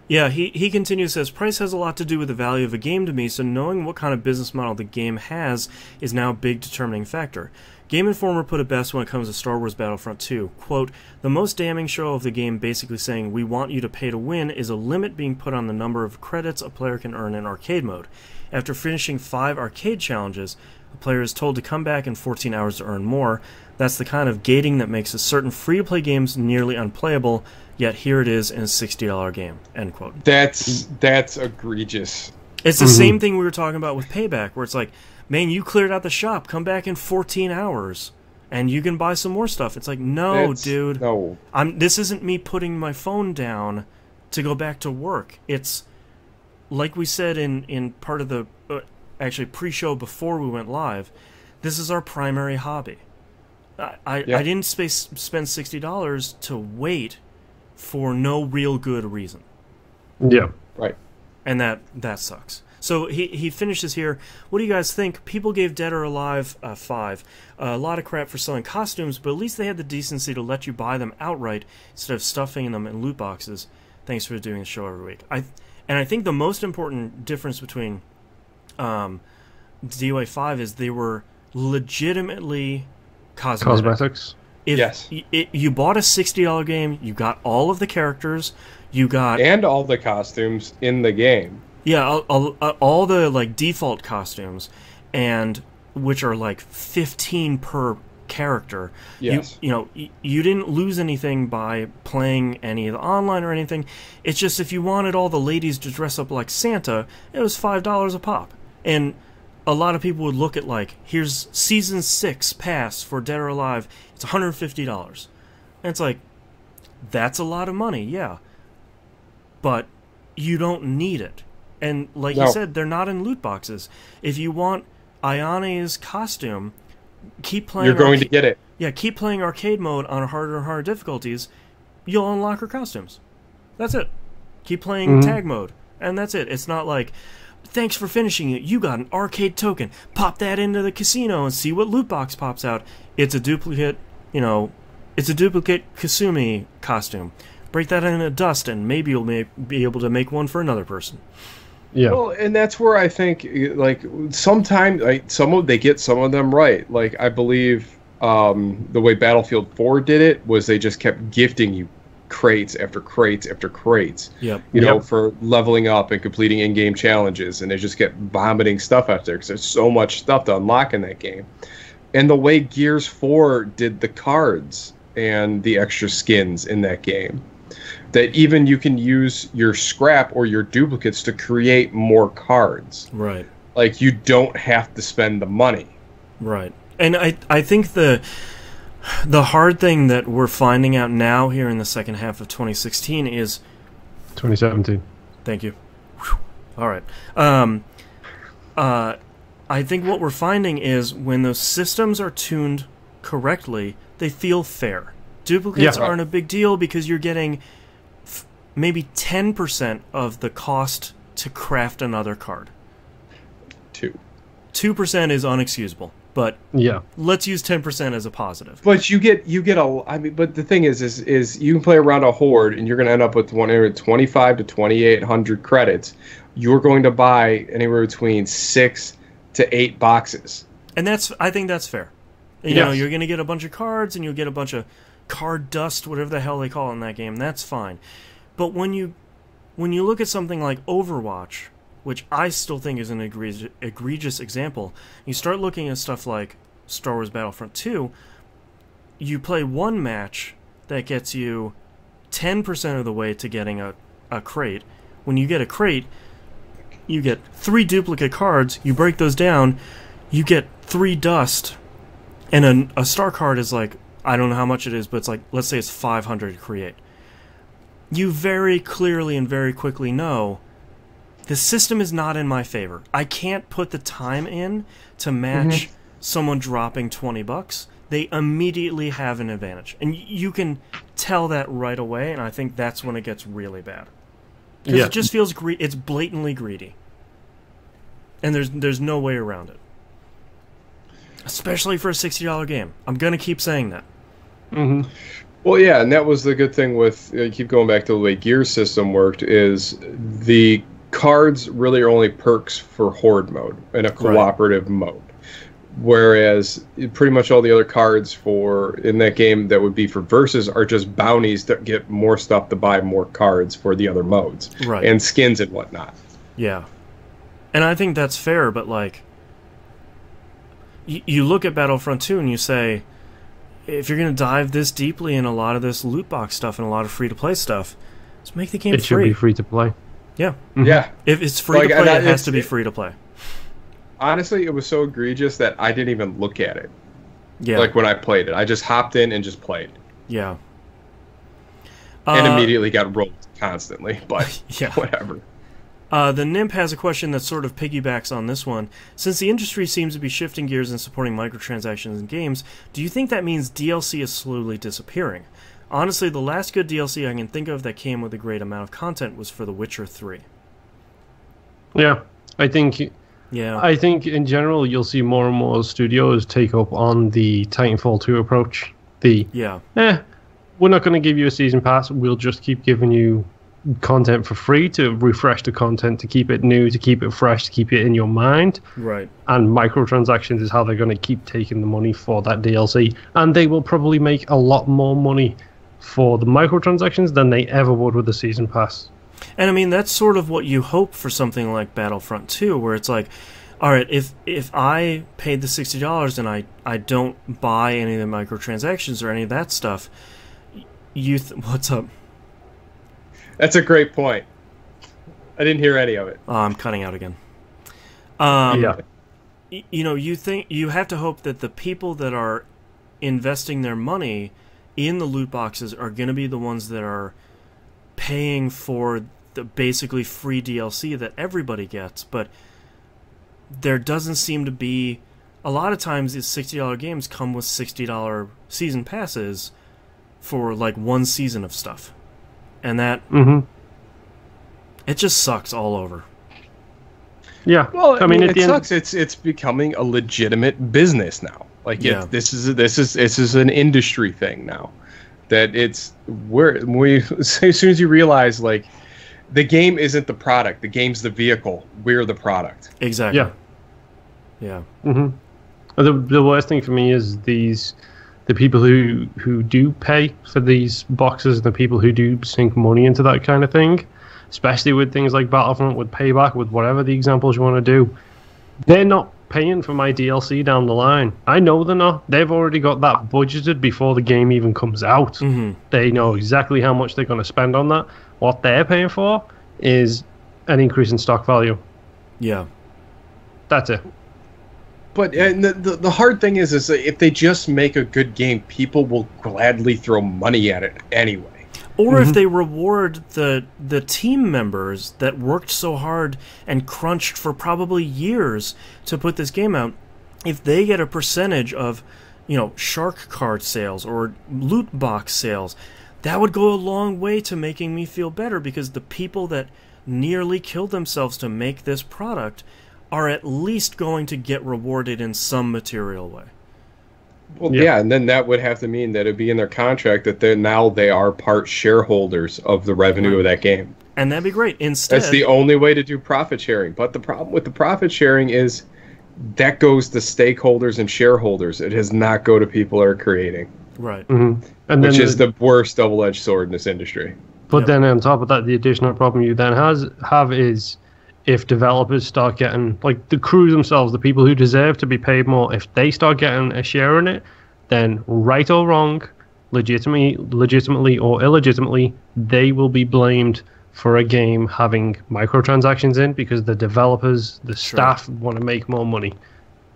Yeah, he continues, says, price has a lot to do with the value of a game to me, so knowing what kind of business model the game has is now a big determining factor. Game Informer put it best when it comes to Star Wars Battlefront 2. Quote, the most damning show of the game basically saying, we want you to pay to win, is a limit being put on the number of credits a player can earn in arcade mode. After finishing 5 arcade challenges, a player is told to come back in 14 hours to earn more. That's the kind of gating that makes a certain free-to-play games nearly unplayable, yet here it is in a $60 game. End quote. That's egregious. It's the same thing we were talking about with Payback, where it's like, man, you cleared out the shop, come back in 14 hours, and you can buy some more stuff. It's like, no, dude. No. This isn't me putting my phone down to go back to work. It's, like we said in part of the, actually pre-show before we went live, this is our primary hobby. I didn't spend $60 to wait for no real good reason. Yeah. Right. And that sucks. So he finishes here. What do you guys think? People gave Dead or Alive 5. A lot of crap for selling costumes, but at least they had the decency to let you buy them outright instead of stuffing them in loot boxes. Thanks for doing the show every week. I think the most important difference between DOA 5 is they were legitimately cosmetics. Yes. You bought a $60 game, you got all of the characters, and all the costumes in the game. Yeah, all the like default costumes, and which are like 15 per character. Yes. You didn't lose anything by playing any of the online or anything. It's just if you wanted all the ladies to dress up like Santa, it was $5 a pop. And a lot of people would look at like, here's Season 6 pass for Dead or Alive, it's $150. And it's like, that's a lot of money, yeah. But you don't need it. And like you said, they're not in loot boxes. If you want Ayane's costume, keep playing. You're going to get it. Yeah, keep playing arcade mode on harder and harder difficulties. You'll unlock her costumes. That's it. Keep playing tag mode, and that's it. It's not like, thanks for finishing it. You got an arcade token. Pop that into the casino and see what loot box pops out. It's a duplicate. It's a duplicate Kasumi costume. Break that into dust, and maybe you'll be able to make one for another person. Yeah. Well, and that's where I think, like, sometimes they get some of them right. Like, I believe the way Battlefield 4 did it was they just kept gifting you crates after crates after crates. Yep. You know, for leveling up and completing in-game challenges, and they just kept vomiting stuff out there because there's so much stuff to unlock in that game. And the way Gears 4 did the cards and the extra skins in that game, that even you can use your scrap or your duplicates to create more cards. Right. Like, you don't have to spend the money. Right. And I think the hard thing that we're finding out now here in the second half of 2016 is 2017. Thank you. Whew. All right. I think what we're finding is when those systems are tuned correctly, they feel fair. Duplicates aren't a big deal because you're getting maybe 10% of the cost to craft another card. 2% is unexcusable, but let's use 10% as a positive. But you get a. I mean, but the thing is you can play around a horde, and you're going to end up with 25 to 2,800 credits. You're going to buy anywhere between 6 to 8 boxes, and I think that's fair. You know, you're going to get a bunch of cards, and you'll get a bunch of card dust, whatever the hell they call it in that game. That's fine. But when you look at something like Overwatch, which I still think is an egregious example, you start looking at stuff like Star Wars Battlefront 2, you play one match that gets you 10% of the way to getting a crate. When you get a crate, you get 3 duplicate cards, you break those down, you get 3 dust, and a star card is like, I don't know how much it is, but it's like, let's say it's 500 to create. You very clearly and very quickly know the system is not in my favor. I can't put the time in to match someone dropping $20. They immediately have an advantage. And you can tell that right away, and I think that's when it gets really bad. Because it just feels it's blatantly greedy. And there's no way around it. Especially for a $60 game. I'm going to keep saying that. Mm-hmm. Well, yeah, and that was the good thing with, keep going back to the way Gear's system worked, is the cards really are only perks for Horde mode in a cooperative mode. Whereas pretty much all the other cards in that game that would be for Versus are just bounties that get more stuff to buy more cards for the other modes. Right. And skins and whatnot. Yeah. And I think that's fair, but like, you look at Battlefront 2 and you say, if you're going to dive this deeply in a lot of this loot box stuff and a lot of free-to-play stuff, let's make the game free. It should be free-to-play. Yeah. Mm-hmm. Yeah. If it's free-to-play, it has to be free-to-play. Honestly, it was so egregious that I didn't even look at it. Yeah. Like when I played it. I just hopped in and just played. Yeah. And immediately got rolled constantly, but whatever. The Nimp has a question that sort of piggybacks on this one. Since the industry seems to be shifting gears and supporting microtransactions in games, do you think that means DLC is slowly disappearing? Honestly, the last good DLC I can think of that came with a great amount of content was for The Witcher 3. Yeah, I think in general you'll see more and more studios take up on the Titanfall 2 approach. We're not going to give you a season pass, we'll just keep giving you content for free to refresh the content, to keep it new, to keep it fresh, to keep it in your mind. Right. And microtransactions is how they're going to keep taking the money for that DLC. And they will probably make a lot more money for the microtransactions than they ever would with the season pass. And I mean, that's sort of what you hope for something like Battlefront 2, where it's like, all right, if I paid the $60 and I don't buy any of the microtransactions or any of that stuff, what's up? That's a great point. I didn't hear any of it. Oh, I'm cutting out again. You know, you have to hope that the people that are investing their money in the loot boxes are going to be the ones that are paying for the basically free DLC that everybody gets, but there doesn't seem to be... A lot of times these $60 games come with $60 season passes for like one season of stuff. And that... It just sucks all over. Yeah. Well, I mean, it sucks. It's becoming a legitimate business now. Like, this is an industry thing now. That as soon as you realize, like, the game isn't the product, the game's the vehicle. We're the product. Exactly. Yeah. The worst thing for me is the people who do pay for these boxes, the people who do sink money into that kind of thing, especially with things like Battlefront, with Payback, with whatever the examples you want to do, they're not paying for my DLC down the line. I know they're not. They've already got that budgeted before the game even comes out. They know exactly how much they're going to spend on that. What they're paying for is an increase in stock value. Yeah. That's it. But and the hard thing is that if they just make a good game, people will gladly throw money at it anyway. Or if they reward the team members that worked so hard and crunched for probably years to put this game out, if they get a percentage of, shark card sales or loot box sales, that would go a long way to making me feel better, because the people that nearly killed themselves to make this product are at least going to get rewarded in some material way. Well, yeah, and then that would have to mean that it'd be in their contract that they are part shareholders of the revenue of that game. And that'd be great. Instead, that's the only way to do profit sharing. But the problem with the profit sharing is that goes to stakeholders and shareholders. It does not go to people that are creating. Right. And which is the worst double-edged sword in this industry. But then on top of that, the additional problem you then have is if developers start getting, like the crews themselves, the people who deserve to be paid more, if they start getting a share in it, then right or wrong, legitimately or illegitimately, they will be blamed for a game having microtransactions in, because the developers, the staff want to make more money.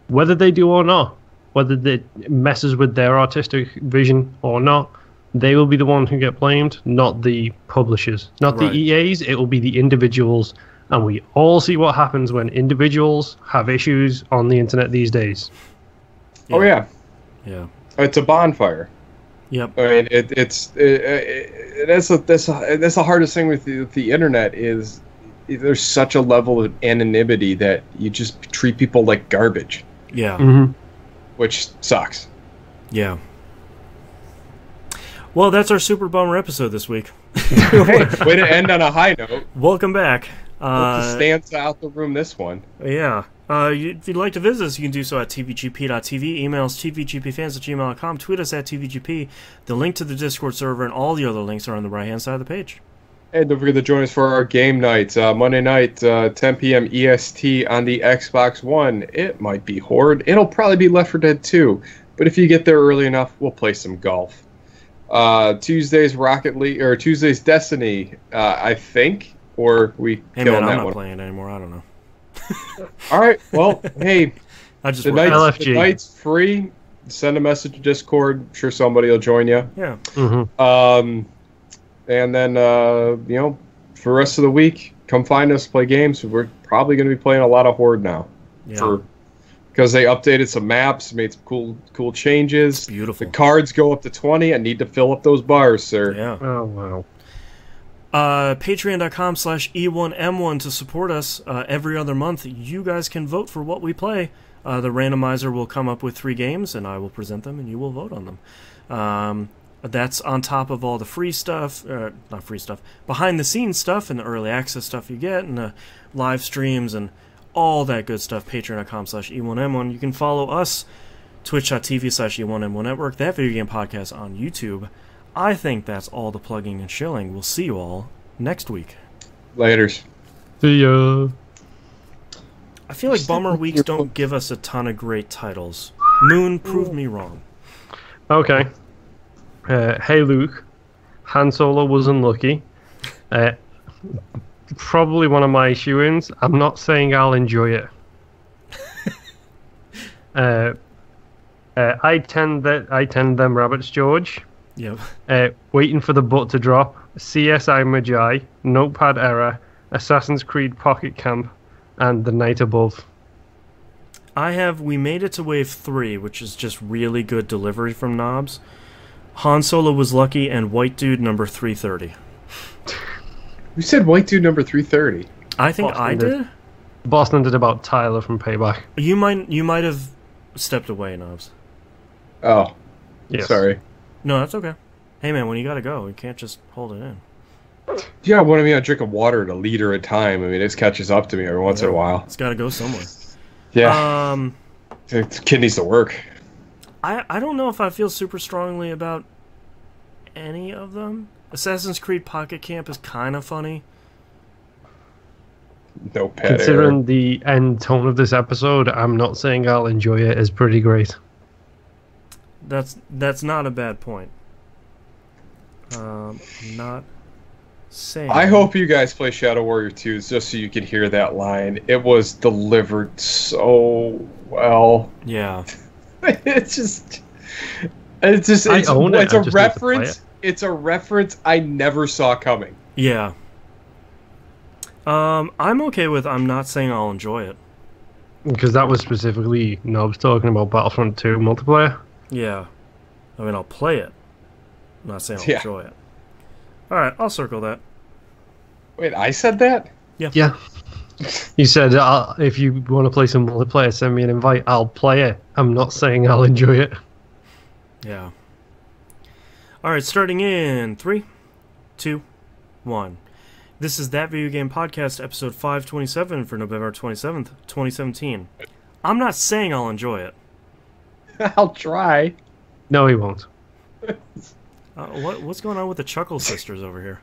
Whether they do or not, whether it messes with their artistic vision or not, they will be the ones who get blamed, not the publishers. Not the EAs, it will be the individuals. And we all see what happens when individuals have issues on the internet these days. Yeah. Oh, yeah. Yeah. It's a bonfire. Yep. I mean, that's the hardest thing with the internet is there's such a level of anonymity that you just treat people like garbage. Yeah. Which sucks. Yeah. Well, that's our Super Bummer episode this week. Hey, way to end on a high note. Welcome back. Stands out the room, this one. Yeah. If you'd like to visit us, you can do so at tvgp.tv. Email us tvgpfans@gmail.com. Tweet us at tvgp. The link to the Discord server and all the other links are on the right-hand side of the page. And don't forget to join us for our game nights. Monday night, 10 p.m. EST on the Xbox One. It might be Horde. It'll probably be Left 4 Dead 2. But if you get there early enough, we'll play some golf. Tuesday's Rocket League, or Tuesday's Destiny, I think. Or we kill that one. I'm not playing anymore. I don't know. All right. Well, hey, the night's free. Send a message to Discord. I'm sure somebody will join you. Yeah. And then for the rest of the week, come find us, play games. We're probably going to be playing a lot of Horde now. Yeah. Because they updated some maps, made some cool changes. It's beautiful. The cards go up to 20. I need to fill up those bars, sir. Yeah. Oh, wow. Patreon.com/E1M1 to support us every other month. You guys can vote for what we play. The randomizer will come up with 3 games, and I will present them, and you will vote on them. That's on top of all the free stuff, not free stuff, behind-the-scenes stuff and the early access stuff you get, and the live streams and all that good stuff. Patreon.com/E1M1. You can follow us, twitch.tv/E1M1 Network, that video game podcast on YouTube. I think that's all the plugging and shilling. We'll see you all next week. Laters. See ya. I feel like Bummer Weeks don't give us a ton of great titles. Moon, prove me wrong. Okay. Hey Luke, Han Solo was unlucky. Probably one of my issue-ins. I'm not saying I'll enjoy it. I tend them rabbits, George. Yep. Waiting for the butt to drop. CSI Magi, Notepad Error, Assassin's Creed Pocket Camp, and The Night Above. We made it to Wave 3, which is just really good delivery from Knobs. Han Solo was lucky, and White Dude number 330. You said White Dude number 330. I think Boston I did. Boston did about Tyler from Payback. You might have stepped away, Knobs. Oh, yes. Sorry. No, that's okay. Hey man, when you gotta go, you can't just hold it in. Yeah, I drink of water at a liter at a time. I mean, it catches up to me every once in a while. It's gotta go somewhere. Yeah. The kid needs to work. I don't know if I feel super strongly about any of them. Assassin's Creed Pocket Camp is kind of funny. No pet Considering error. the end tone of this episode, I'm not saying I'll enjoy it. It's pretty great. That's not a bad point. Not Same. I hope you guys play Shadow Warrior 2 just so you can hear that line. It was delivered so well. Yeah. It's a reference. It's a reference I never saw coming. Yeah. I'm okay with I'm not saying I'll enjoy it. Because that was specifically Nobs talking about Battlefront 2 multiplayer. Yeah. I mean, I'll play it. I'm not saying I'll enjoy it. Alright, I'll circle that. Wait, I said that? Yeah. Yeah. You said, if you want to play some multiplayer, send me an invite. I'll play it. I'm not saying I'll enjoy it. Yeah. Alright, starting in 3, 2, 1. This is That Video Game Podcast, episode 527 for November 27th, 2017. I'm not saying I'll enjoy it. I'll try. No, he won't. What's going on with the Chuckle Sisters over here?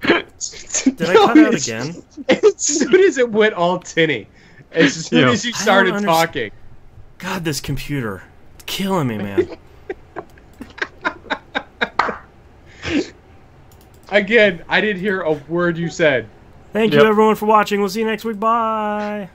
Did I cut out again? As soon as it went all tinny. As soon as you started talking. God, this computer. It's killing me, man. Again, I didn't hear a word you said. Thank you, everyone, for watching. We'll see you next week. Bye.